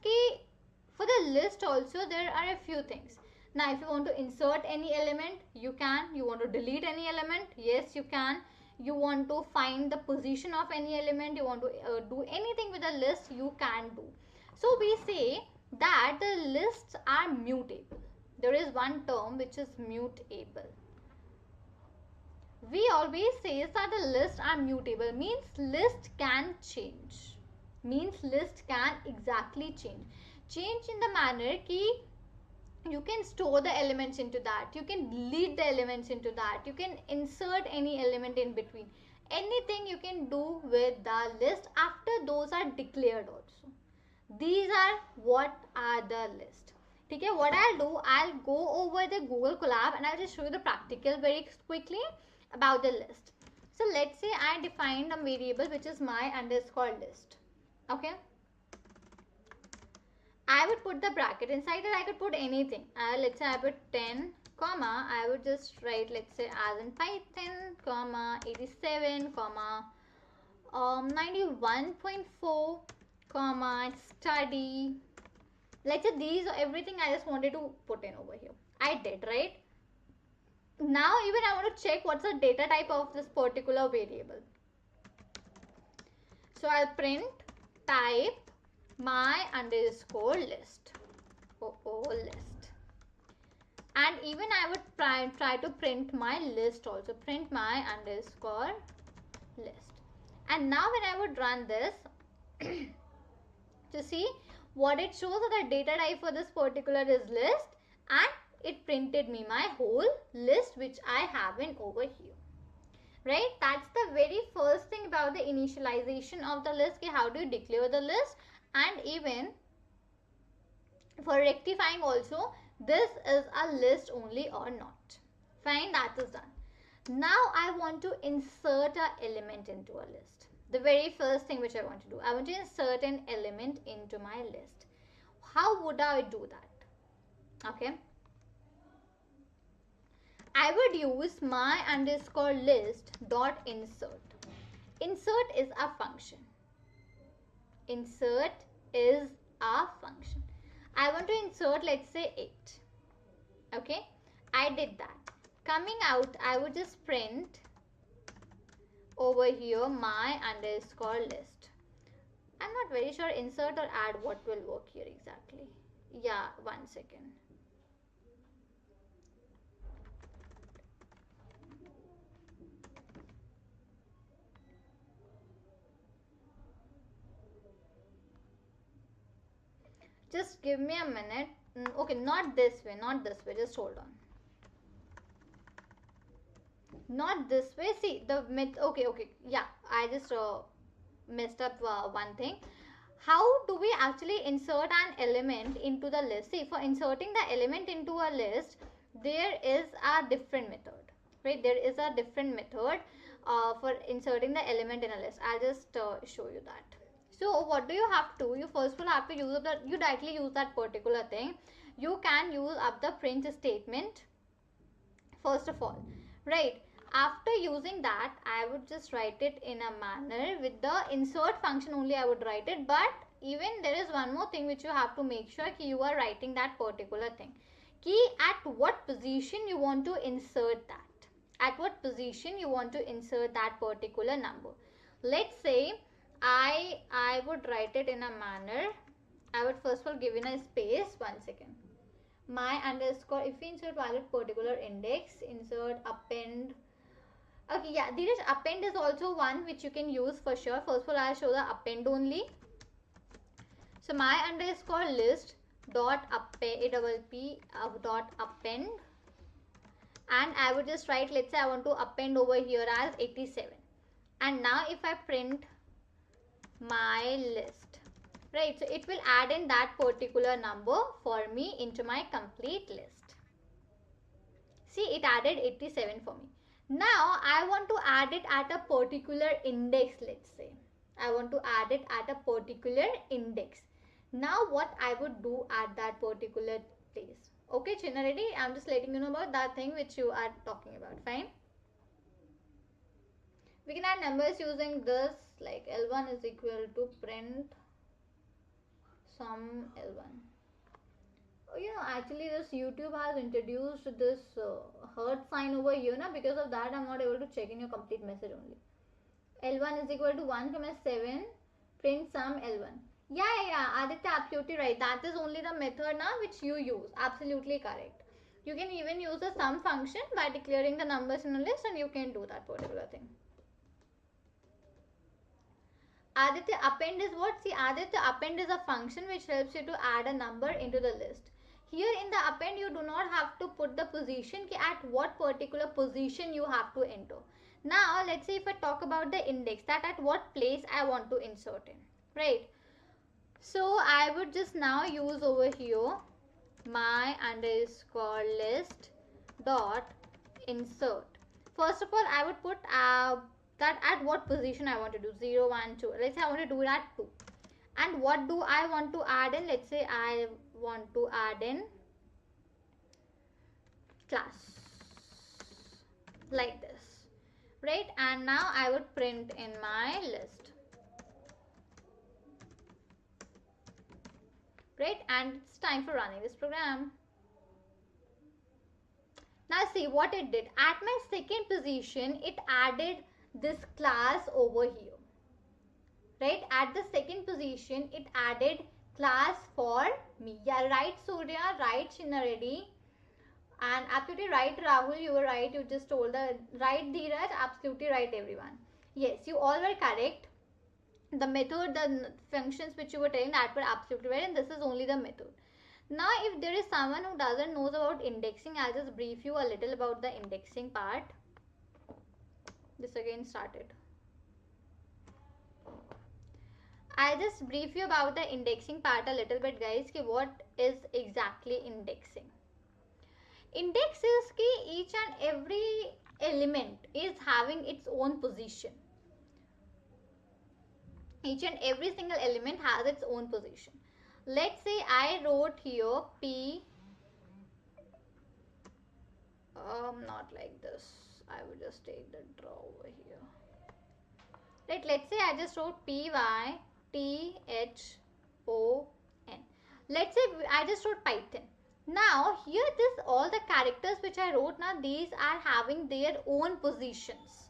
for the list also there are a few things. Now, if you want to insert any element, you can. You want to delete any element, yes, you can. You want to find the position of any element, you want to do anything with a list, you can do. So, we say that the lists are mutable. There is one term which is mutable. we always say that the lists are mutable, means list can change, means list can exactly change in the manner ki you can store the elements into that, you can delete the elements into that, you can insert any element in between, anything you can do with the list after those are declared also. These are what are the list. Okay, what I'll do, I'll go over the Google Colab and I'll just show you the practical very quickly about the list. So let's say I defined a variable which is my underscore list. Okay, I would put the bracket inside it. I could put anything. Let's say I put 10 comma, I would just write, let's say as in Python comma 87 comma 91.4 comma study. Let's say these are everything I just wanted to put in over here. I did, right? Now even I want to check what's the data type of this particular variable. So I'll print type my underscore list. List. And even I would try to print my list also. Print my underscore list. And now when I would run this to see what it shows, that the data type for this particular is list, and it printed me my whole list which I have in over here. Right? That's the very first thing about the initialization of the list. How do you declare the list? And even for rectifying also, this is a list only or not. Fine, that is done. Now I want to insert an element into a list. The very first thing which I want to do, I want to insert an element into my list. How would I do that? Okay, I would use my underscore list dot insert. Insert is a function. Insert is a function. I want to insert, let's say 8. Okay, I did that. Coming out, I would just print over here my underscore list. I'm not very sure insert or add what will work here exactly. Yeah, 1 second. Just give me a minute. Okay, not this way, just hold on. Not this way. See the myth. Okay, yeah, I just messed up one thing. How do we actually insert an element into the list? See, for inserting the element into a list, there is a different method, right? There is a different method for inserting the element in a list. I'll just show you that. So what do you have to? You first will have to use you directly use that particular thing. You can use up the print statement first of all, right? After using that, I would just write it in a manner with the insert function only I would write it. But even there is one more thing which you have to make sure that you are writing that particular thing. At what position you want to insert that. At what position you want to insert that particular number. Let's say I would write it in a manner. I would first of all give in a space. 1 second. My underscore, if we insert valid particular index, insert append. Okay, yeah, there is append is also one which you can use for sure. First of all, I'll show the append only. So my underscore list dot append dot append, and I would just write, let's say I want to append over here as 87. And now if I print my list, right, so it will add in that particular number for me into my complete list. See, it added 87 for me. Now I want to add it at a particular index. Let's say I want to add it at a particular index. Now what I would do at that particular place. Okay, Chinna, ready? I'm just letting you know about that thing which you are talking about. Fine. We can add numbers using this, like L1 is equal to print sum L1. You know, actually this YouTube has introduced this heart sign over here now. Because of that, I'm not able to check in your complete message only. L1 is equal to 1, 7, print sum L1. Yeah, Aditya, absolutely right. That is only the method now which you use. Absolutely correct. You can even use a sum function by declaring the numbers in a list, and you can do that particular thing. Aditya, append is what? See, Aditya, append is a function which helps you to add a number into the list. Here in the append, you do not have to put the position, at what particular position you have to enter. Now, let's say if I talk about the index, that at what place I want to insert in, right? So, I would just now use over here my underscore list dot insert. First of all, I would put that at what position I want to do, 0, 1, 2. Let's say I want to do it at 2. And what do I want to add in? Let's say I want to add in class, like this, right? And now I would print in my list, right? And it's time for running this program. Now see what it did. At my second position, it added this class over here, right? At the second position, it added class for me. Yeah, right, Surya, right, Shinaredi, and absolutely right, Rahul, you were right. You just told the right, Dheeraj, absolutely right, everyone. Yes, you all were correct. The method, the functions which you were telling, that were absolutely right, and this is only the method. Now, if there is someone who doesn't know about indexing, I'll just brief you a little about the indexing part. This again started. I'll just brief you about the indexing part a little bit, guys. What is exactly indexing? Index is each and every element is having its own position. Each and every single element has its own position. Let's say I wrote here P, not like this. I will just take the draw over here. Right, let's say I just wrote PYTHON. Let's say I just wrote Python. Now here all the characters which I wrote now, these are having their own positions.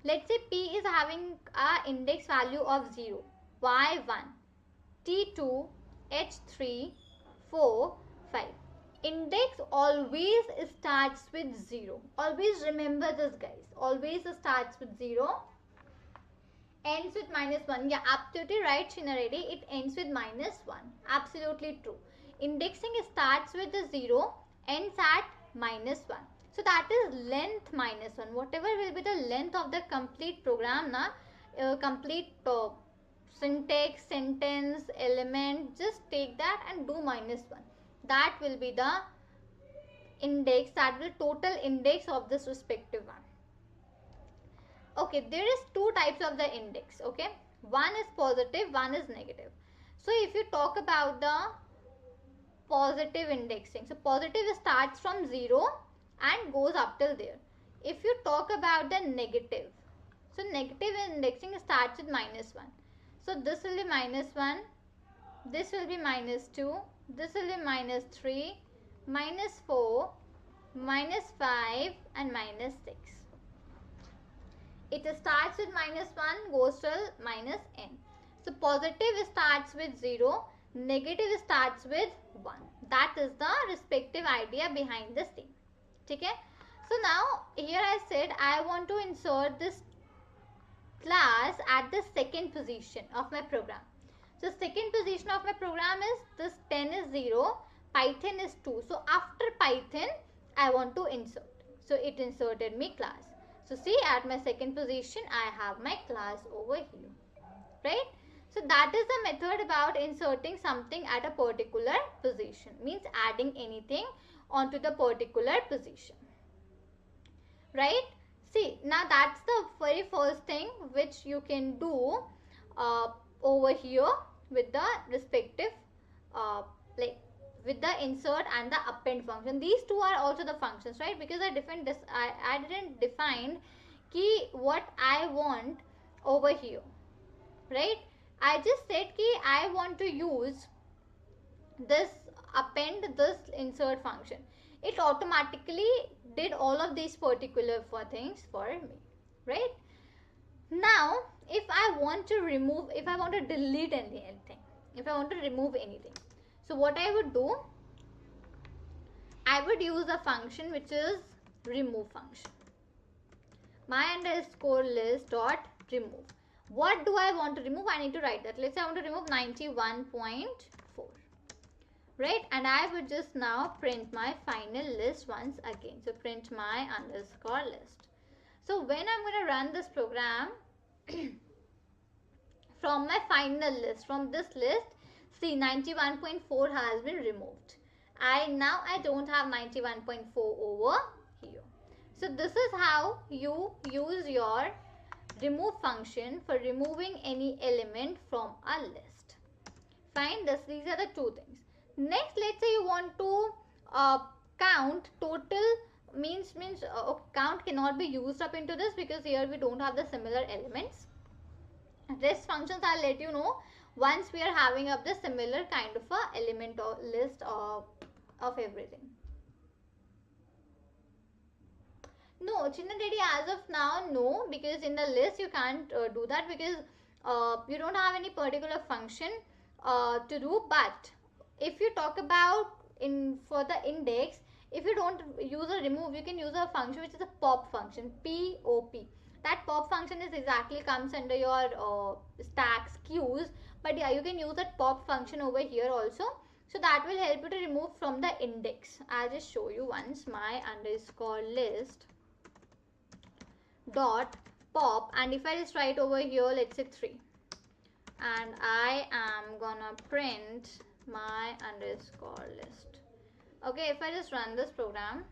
Let's say P is having a index value of 0, Y1, T2, H3, 4, 5. Index always starts with 0. Always remember this, guys. Always starts with 0. Ends with -1. Yeah, absolutely right, Shinaredi. It ends with -1. Absolutely true. Indexing starts with the 0, ends at -1. So that is length -1. Whatever will be the length of the complete program, complete syntax, sentence, element, just take that and do -1. That will be the index, that will total index of this respective one. Okay, there is two types of the index, okay? One is positive, one is negative. So if you talk about the positive indexing, so positive starts from 0 and goes up till there. If you talk about the negative, so negative indexing starts with -1. So this will be -1, this will be -2, this will be -3, -4, -5 and -6. It starts with -1, goes till -n. So positive starts with 0, negative starts with 1. That is the respective idea behind this thing. Okay? So now here I said I want to insert this class at the second position of my program. So second position of my program is this 10 is 0, Python is 2. So after Python I want to insert. So it inserted me class. So see, at my second position I have my class over here, right? So that is the method about inserting something at a particular position, means adding anything onto the particular position, right? See, now that's the very first thing which you can do over here with the respective with the insert and the append function. These two are also the functions, right? Because I didn't define key what I want over here, right? I just said ki I want to use this append, this insert function. It automatically did all of these particular things for me, right? Now, if I want to remove, if I want to delete anything, if I want to remove anything, so what I would do, I would use a function which is remove function. My underscore list dot remove. What do I want to remove? I need to write that. Let's say I want to remove 91.4. Right? And I would just now print my final list once again. So print my underscore list. So when I'm going to run this program, from my final list, from this list, see 91.4 has been removed. Now I don't have 91.4 over here. So this is how you use your remove function for removing any element from a list. Fine, these are the two things. Next, let's say you want to count total, means count cannot be used up into this because here we don't have the similar elements. Rest functions I'll let you know once we are having up the similar kind of a element or list of everything. No, Chinna Reddy, as of now, no, because in the list you can't do that because you don't have any particular function to do. But if you talk about for the index, if you don't use a remove, you can use a function which is a pop function, P-O-P. That pop function is exactly comes under your stacks, queues. But yeah, you can use that pop function over here also. So that will help you to remove from the index. I'll just show you once. My underscore list dot pop, and if I just write over here, let's say 3, and I am gonna print my underscore list. Okay, if I just run this program,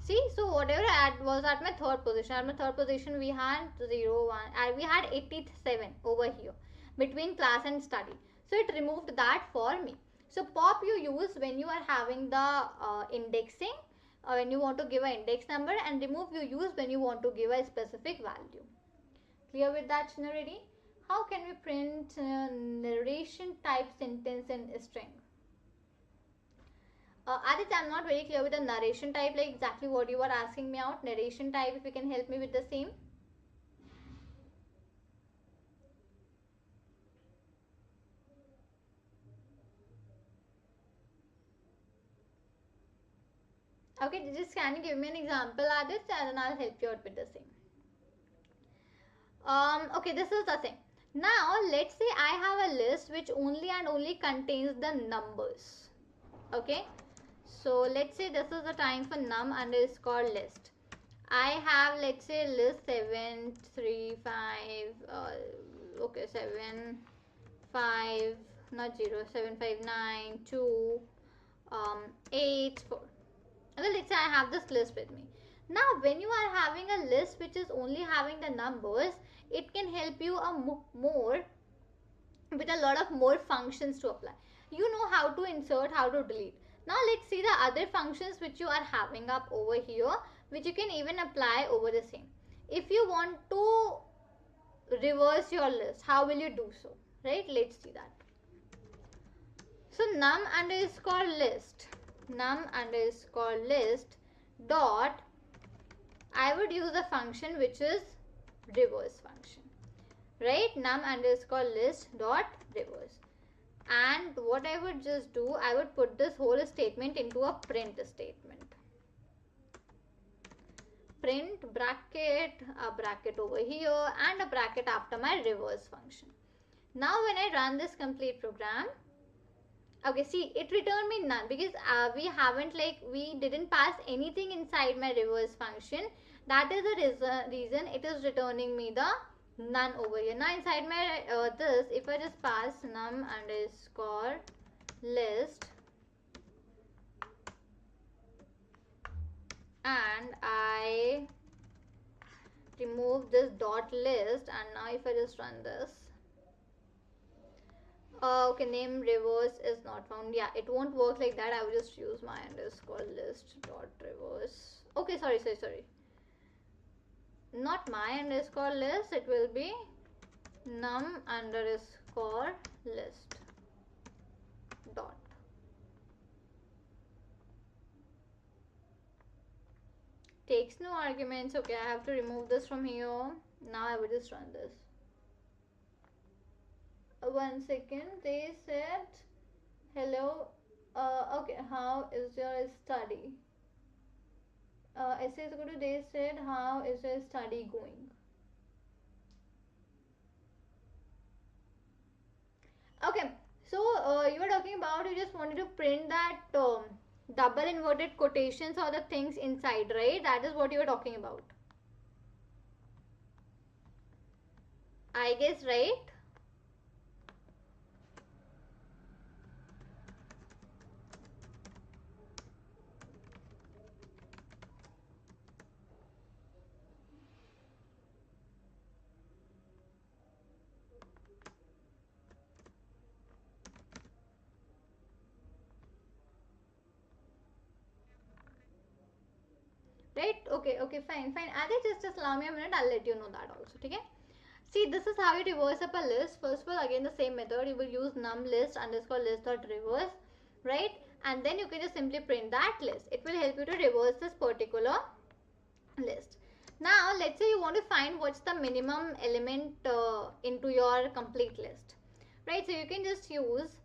see, so whatever was at my third position. At my third position we had 0, 1, and we had 87 over here between class and study. So it removed that for me. So pop you use when you are having the indexing, when you want to give an index number, and remove you use when you want to give a specific value. Clear with that, Chinna Reddy? How can we print narration type sentence in string? Aditya, I'm not very clear with the narration type, like exactly what you are asking me out. Narration type, if you can help me with the same. Okay, just can you give me an example, Aditya, and then I'll help you out with the same. Okay, this is the thing. Now, let's say I have a list which only and only contains the numbers. Okay, so let's say this is the time for num underscore list. I have, let's say, list 7, 3, 5, okay, 7, 5, not 0, 7, 5, 9, 2, 8, 4. Okay, let's say I have this list with me. Now, when you are having a list which is only having the numbers, it can help you more with a lot of more functions to apply. You know how to insert, how to delete. Now, let's see the other functions which you are having up over here, which you can even apply over the same. If you want to reverse your list, how will you do so? Right? Let's see that. So, num underscore list dot, I would use a function which is reverse function, right? Num underscore list dot reverse, and what I would just do, I would put this whole statement into a print statement. Print bracket, a bracket over here, and a bracket after my reverse function. Now when I run this complete program, okay, see, it returned me none because we didn't pass anything inside my reverse function. That is the reason it is returning me the none over here. Now inside my this, if I just pass num underscore list and I remove this dot list, and now if I just run this, okay, name reverse is not found. Yeah, it won't work like that. I will just use my underscore list dot reverse. Okay, sorry. Not my underscore list, it will be num underscore list dot. Takes no arguments. Okay, I have to remove this from here. Now I will just run this. 1 second. They said hello. Okay, how is your study? Essay is good. They said, how is your study going? Okay, so you were talking about, you just wanted to print that double inverted quotations or the things inside, right? That is what you were talking about, I guess, right? Right? Okay, okay, fine, fine. I think just allow me a minute. I'll let you know that also. Okay. See, this is how you reverse up a list. First of all, again the same method. You will use num list underscore list dot reverse, right? And then you can just simply print that list. It will help you to reverse this particular list. Now, let's say you want to find what's the minimum element into your complete list, right? So you can just use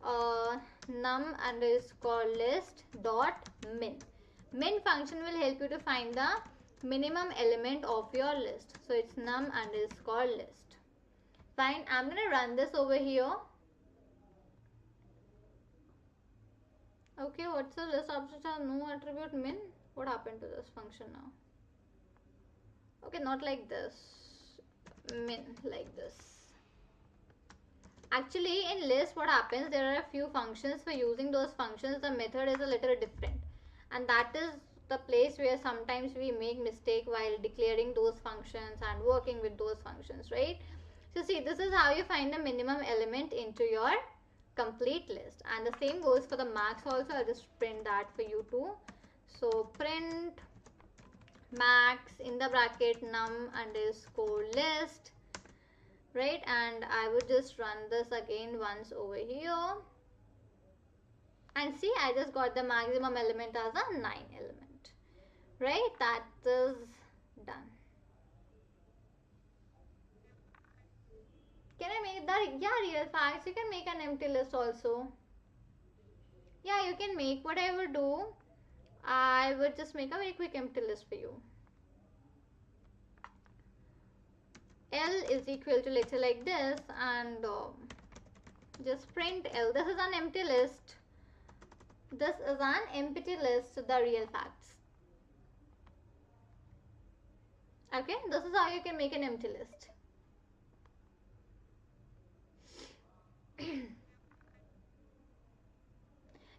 num underscore list dot min. Min function will help you to find the minimum element of your list. So it's num underscore list. Fine, I'm gonna run this over here. Okay, what's the list options are no attribute min? What happened to this function now? Okay, not like this. Min, like this. Actually, in list, what happens, there are a few functions. For using those functions, the method is a little different. And that is the place where sometimes we make mistake while declaring those functions and working with those functions, right? So see, this is how you find the minimum element into your complete list. And the same goes for the max also. I'll just print that for you too. So print max in the bracket num underscore list, right? And I would just run this again once over here. And see, I just got the maximum element as a 9 element, right? That is done. Can I make that? Yeah, real facts. You can make an empty list also. Yeah, you can make. What I would do, I would just make a very quick empty list for you. L is equal to, let's say, like this, and just print L. This is an empty list. This is an empty list, the real facts. Okay, this is how you can make an empty list.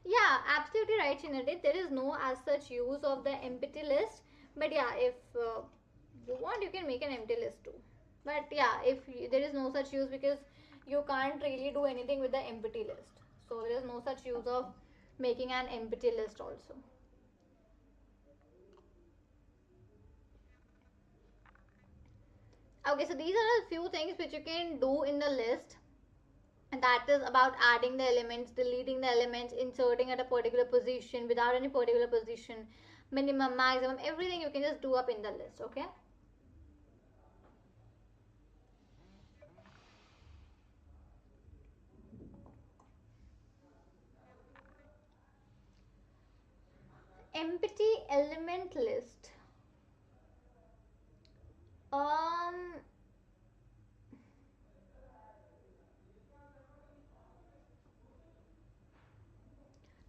Yeah, absolutely right, Shinadi. There is no as such use of the empty list. But yeah, if you want, you can make an empty list too. But yeah, if there is no such use, because you can't really do anything with the empty list. So there is no such use of making an empty list also. Okay, so these are a few things which you can do in the list. And that is about adding the elements, deleting the elements, inserting at a particular position, without any particular position, minimum, maximum, everything you can just do up in the list, okay? Empty element list.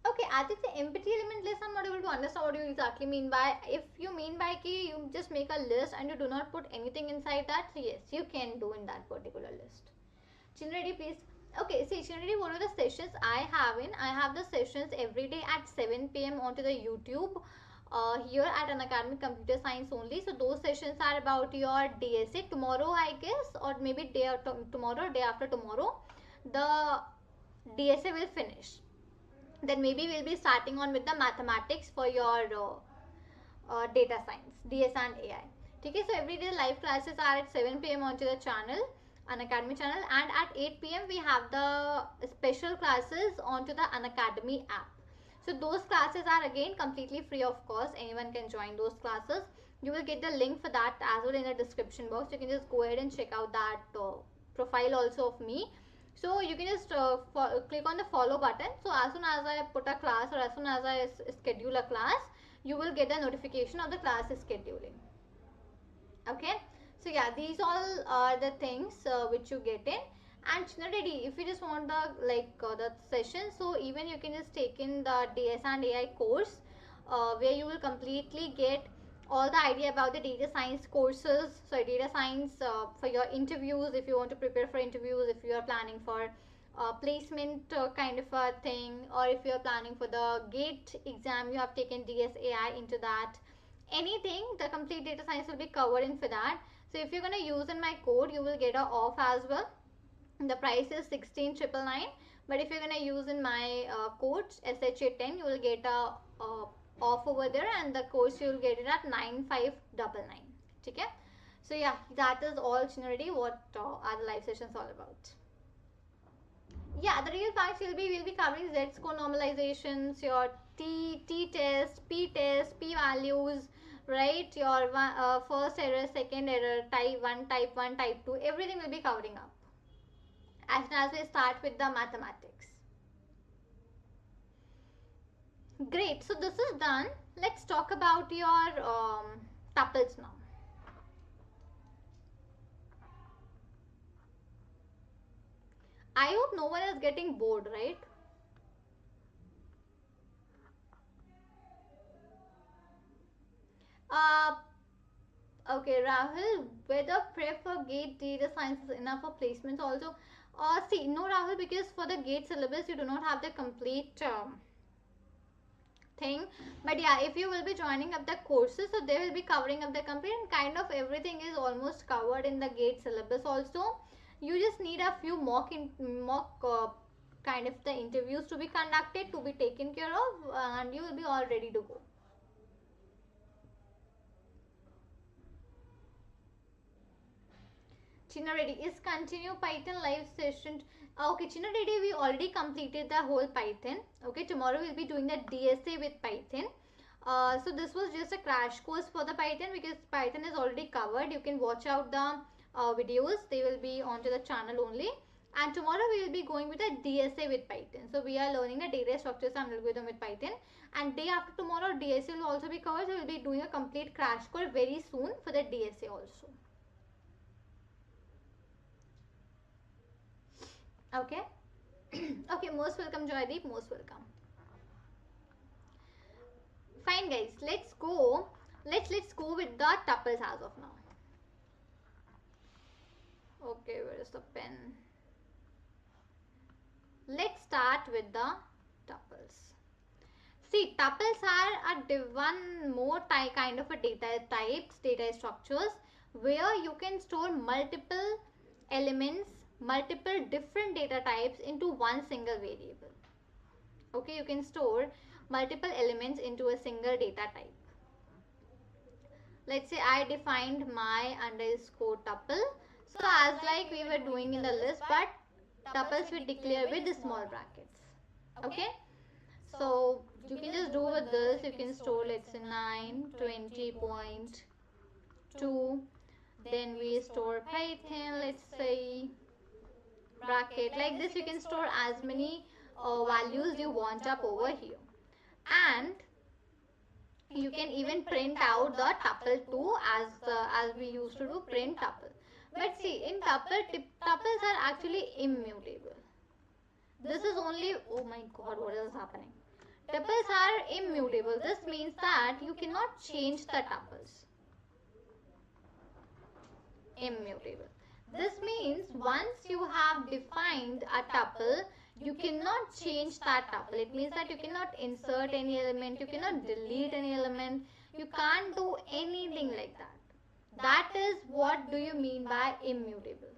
Okay, I think the empty element list, I'm not able to understand what you exactly mean by. If you mean by key, you just make a list and you do not put anything inside that, so yes, you can do in that particular list. Chinradi, please. Okay, see, Chinradi, what are the sessions I have in? I have the sessions every day at 7 p.m. onto the YouTube. Here at Unacademy Computer Science only. So those sessions are about your DSA. Tomorrow, I guess, or maybe day after tomorrow, day after tomorrow, the DSA will finish. Then maybe we'll be starting on with the mathematics for your data science, DS and AI. Okay, so every day live classes are at 7 p.m. onto the channel, Unacademy channel, and at 8 p.m. we have the special classes onto the Unacademy app. So those classes are again completely free of cost. Anyone can join those classes. You will get the link for that as well in the description box. You can just go ahead and check out that profile also of me. So you can just click on the follow button. So as soon as I put a class, or as soon as I schedule a class, you will get a notification of the class scheduling. Okay, so yeah, these all are the things which you get in. And generally, if you just want the session, so even you can just take in the DS and AI course, where you will completely get all the idea about the data science courses. So data science for your interviews, if you want to prepare for interviews, if you are planning for placement kind of a thing, or if you are planning for the gate exam, you have taken DS AI into that. Anything, the complete data science will be covered in for that. So if you're going to use in my code, you will get a off as well. The price is 16,999, but if you're going to use in my code SHA10, you will get a off over there, and the course you will get it at 9599. Okay, so yeah, that is all generally what are the live sessions all about. Yeah, the real facts we'll be covering z-score normalizations, your t test, p test, p values, right? Your first error, second error, type 1, type 1, type 2, everything will be covering up as soon as we start with the mathematics. Great, so this is done. Let's talk about your tuples now. I hope no one is getting bored, right? Okay, Rahul, whether prep for GATE data science is enough for placements also? See, no, Rahul, because for the GATE syllabus, you do not have the complete thing. But yeah, if you will be joining up the courses, so they will be covering up the complete, and kind of everything is almost covered in the GATE syllabus also. You just need a few mock kind of the interviews to be conducted, to be taken care of, and you will be all ready to go. China Reddy, is continue Python live session. Okay, China Reddy, we already completed the whole Python. Okay, tomorrow we'll be doing the DSA with Python. So this was just a crash course for the Python, because Python is already covered. You can watch out the videos. They will be onto the channel only. And tomorrow we will be going with a DSA with Python. So we are learning the data structures and algorithm with Python. And day after tomorrow, DSA will also be covered. So we'll be doing a complete crash course very soon for the DSA also. Okay. Okay, most welcome, Joydeep, most welcome. Fine, guys, let's go. Let's go with the tuples as of now. Okay, where is the pen? Let's start with the tuples. See, tuples are one more kind of a data types, data structures, where you can store multiple elements, multiple different data types into one single variable. Okay, you can store multiple elements into a single data type. Let's say I defined my underscore tuple. So as like we were doing in the list, but tuples we declare with the small brackets. Okay, so you can just do with this. You can store, let's say, 920.2. Then we store Python, let's say, bracket. Like this, you can store as many values you want up over here. And you can even print out the tuple too, as we used to do print tuple. But see, in tuples are actually immutable. This is only, oh my god, what is happening? Tuples are immutable. This means that you cannot change the tuples. Immutable. This means once you have defined a tuple, you cannot change that tuple. It means that you cannot insert any element, you cannot delete any element, you can't do anything like that. That is what do you mean by immutable.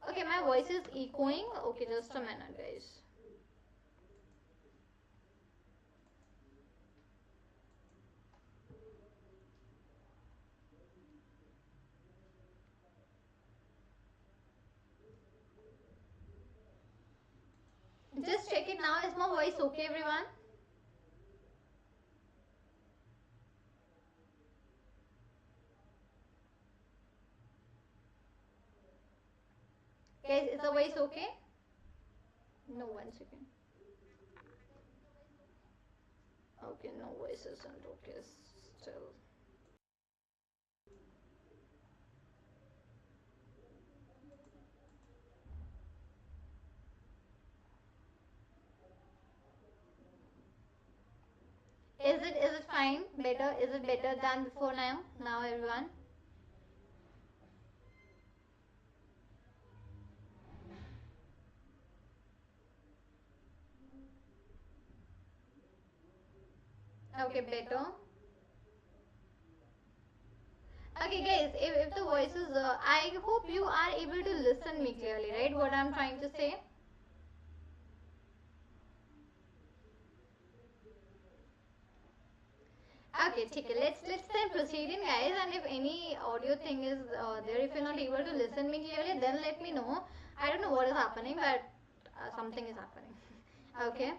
Okay, my voice is echoing. Okay, just a minute, guys. Just check it now. Is my voice okay, everyone? Guys, is the voice okay? No, 1 second. Okay, no, voice isn't okay still. Is it fine? Better? Is it better than before now? Now everyone? Okay, better. Okay guys, if the voice is, I hope you are able to listen me clearly, right? What I'm trying to say. Okay, okay. Let's then proceed in, guys. And if any audio thing is there, if you're not able to listen me clearly, then let me know. I don't know what is happening, but something is happening. Okay.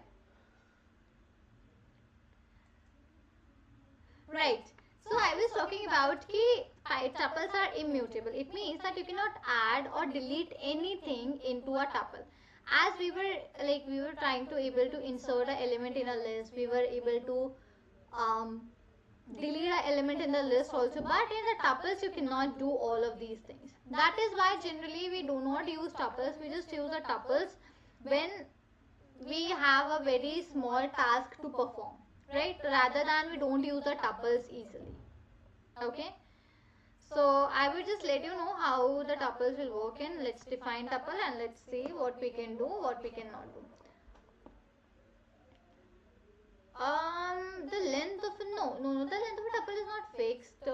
Right. So I was talking about that tuples are immutable. It means that you cannot add or delete anything into a tuple. As we were trying to able to insert an element in a list, we were able to delete an element in the list also, but in the tuples you cannot do all of these things. That is why generally we do not use tuples. We just use the tuples when we have a very small task to perform, right? Rather than we don't use the tuples easily. Okay, so I will just let you know how the tuples will work in. Let's define tuple and let's see what we can do, what we cannot do. The length of the length of a tuple is not fixed.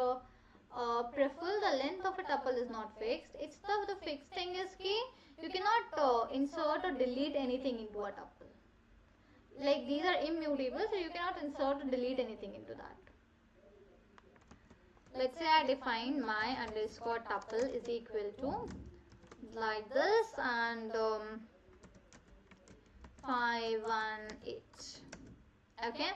Prefer the length of a tuple is not fixed. It's the fixed thing is key. You cannot insert or delete anything into a tuple. Like these are immutable, so you cannot insert or delete anything into that. Let's say I define my underscore tuple is equal to like this and 5, 1, 8. Okay,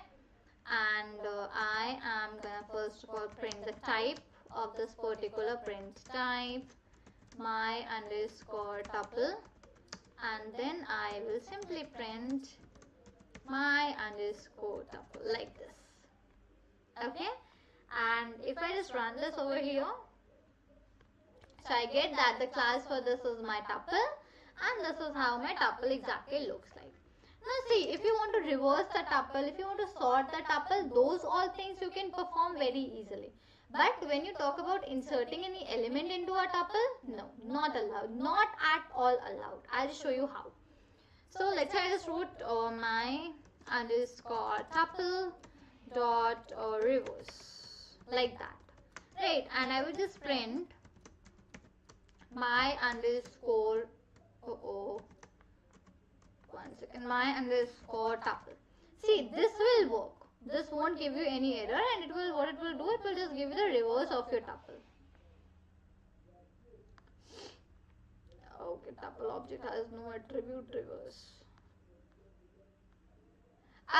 and I am gonna first of all print the type of this particular print type, my underscore tuple, and then I will simply print my underscore tuple like this. Okay, and if I just run this over here, so I get that the class for this is my tuple, and this is how my tuple exactly looks like. Now see, if you want to reverse the tuple, if you want to sort the tuple, those all things you can perform very easily. But when you talk about inserting any element into a tuple, no, not allowed, not at all allowed. I'll show you how. So let's say I just wrote my underscore tuple dot reverse like that, right? And I will just print my underscore my underscore tuple. See, this will work. This won't give you any error, and what it will do, it will just give you the reverse of your tuple. Okay, tuple object has no attribute reverse.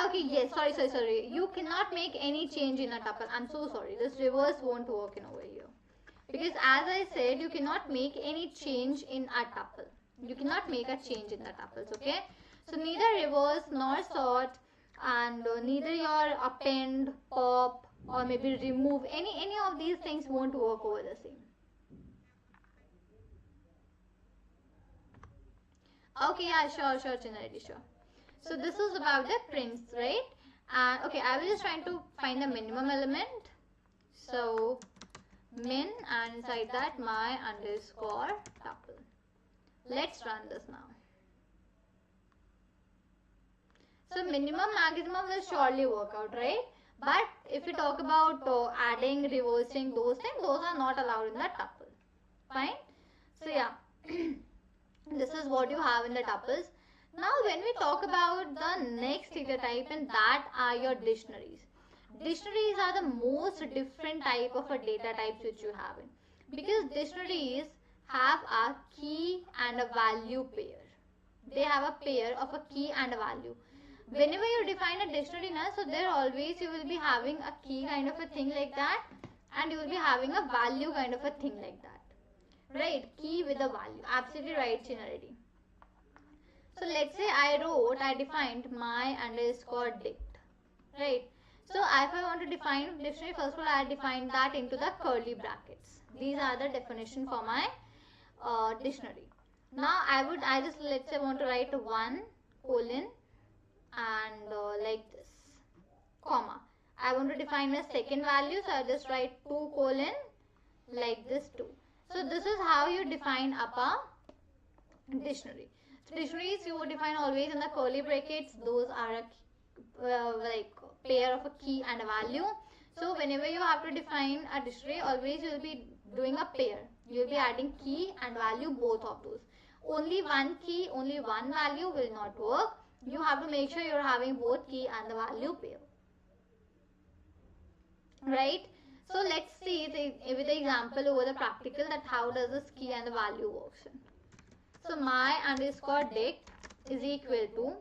Okay, yes, sorry. You cannot make any change in a tuple. I'm so sorry. This reverse won't work in over here. Because as I said, you cannot make any change in a tuple. You cannot make a change in the tuples, okay? So neither reverse nor sort and neither your append, pop or maybe remove, any of these things won't work over the same. Okay, yeah, sure, Chinarity, sure. So this is about the prints, right? And okay, I was just trying to find the minimum element. So min, and inside that my underscore tuple. Let's run this now. So minimum, maximum will surely work out, right? But if we talk about adding, reversing, those things, those are not allowed in the tuple. Fine? So yeah, this is what you have in the tuples. Now when we talk about the next data type, and that are your dictionaries. Dictionaries are the most different type of a data types which you have in. Because dictionaries have a key and a value pair. They have a pair of a key and a value. Whenever you define a dictionary, so there always you will be having a key kind of a thing like that, and you will be having a value kind of a thing like that. right? Key with a value. Absolutely right, Chinarity. So let's say I defined my underscore dict, right? So if I want to define dictionary, first of all I define that into the curly brackets. These are the definition for my dictionary. Now I just let's say want to write 1 colon and like this, comma. I want to define a second value, so I just write 2 colon like this 2. So this is how you define up a dictionary. So dictionaries you would define always in the curly brackets. Those are a like pair of a key and a value. So whenever you have to define a dictionary, always you will be doing a pair. You will be adding key and value, both of those. Only one key, only one value will not work. You have to make sure you are having both key and the value pair. Right? So let's see with the example over the practical that how does this key and the value works. So my underscore dict is equal to,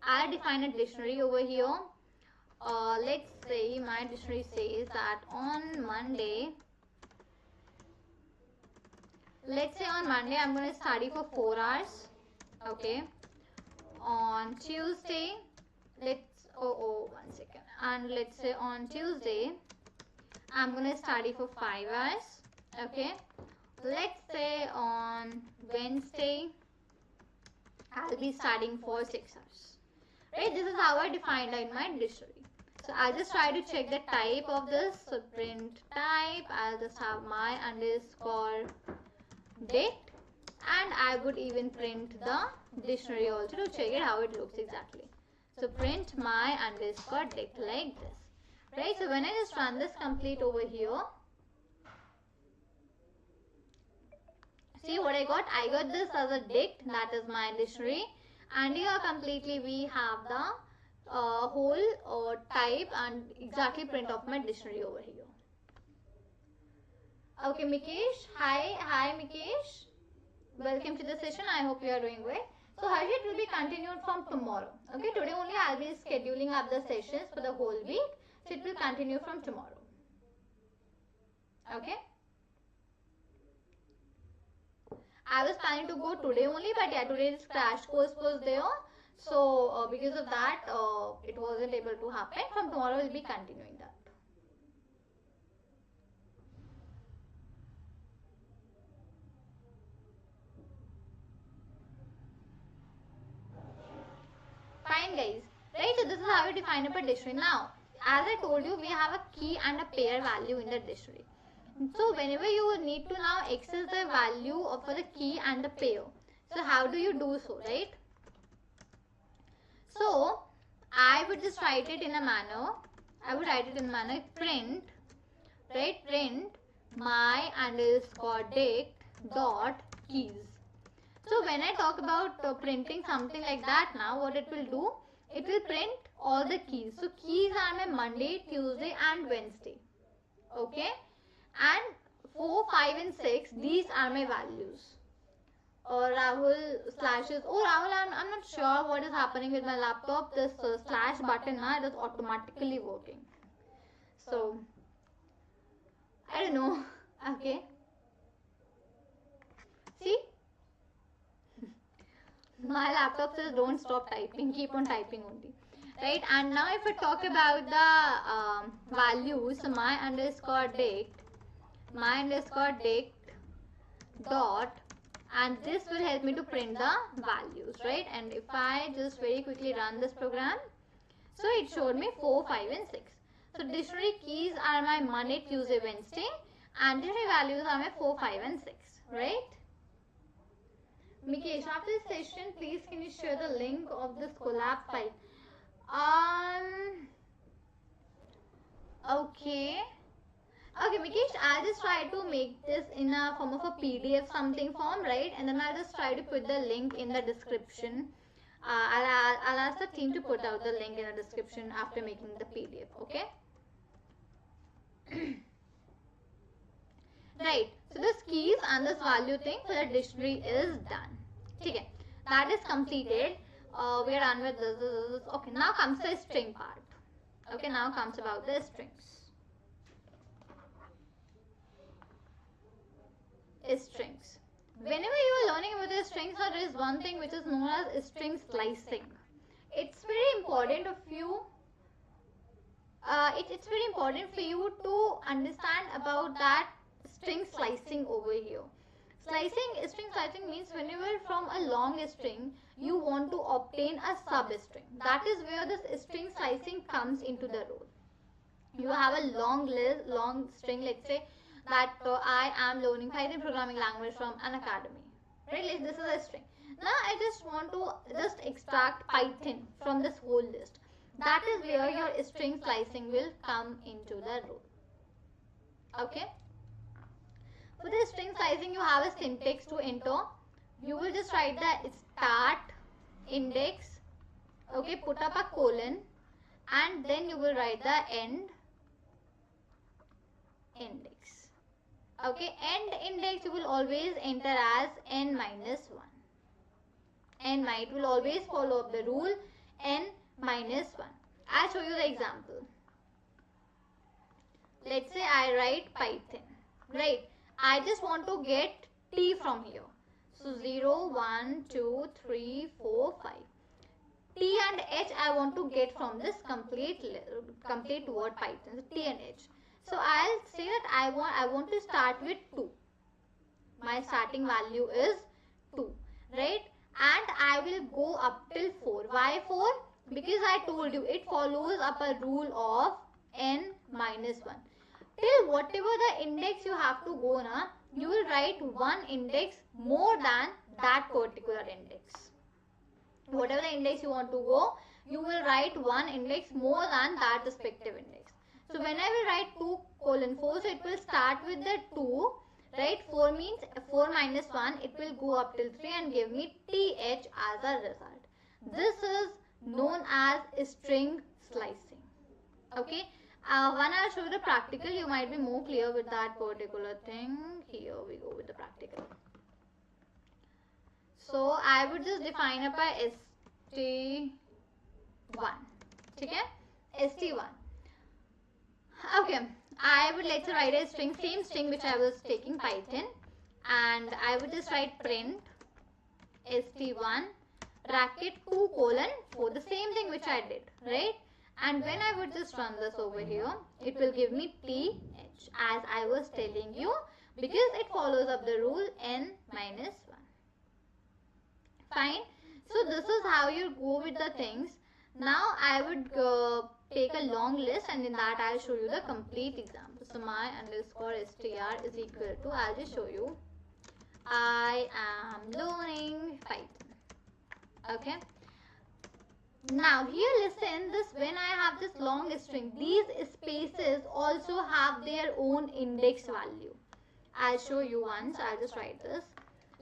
I define a dictionary over here. Let's say my dictionary says that on Monday, let's say on Monday I'm going to study for 4 hours. Okay. On Tuesday, one second. And let's say on Tuesday, I'm going to study for 5 hours. Okay. Let's say on Wednesday, I'll be studying for 6 hours. Right? This is how I defined in my dictionary. So I'll just try to check the type of this. So print type, I'll just have my underscore dict, and I would even print the dictionary also to check it how it looks exactly. So print my underscore dict like this. Right? So when I just run this complete over here, see what I got? I got this as a dict, that is my dictionary, and here completely we have the whole type and exactly print of my dictionary over here. Okay, Mikesh. Hi Mikesh. Welcome to the session. I hope you are doing well. So Harshit will be continued from tomorrow. Okay, today only I will be scheduling up the sessions for the whole week. So it will continue from tomorrow. Okay. I was planning to go today only, but yeah, today's crash course was there. So because of that, it wasn't able to happen. From tomorrow, we'll be continuing that. Fine, guys. Right, so this is how we define up a dictionary. Now, as I told you, we have a key and a pair value in the dictionary. So whenever you need to now access the value of the key and the pair, so how do you do so, right? So I would just write it in a manner. Print, right? Print my underscore dict dot keys. So when I talk about printing something like that, now what it will do? It will print all the keys. So keys are my Monday, Tuesday, and Wednesday. Okay. And 4, 5 and 6, these are my values. Rahul slashes. Oh Rahul, I'm not sure what is happening with my laptop. This slash button now, it is automatically working. So I don't know. Okay. See? My laptop says don't stop typing. Keep on typing only. Right? And now if I talk about the values, so my underscore dict dot, and this will help me to print the values, right? And if I just very quickly run this program, so it showed me 4, 5 and 6. So dictionary keys are my Monday, Tuesday, Wednesday, and dictionary values are my 4, 5 and 6, right? Mikesh, after this session, please can you share the link of this collab file? Okay. Okay, Mikesh, I'll just try to make this in a form of a PDF something form, right? And then I'll just try to put the link in the description. I'll ask the team to put out the link in the description after making the PDF, okay? Right, so this keys and this value thing for the dictionary is done. Okay, that is completed. We are done with this. Okay, now comes the string part. Okay, now comes about the strings. strings. Whenever you are learning about the strings, there is one thing which is known as string slicing. It's very important of you. It's very important for you to understand about that string slicing over here. String slicing means whenever from a long string you want to obtain a substring. That is where this string slicing comes into the role. You have a long string. Let's say that I am learning Python programming language from Unacademy. Right? This is a string. Now I just want to just extract Python from this whole list. That is where your string slicing will come into the role. Okay. For the string slicing, you have a syntax to enter. You will just write the start index. Okay, put up a colon, and then you will write the end index. Okay, end index you will always enter as n minus 1. It will always follow up the rule n minus 1. I'll show you the example. Let's say I write Python, right? I just want to get t from here. So 0, 1, 2, 3, 4, 5. T and h I want to get from this complete word Python. So t and h. So I'll say that I want to start with 2. My starting value is 2, right? And I will go up till 4. Why 4? Because I told you it follows up a rule of n minus 1. Till whatever the index you have to go na, you will write one index more than that particular index. Whatever the index you want to go, you will write one index more than that respective index. So when I will write 2 colon 4, so it will start with the 2, right? 4 means 4 minus 1, it will go up till 3 and give me th as a result. This is known as string slicing. Okay. When I show you the practical, you might be more clear with that particular thing. Here we go with the practical. So I would just define up a st1. Okay? st1. Okay. I would like to write a string, same string which I was taking Python, and I would just write print st1 bracket 2 colon 4, the same thing which I did, right? And when I would just run this over here, it will give me th as I was telling you, because it follows up the rule n minus 1. Fine. So this is how you go with the things. Now I would take a long list, and in that I'll show you the complete example. So my underscore str is equal to, I'll just show you, I am learning Python. Okay. Now here listen, this when I have this long string, these spaces also have their own index value. I'll show you once. I'll just write this.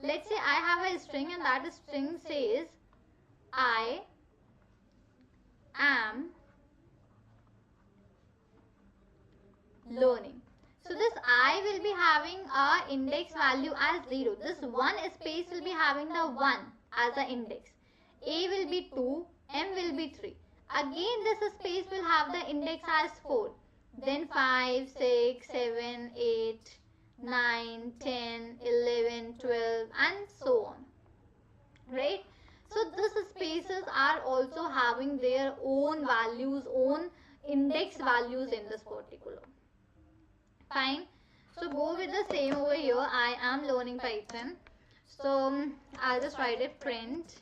Let's say I have a string, and that string says I am learning. So this I will be having a index value as 0. This one space will be having the 1 as the index. A will be 2, M will be 3. Again this space will have the index as 4. Then 5, 6, 7, 8, 9, 10, 11, 12 and so on. Right? So these spaces are also having their own values, own index values in this particular. Fine. So go with the same over here. I am learning Python. So I'll just write it print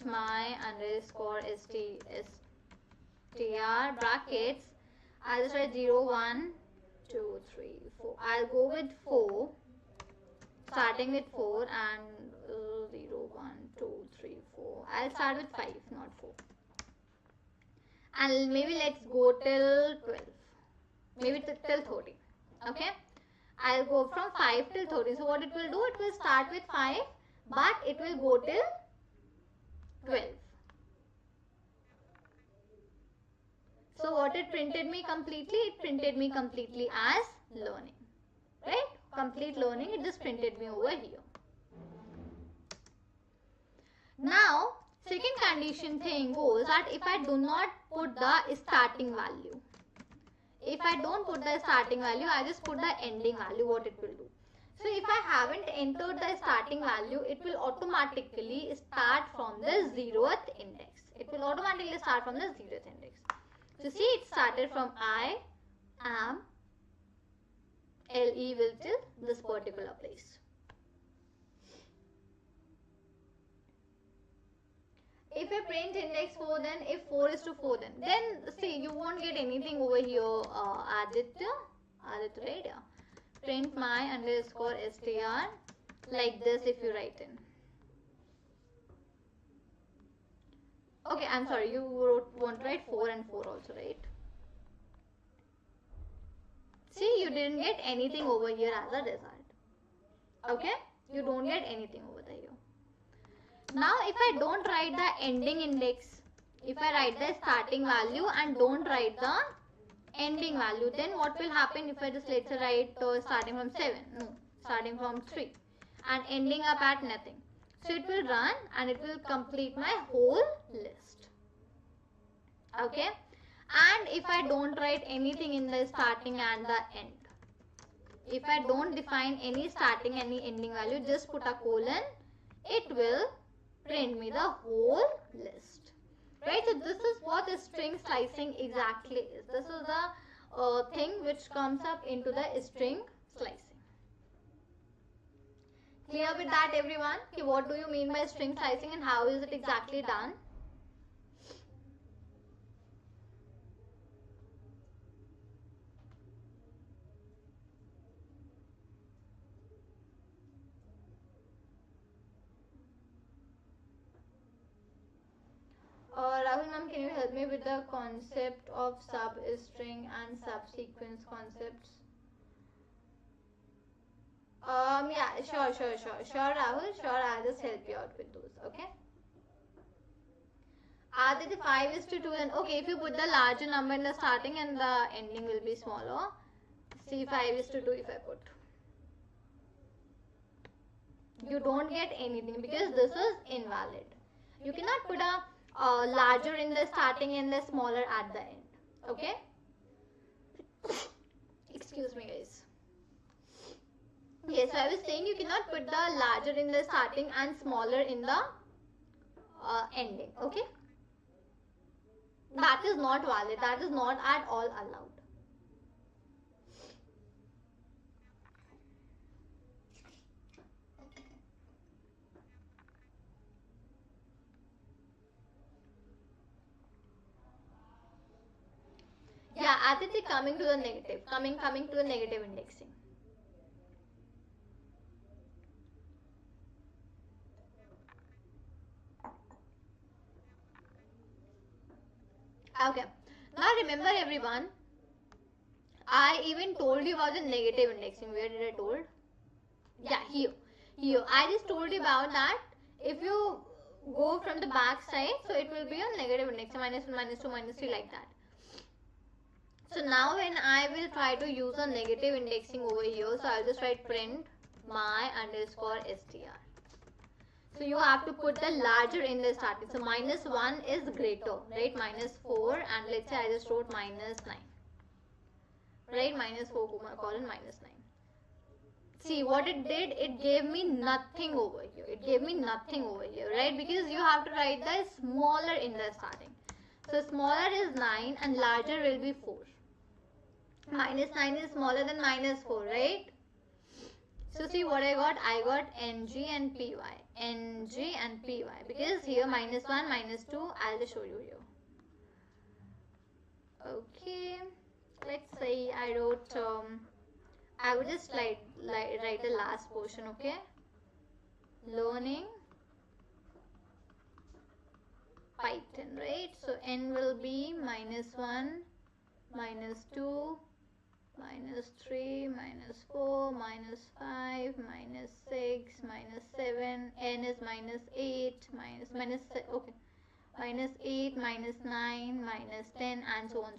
my underscore str brackets. I'll just write 0, 1, 2, 3, 4. I'll go with 4, starting with 4 and 0, 1, 2, 3, 4. I'll start with 5, not 4. And maybe let's go till 12. Maybe till 30. Okay. I'll go from 5 till 30. So what it will do? It will start with 5, but it will go till 12. So what it printed me completely? It printed me completely as learning. Right? Complete learning. It just printed me over here. Now, second condition thing goes that if I do not put the starting value. If I don't put the starting value, I just put the ending value, what it will do. So if I haven't entered the starting value, it will automatically start from the 0th index. It will automatically start from the 0th index. So see, it started from I am LE will till this particular place. If I print index 4, then if 4 is to 4, then see, you won't get anything over here, Aditya, right? Yeah. Print my underscore str like this if you write in. Okay, I'm sorry, you won't write 4 and 4 also, right? See, you didn't get anything over here as a result. Okay, you don't get anything over here. Now if I don't write the ending index, if I write the starting value and don't write the ending value, then what will happen if I just let's say write starting from 7, no, starting from 3 and ending up at nothing. So it will run and it will complete my whole list. Okay, and if I don't write anything in the starting and the end, if I don't define any starting, any ending value, just put a colon, it will print me the whole list. Right, so this is what the string slicing exactly is. This is the thing which comes up into the string slicing. Clear with that, everyone? Okay, what do you mean by string slicing and how is it exactly done? Rahul ma'am, can you help me with the concept of substring and subsequence concepts? Yeah, sure, Rahul, sure, I'll just help you out with those, okay? Aditya, 5 is to 2, then okay, if you put the larger number in the starting and the ending will be smaller. See, 5 is to 2 if I put. You don't get anything because this is invalid. You cannot put a larger in the starting and the smaller at the end. Okay? Excuse me, guys. Yes, so I was saying you cannot put the larger in the starting and smaller in the ending. Okay? That is not valid. That is not at all allowed. Yeah, Aditya, coming to the negative. Coming to the negative indexing. Okay. Now remember everyone, I even told you about the negative indexing. Where did I told? Yeah, here. I just told you about that. If you go from the back side, so it will be a negative index, minus 1, minus 2, minus 3 like that. So now when I will try to use a negative indexing over here, so I'll just write print my underscore str. So you have to put the larger in the starting. So minus 1 is greater, right? Minus 4 and let's say I just wrote minus 9. Right? Minus 4 colon minus 9. See what it did? It gave me nothing over here. It gave me nothing over here, right? Because you have to write the smaller in the starting. So smaller is 9 and larger will be 4. Minus 9 is smaller than minus 4, right? So see what I got? I got ng and py. Ng and py. Because here minus 1, minus 2, I'll just show you here. Okay. Let's say I wrote, I would just write the last portion, okay? Learning Python, right? So n will be minus 1, minus 2, minus 3, minus 4, minus 5, minus 6, minus 7, n is minus 8, minus 8, minus 9, minus 10, and so on,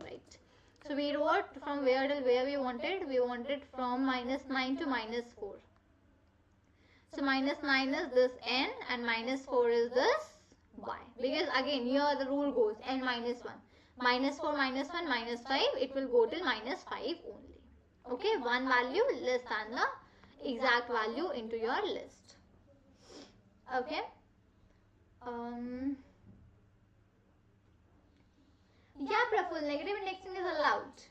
right? So we wrote from where till where we wanted. We wanted from minus 9 to minus 4. So minus 9 is this n and minus 4 is this y. Because again here the rule goes n minus 1. minus 4, minus 1, minus 5, it will go till minus 5 only. Okay, one value less than the exact value into your list. Okay. Yeah, Praful, negative indexing is allowed.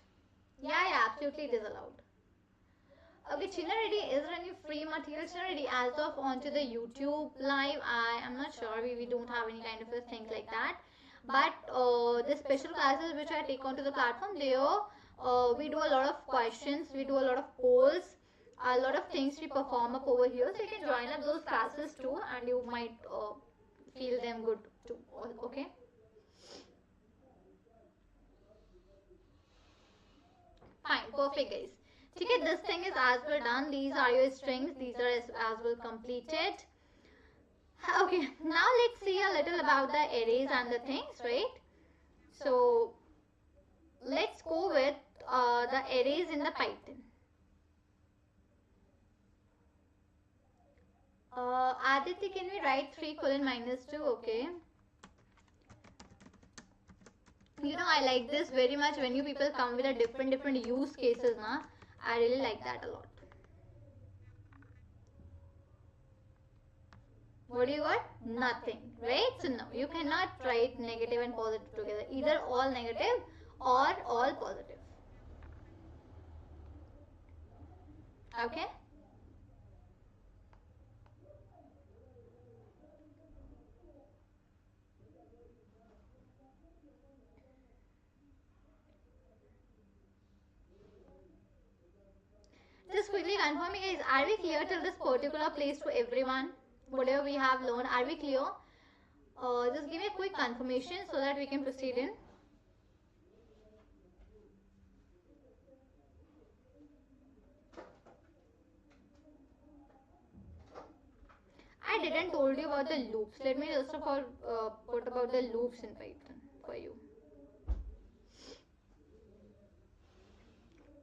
Yeah, absolutely it is allowed. Okay, Chinna Reddy, is there any free material? Chinna Reddy, as of onto the YouTube live, I am not sure. We don't have any kind of a thing like that. But the special classes which I take onto the platform, there we do a lot of questions, we do a lot of polls, a lot of things we perform up over here. So you can join up those classes too, and you might feel them good too. Okay. Fine, perfect guys. Okay, this thing is as well done. These are your strings. These are as well completed. Okay, now let's see a little about the arrays and the things, right? So, let's go with the arrays in the Python. Aditya, can we write 3 colon minus 2? Okay. You know, I like this very much when you people come with a different use cases, na? I really like that a lot. What do you got? Nothing, right? So no, you cannot write negative and positive together. Either all negative or all positive. Okay? Just quickly confirm me guys, are we clear till this particular place to everyone? Whatever we have learned, are we clear? Just give me a quick confirmation so that we can proceed in. I didn't told you about the loops. Let me just of all put about the loops in Python for you.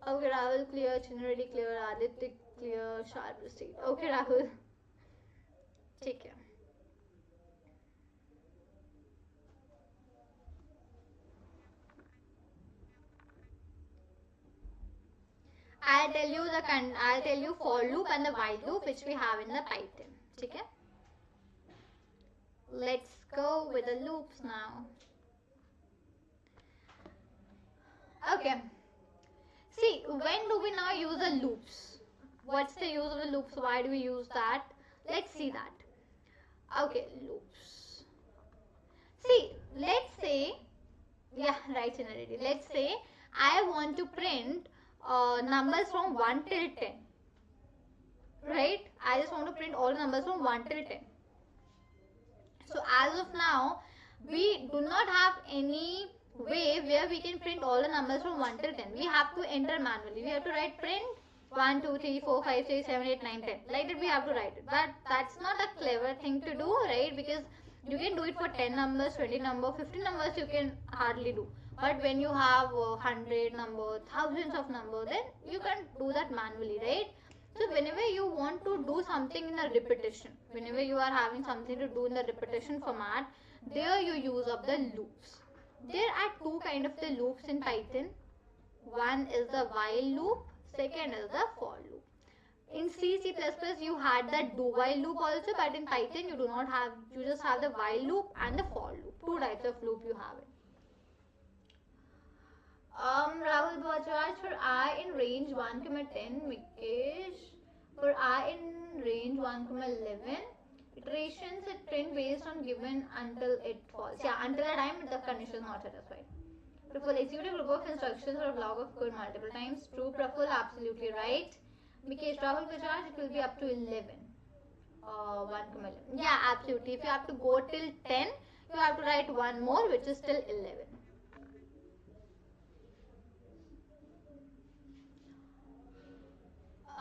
Okay, Rahul clear, Chinna clear, Aditya clear, Sharp proceed. Okay, Rahul. Take care. I'll tell you for loop and the while loop which we have in the Python. Okay? Let's go with the loops now. Okay. See, when do we now use the loops? What's the use of the loops? Why do we use that? Let's see that. Okay, loops. See, let's say, yeah, right, already. Let's say I want to print numbers from 1 till 10. Right? I just want to print all numbers from 1 till 10. So as of now, we do not have any way where we can print all the numbers from 1 till 10. We have to enter manually. We have to write print 1, 2, 3, 4, 5, 6, 7, 8, 9, 10. Like that we have to write it. But that's not a clever thing to do, right? Because you can do it for 10 numbers, 20 numbers, 50 numbers you can hardly do. But when you have 100 numbers, thousands of numbers, then you can do that manually, right? So whenever you want to do something in a repetition, whenever you are having something to do in the repetition format, there you use up the loops. There are two kind of the loops in Python. One is the while loop, second is the for loop. In C, C++ you had the do while loop also, but in Python you do not have, you just have the while loop and the for loop. Two types of loop you have it. Rahul Bajaj, for I in range 1, 10, Mikesh, for I in range 1, 11, iterations it print based on given until it falls. Yeah, until the time the condition is not satisfied. Praful, execute a group of instructions or a block of code multiple times. True, Praful, absolutely right. Mikesh, Rahul Bajaj, it will be up to 11. 1, 11. Yeah, absolutely. If you have to go till 10, you have to write one more, which is till 11.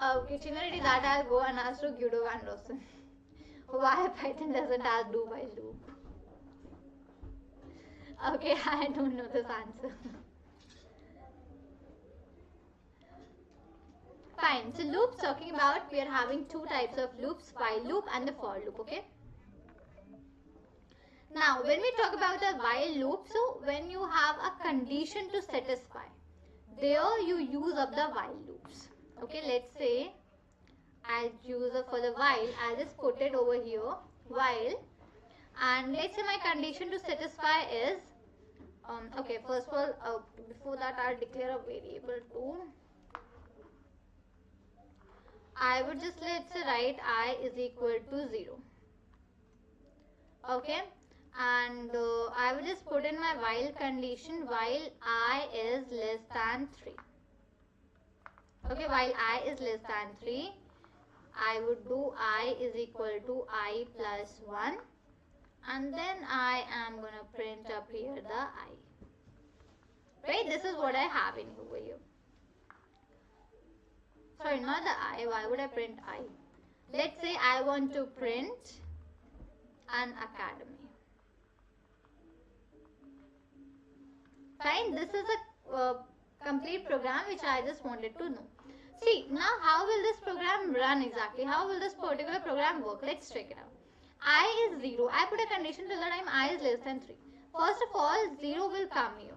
Okay, Chinna, that I'll go and ask to Guido Van Rosen. Why Python doesn't ask do while loop? Okay, I don't know this answer. Fine, so loops talking about, we are having two types of loops, while loop and the for loop, okay? Now, when we talk about the while loop, so when you have a condition to satisfy, there you use up the while loops. Okay, let's say I'll use it for the while. I'll just put it over here, while, and let's say my condition to satisfy is, okay, first of all, before that I'll declare a variable too. I would just, let's say, write I is equal to 0. Okay, and I would just put in my while condition while I is less than 3. Okay, while I is less than 3, I would do I is equal to I plus 1, and then I am going to print up here the I. Right, this is what I have in over here. Sorry, not the I. Why would I print I? Let's say I want to print Unacademy. Fine, this is a complete program which I just wanted to know. See, now how will this program run exactly? How will this particular program work? Let's check it out. I is 0. I put a condition till the time I is less than 3. First of all, 0 will come here.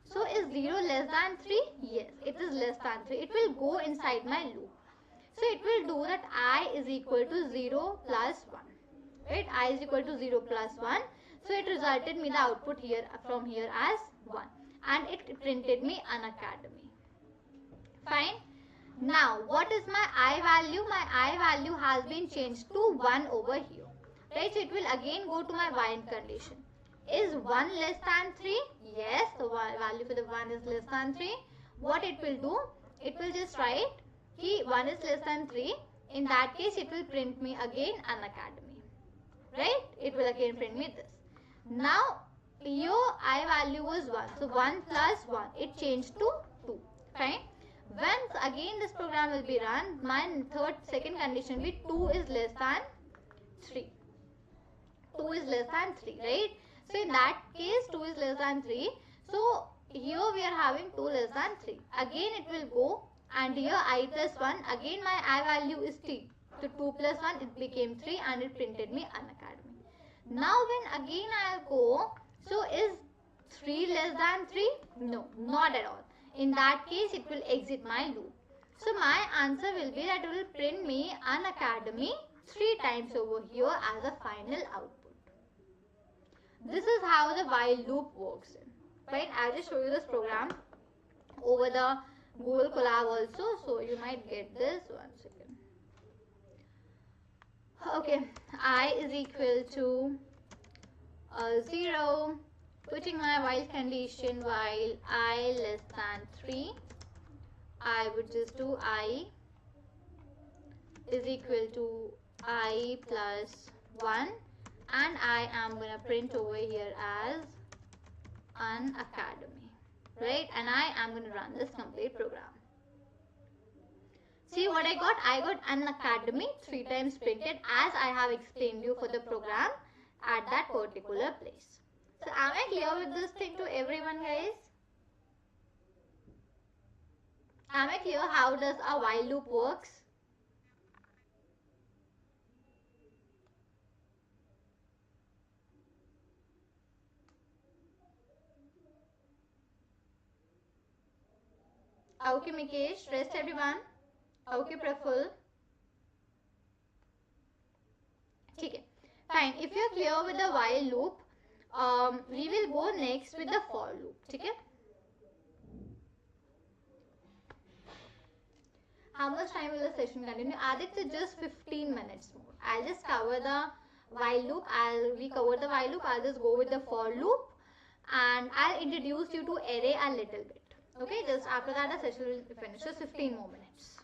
So is 0 less than 3? Yes, it is less than 3. It will go inside my loop. So it will do that I is equal to 0 plus 1. Right? I is equal to 0 plus 1. So it resulted me the output here from here as 1. And it printed me Unacademy. Fine. Now, what is my I value? My I value has been changed to 1 over here. Right? So it will again go to my while condition. Is 1 less than 3? Yes, the value for the 1 is less than 3. What it will do? It will just write ki 1 is less than 3. In that case, it will print me again Unacademy. Right? It will again print me this. Now, your I value was 1. So 1 plus 1. It changed to 2. Fine. Once again this program will be run, my second condition will be 2 is less than 3. 2 is less than 3, right? So in that case 2 is less than 3. So here we are having 2 less than 3. Again it will go, and here I plus 1. Again my I value is 3. So 2 plus 1, it became 3 and it printed me Unacademy. Now when again I will go, so is 3 less than 3? No, not at all. In that case, it will exit my loop. So my answer will be that it will print me Unacademy 3 times over here as a final output. This is how the while loop works. Right? I'll just show you this program over the Google Colab also. So you might get this. 1 second. Okay. I is equal to 0. Putting my while condition while I less than 3, I would just do I is equal to I plus 1, and I am going to print over here as Unacademy, right? And I am going to run this complete program. See what I got? I got Unacademy 3 times printed as I have explained you for the program at that particular place. So am I clear with this thing to everyone, guys? Am I clear how does a while loop works? Okay, Mikesh, rest everyone. Okay, Praful. Okay, fine. If you are clear with the while loop, we will go next with the for loop. Okay? How much time will the session continue? Aditya, just 15 minutes more. I'll just cover the while loop. We cover the while loop. I'll just go with the for loop, and I'll introduce you to array a little bit. Okay? Just after that, the session will finish. Just 15 more minutes.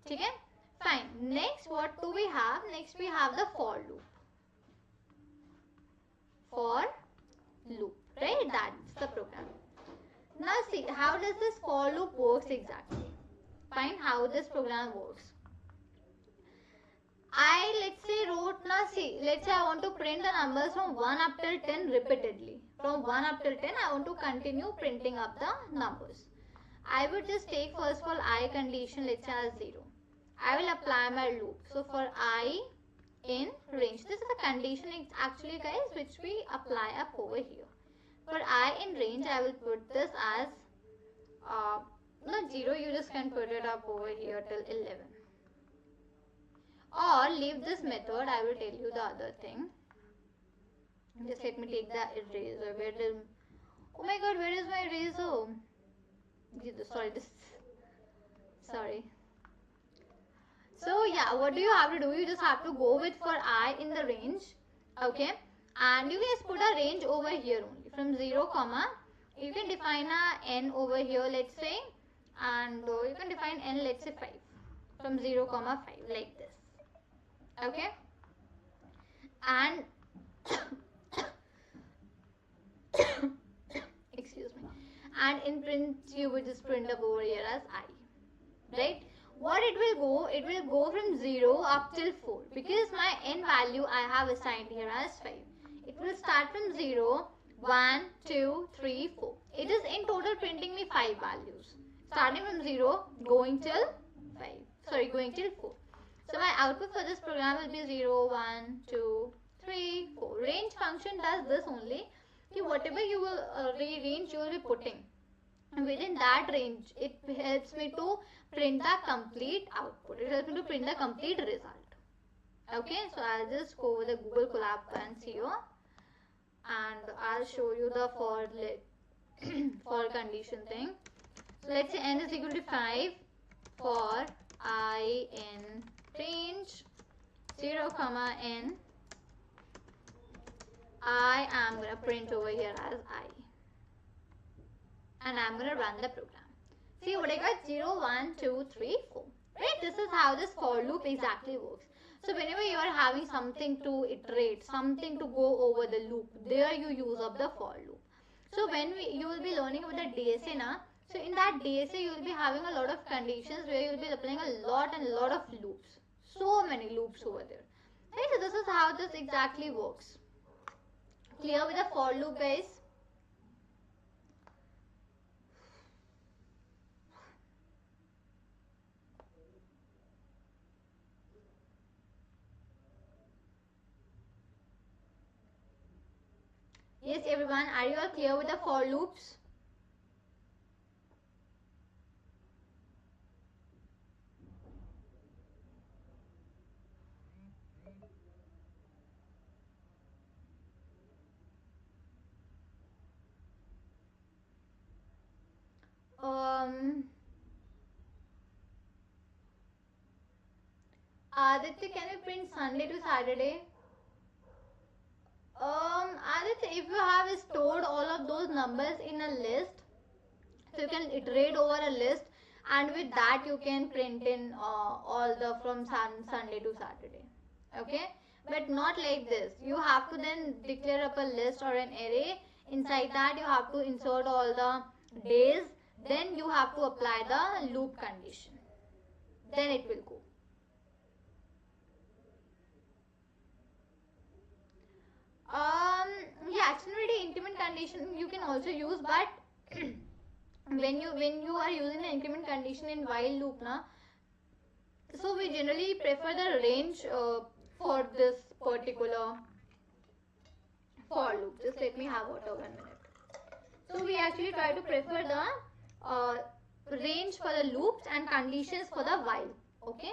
Okay? Fine. Next, what do we have? Next, we have the for loop. For loop, right? That's the program. Now see, how does this for loop works exactly? Fine, how this program works. Let's say I want to print the numbers from 1 up till 10 repeatedly. From 1 up till 10, I want to continue printing up the numbers. I would just take first of all I condition, let's say as 0. I will apply my loop. So for I in range. This is a condition actually, guys, which we apply up over here. For I in range, I will put this as not 0, you just can put it up over here till 11. Or leave this method, I will tell you the other thing. Just let me take the eraser. Oh my god, where is my eraser? Sorry. So yeah, what do you have to do? You just have to go with for I in the range. Okay. And you can just put a range over here only. From 0, you can define a n over here, let's say. And you can define n, let's say 5. From 0, 5, like this. Okay. And excuse me. And in print, you would just print up over here as I. Right? What it will go from 0 up till 4. Because my n value I have assigned here as 5. It will start from 0, 1, 2, 3, 4. It is in total printing me 5 values. Starting from 0, going till 5. Sorry, going till 4. So my output for this program will be 0, 1, 2, 3, 4. Range function does this only. Whatever you will range you will be putting. And within that range, it helps me to print the complete output. It helps me to print the complete result. Okay, so I'll just go with the Google Colab and CEO. And I'll show you the for condition thing. So let's say n is equal to 5 for I in range 0, n. I am going to print over here as I. And I'm going to run the program. See what I got? 0, 1, 2, 3, 4. Right? This is how this for loop exactly works. So whenever you are having something to iterate, something to go over the loop, there you use up the for loop. So when you will be learning about the DSA now, so in that DSA you will be having a lot of conditions where you will be applying a lot of loops. So many loops over there. Right? So this is how this exactly works. Clear with the for loop, guys? Yes, everyone, are you all clear with the for loops? Aditya, can you print Sunday to Saturday? Aditya, if you have stored all of those numbers in a list, so you can iterate over a list, and with that you can print in all the from Sunday to Saturday. Okay, but not like this. You have to then declare up a list or an array. Inside that you have to insert all the days. Then you have to apply the loop condition. Then it will go. Yeah, accelerated increment condition you can also use, but when you are using the increment condition in while loop na, so we generally prefer the range for this particular for loop. Just let me have water 1 minute. So we actually try to prefer the range for the loops and conditions for the while. Okay.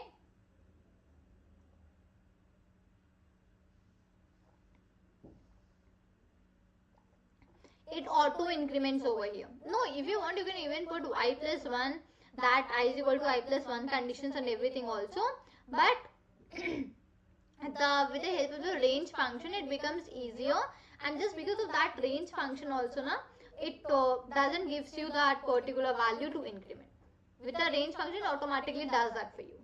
It auto increments over here. No, if you want you can even put I plus 1, that I is equal to I plus 1 conditions and everything also, but with the help of the range function it becomes easier, and just because of that range function also na, it doesn't gives you that particular value to increment. With the range function it automatically does that for you.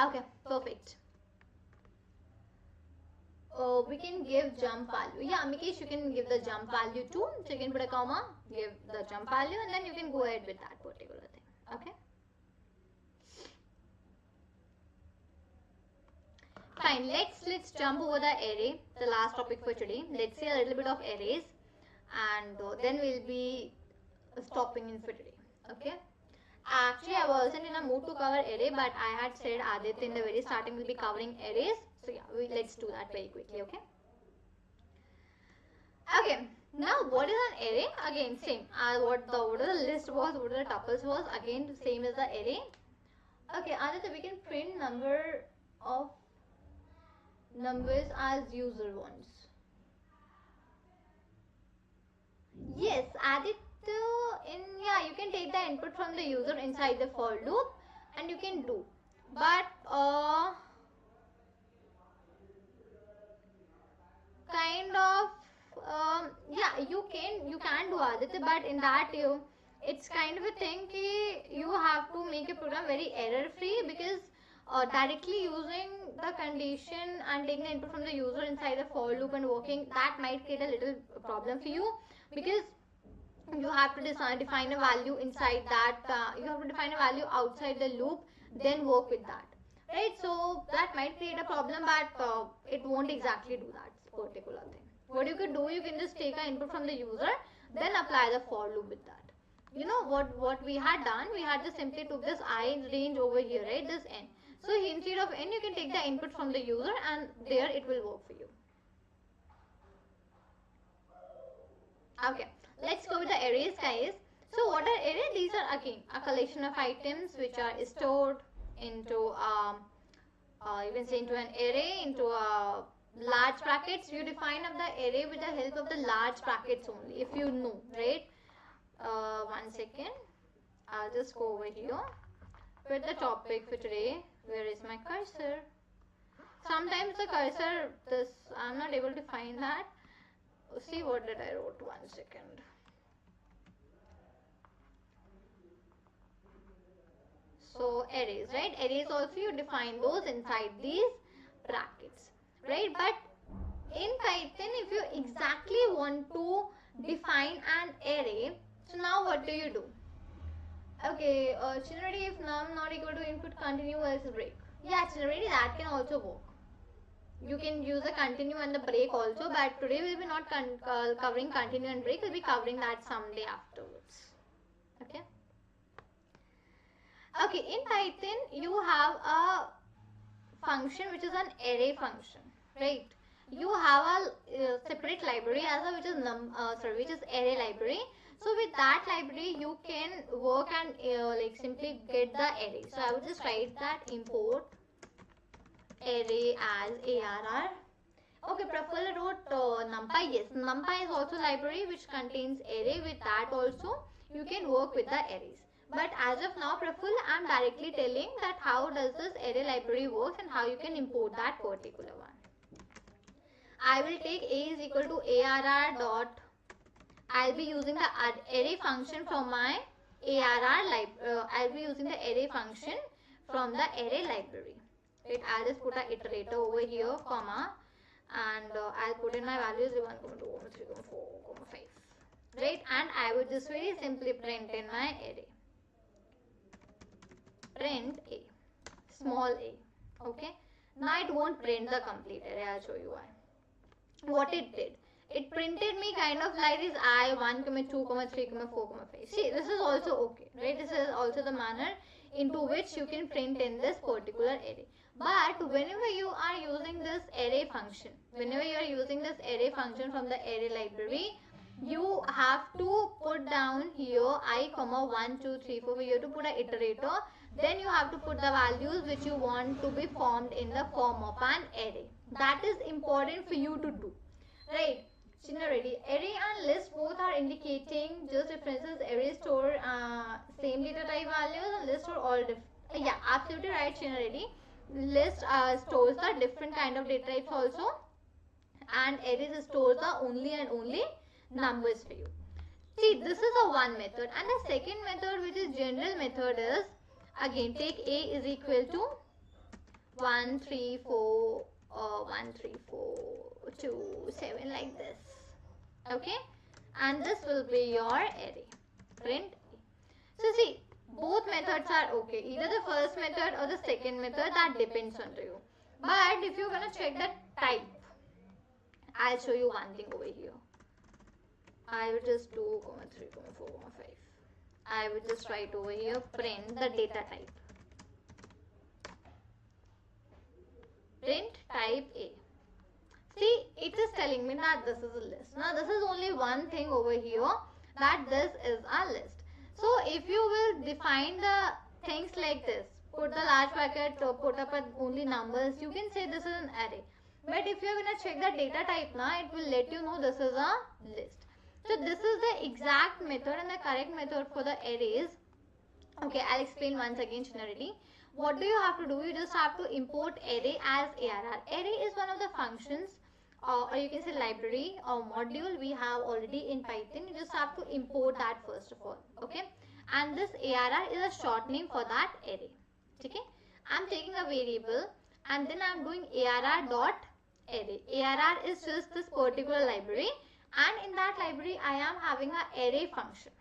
Okay, perfect. We can give jump value. Yeah, Mikesh, you can give the jump value too. So you can put a comma, give the jump value, and then you can go ahead with that particular thing. Okay. fine. Let's jump over the array, the last topic for today. Let's see a little bit of arrays, and then we'll be stopping in for today. Okay. Actually, I wasn't in a mood to cover array, but I had said Aditya in the very starting will be covering arrays. So yeah, let's do that very quickly. Okay. Okay. Now, what is an array? Again, same. What the list was, what the tuples was. Again, same as the array. Okay, Aditya, we can print number of numbers as user wants. Yes, Aditya, yeah, you can take the input from the user inside the for loop, and you can do. But kind of yeah, you can do Aditya, but in that it's kind of a thing ki you have to make a program very error free, because directly using the condition and taking the input from the user inside the for loop and working, that might create a little problem for you, because you have to define a value inside that, you have to define a value outside the loop, then work with that, right? So that might create a problem, but it won't exactly do that particular thing. What you could do, you can just take an input from the user, then apply the for loop with that. You know what we had done, we had just simply took this I range over here, right, this n. So instead of n, you can take the input from the user, and there it will work for you. Okay, let's go with the arrays, guys. So what are arrays? These are again a collection of items which are stored into you can say into an array, into a large brackets. You define up the array with the help of the large brackets only, if you know, right? 1 second, I'll just go over here with the topic for today. Where is my cursor? Sometimes the cursor, I'm not able to find that. See, what did I wrote? 1 second. So arrays, right? Arrays also you define those inside these brackets, right? But in Python, if you exactly want to define an array, so now what do you do? Okay, generally if num not equal to input continue else break. Yeah, generally that can also work. You can use the continue and the break also, but today we will be not covering continue and break. We'll be covering that someday afterwards. Okay. Okay, in Python you have a function which is an array function, right? You have a separate library as a which is array library. So with that library you can work and like simply get the array. So I would just write that import array as ARR. Okay, Praful wrote NumPy. Yes, NumPy is also library which contains array. With that also you can work with the arrays. But as of now, Praful, I am directly telling that how does this array library works and how you can import that particular one. I will take a is equal to ARR dot. I'll be using the array function from my ARR library. I'll be using the array function from the array library. Right, I'll just put an iterator over here, comma, and I'll put in my values 1, 2, 3, 4, 5. Right, and I would just very simply print in my array. Print a, small a. Okay, now it won't print the complete array. I'll show you why. What it did, it printed me kind of like this I 1, 2, 3, 4, 5. See, this is also okay, right? This is also the manner into which you can print in this particular array. But whenever you are using this array function, from the array library, you have to put down here I, 1, 2, 3, 4. You have to put an iterator. Then you have to put the values which you want to be formed in the form of an array. That is important for you to do, right? Generally, array and list both are indicating just differences. Array store same data type values, and list store all different. Yeah, absolutely right, generally. List stores the different kind of data types also, and arrays stores the only and only numbers for you. See, this is a one method, and the second method, which is general method, is again take a is equal to 1, 3, 4, 1, 3, 4, 2, 7 like this. Okay, and this will be your array. Print a. So see, both methods are okay. Either the first method or the second method, that depends on you. But if you're gonna check the type, I'll show you one thing over here. I will just do 3, 4, 5. I will just write over here, print the data type. Print type A. See, it is telling me that this is a list. Now, this is only one thing over here, that this is a list. So, if you will define the things like this, put the large bracket, put up only numbers, you can say this is an array. But if you are going to check the data type now, it will let you know this is a list. So, this is the exact method and the correct method for the arrays. Okay, I'll explain once again generally. What do you have to do? You just have to import array as ARR. Array is one of the functions or you can say library or module we have already in Python. You just have to import that first of all. Okay, and this ARR is a short name for that array. Okay, I'm taking a variable and then I'm doing ARR dot array. ARR is just this particular library, and in that library I am having a array function.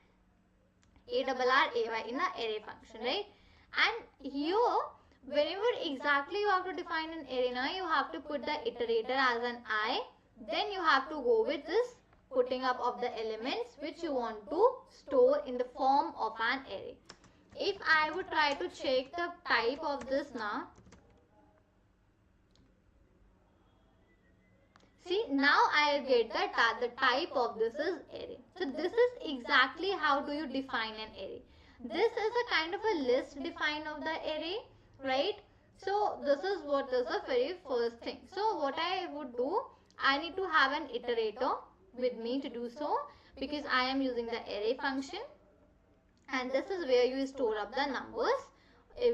ARRAY in a array function, right? And here, whenever exactly you have to define an array, now you have to put the iterator as an I. Then you have to go with this putting up of the elements which you want to store in the form of an array. If I would try to check the type of this now, see, now I'll get that the type of this is array. So this is exactly how do you define an array. This is a kind of a list define of the array, right? So this is what is the very first thing. So what I would do, I need to have an iterator with me to do so, because I am using the array function, and this is where you store up the numbers,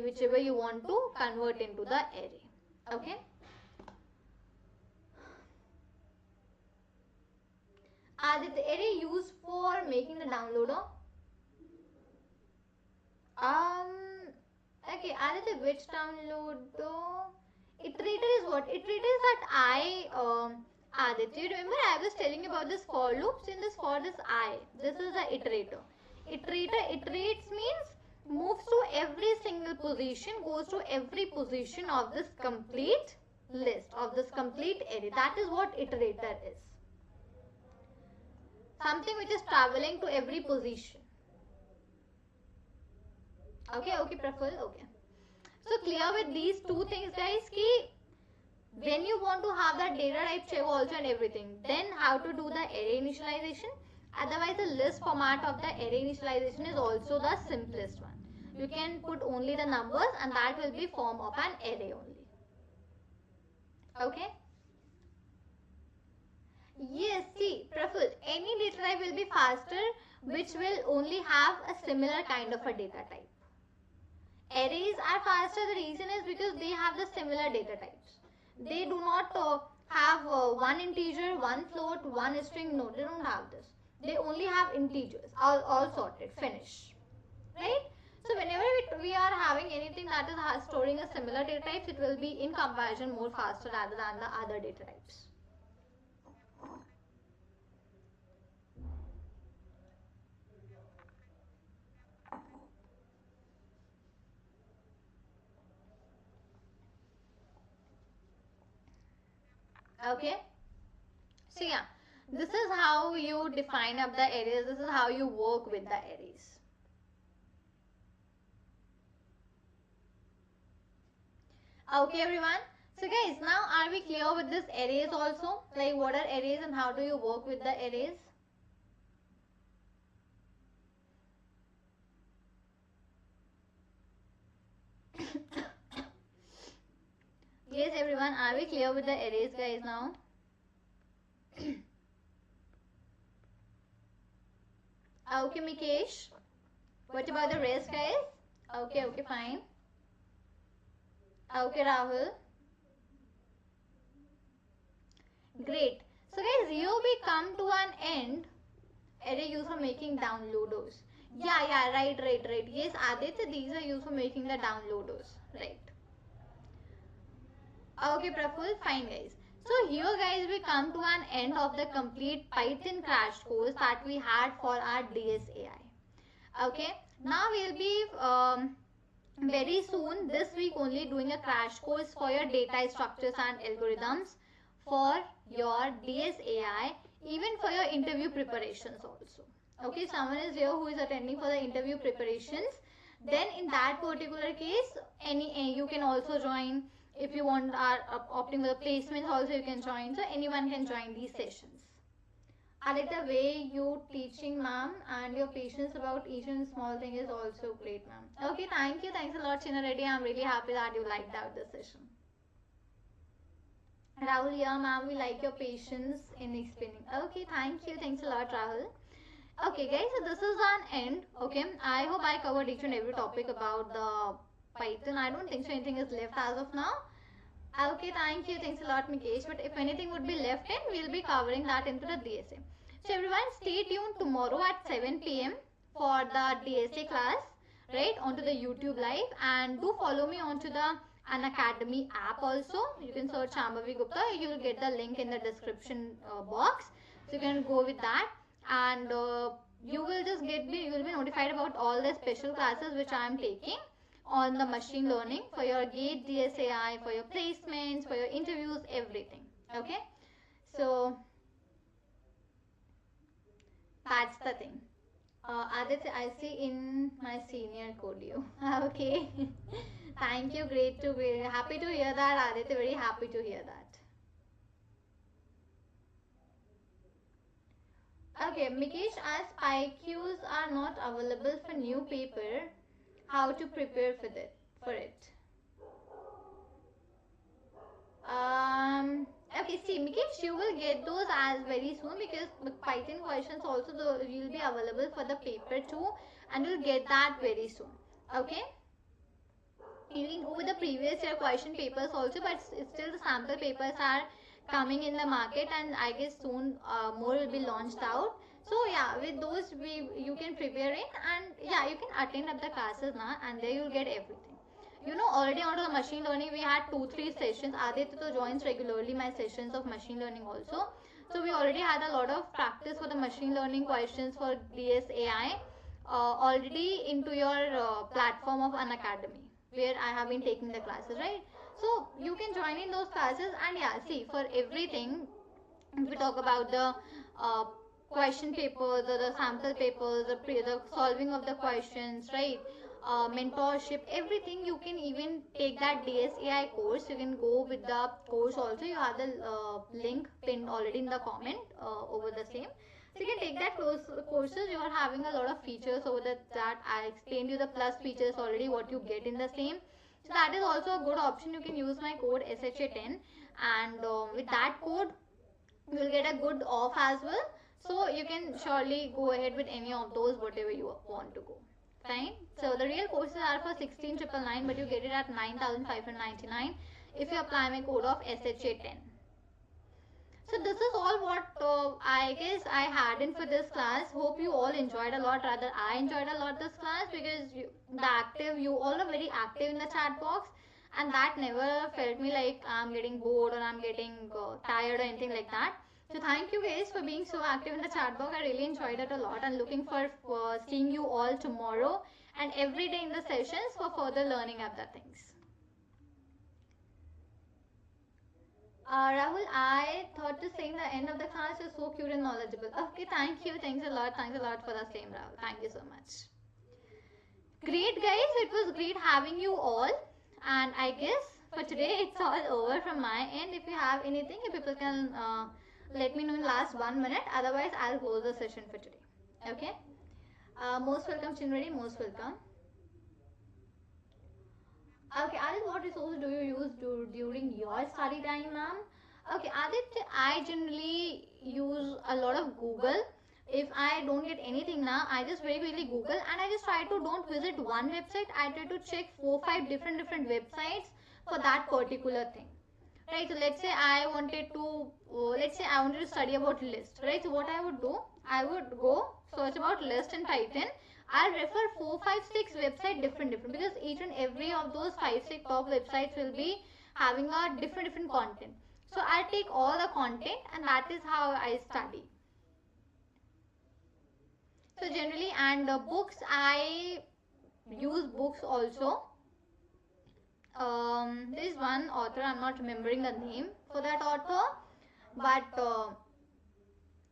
whichever you want to convert into the array. Okay. Is the array used for making the downloader? Okay, Aditya, which downloader? Iterator is what? Iterator is that Aditya, you remember I was telling you about this for loops. In this for this I, this is the iterator. Iterator iterates means moves to every single position, goes to every position of this complete list, of this complete array. That is what iterator is. Something which is traveling to every position. Okay, Praful, okay. So clear with these two things, guys, ki when you want to have that data type check also and everything, then how to do the array initialization. Otherwise, the list format of the array initialization is also the simplest one. You can put only the numbers and that will be form of an array only. Okay. Yes, see, Praful, any data type will be faster which will only have a similar kind of a data type. Arrays are faster, the reason is because they have the similar data types. They do not have one integer, one float, one string. No, they don't have this. They only have integers, all sorted, finish. Right? So whenever we are having anything that is storing a similar data types, it will be in comparison more faster rather than the other data types. Okay, so yeah, this is how you define up the arrays. This is how you work with the arrays. Okay, everyone. So guys, now are we clear with this arrays also? Like what are arrays and how do you work with the arrays? Yes, everyone, are we clear with the arrays, guys, now? Okay, Mikesh. What about the rest, guys? Okay, fine. Okay, Rahul. Great. So, guys, here we come to an end. Array used for making downloaders. Yeah, right. Yes, Aditya, these are used for making the downloaders. Right. Okay, Praful, fine, guys. So here, guys, we come to an end of the complete Python crash course that we had for our DSAI. Okay, now we'll be very soon, this week only, doing a crash course for your data structures and algorithms for your DSAI, even for your interview preparations also. Okay, someone is here who is attending for the interview preparations, then in that particular case, you can also join. If you want are opting for the placements also, you can join. So anyone can join these sessions. Aditya, way you teaching, ma'am, and your patience about each and small thing is also great, ma'am. Okay, thank you. Thanks a lot, China Reddy. I'm really happy that you liked out this session. Rahul, yeah, ma'am, we like your patience in explaining. Okay, thank you. Thanks a lot, Rahul. Okay, guys, so this is an end. Okay, I hope I covered each and every topic about the Python. I don't think so anything is left as of now. Okay, thank you. Thanks a lot, Mikesh. But if anything would be left in, we'll be covering that into the DSA. So everyone, stay tuned tomorrow at 7 p.m. for the DSA class, right, onto the YouTube live, and do follow me onto the Unacademy app also. You can search Shambhavi Gupta. You will get the link in the description box. So you can go with that, and you will just you will be notified about all the special classes which I am taking on the machine learning for your GATE, DSAI, for your placements, for your interviews, everything. Okay, so that's the thing. Aditya, I see in my senior code you. Okay. Thank you. Great to be happy to hear that, Aditya. Very happy to hear that. Okay, Mikesh, as PyQs are not available for new paper, how to prepare for it? Okay, see, Mikesh, you will get those as very soon, because the Python questions also will be available for the paper too, and you'll get that very soon. Okay, you can go with the previous year question papers also, but still the sample papers are coming in the market, and I guess soon more will be launched out. So yeah, with those you can prepare it, and yeah, you can attend up the classes now, and there you'll get everything. You know, already onto the machine learning, we had 2-3 sessions. Aditya joins regularly my sessions of machine learning also. So we already had a lot of practice for the machine learning questions for DSAI already into your platform of Unacademy, where I have been taking the classes, right? So you can join in those classes, and yeah, see, for everything, if we talk about the question papers or the sample papers, the solving of the questions, right? Mentorship, everything, you can even take that DSAI course. You can go with the course also. You have the link pinned already in the comment over the same. So you can take that courses. You are having a lot of features over that I explained you the plus features already, what you get in the same. So that is also a good option. You can use my code SHA10, and with that code you will get a good off as well. So you can surely go ahead with any of those, whatever you want to go. Fine. So the real courses are for 16,999, but you get it at 9,599 if you apply my code of SHA10. So this is all what I guess I had in for this class. Hope you all enjoyed a lot. Rather, I enjoyed a lot this class, because you all are very active in the chat box, and that never felt me like I'm getting bored or I'm getting tired or anything like that. So thank you guys for being so active in the chat box. I really enjoyed it a lot, and looking for seeing you all tomorrow and every day in the sessions for further learning of the things. Rahul, I thought to say in the end of the class, you're so cute and knowledgeable. Okay, thank you. Thanks a lot. Thanks a lot for the same, Rahul. Thank you so much. Great, guys. It was great having you all. And I guess for today, it's all over from my end. If you have anything, if people can let me know in the last 1 minute. Otherwise, I'll close the session for today. Okay. Most welcome, Chinmay. Most welcome. Okay, Adit, what resources do you use during your study time, ma'am? Okay, Adit, I generally use a lot of Google. If I don't get anything now, I just very quickly Google, and I just try to don't visit one website. I try to check 4-5 different websites for that particular thing. Right, so let's say I wanted to study about list, right? So what I would do, I would go search about list in Python. I'll refer 4, 5, 6 websites different, because each and every of those 5, 6 top websites will be having a different content. So I'll take all the content, and that is how I study. So generally, and books, I use books also. There is one author, I'm not remembering the name for that author, but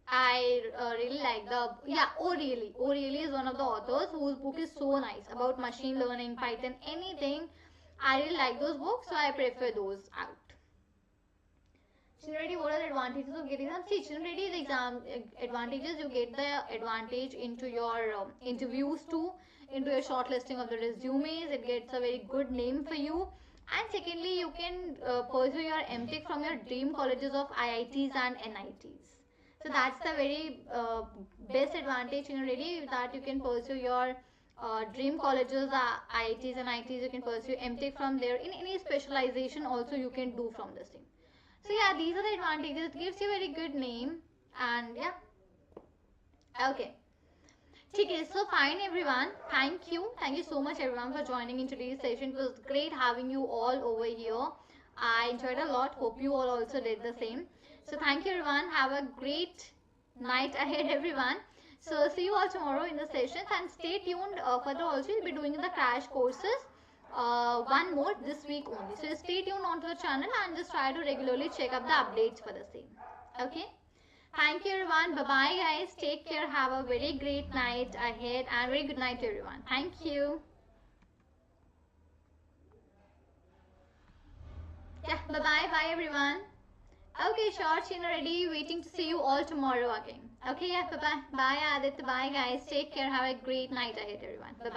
I really like O'Reilly. O'Reilly is one of the authors whose book is so nice about machine learning, Python, anything. I really like those books, so I prefer those out. Ready, what are the advantages of getting them? See, Ready, the exam advantages, you get the advantage into your interviews too, into your shortlisting of the resumes. It gets a very good name for you. And secondly, you can pursue your MTech from your dream colleges of IITs and NITs. So that's the very best advantage in Ready, that you can pursue your dream colleges, IITs and IITs. You can pursue MTech from there. In any specialization also you can do from the same. So yeah, these are the advantages. It gives you a very good name, and yeah. Okay. Okay, so fine everyone. Thank you. Thank you so much everyone for joining in today's session. It was great having you all over here. I enjoyed a lot. Hope you all also did the same. So thank you everyone. Have a great night ahead everyone. So see you all tomorrow in the sessions, and stay tuned. Further also we'll be doing the crash courses. One more this week only. So stay tuned onto the channel and just try to regularly check up the updates for the same. Okay. Thank you everyone. Bye bye guys. Take care. Have a very great night ahead, and very good night to everyone. Thank you. Yeah. Bye bye. Bye everyone. Okay, sure, Chino, ready. Waiting to see you all tomorrow again. Okay, yeah, bye bye. Bye, Aditya. Bye, guys. Take care. Have a great night ahead, everyone. Bye bye.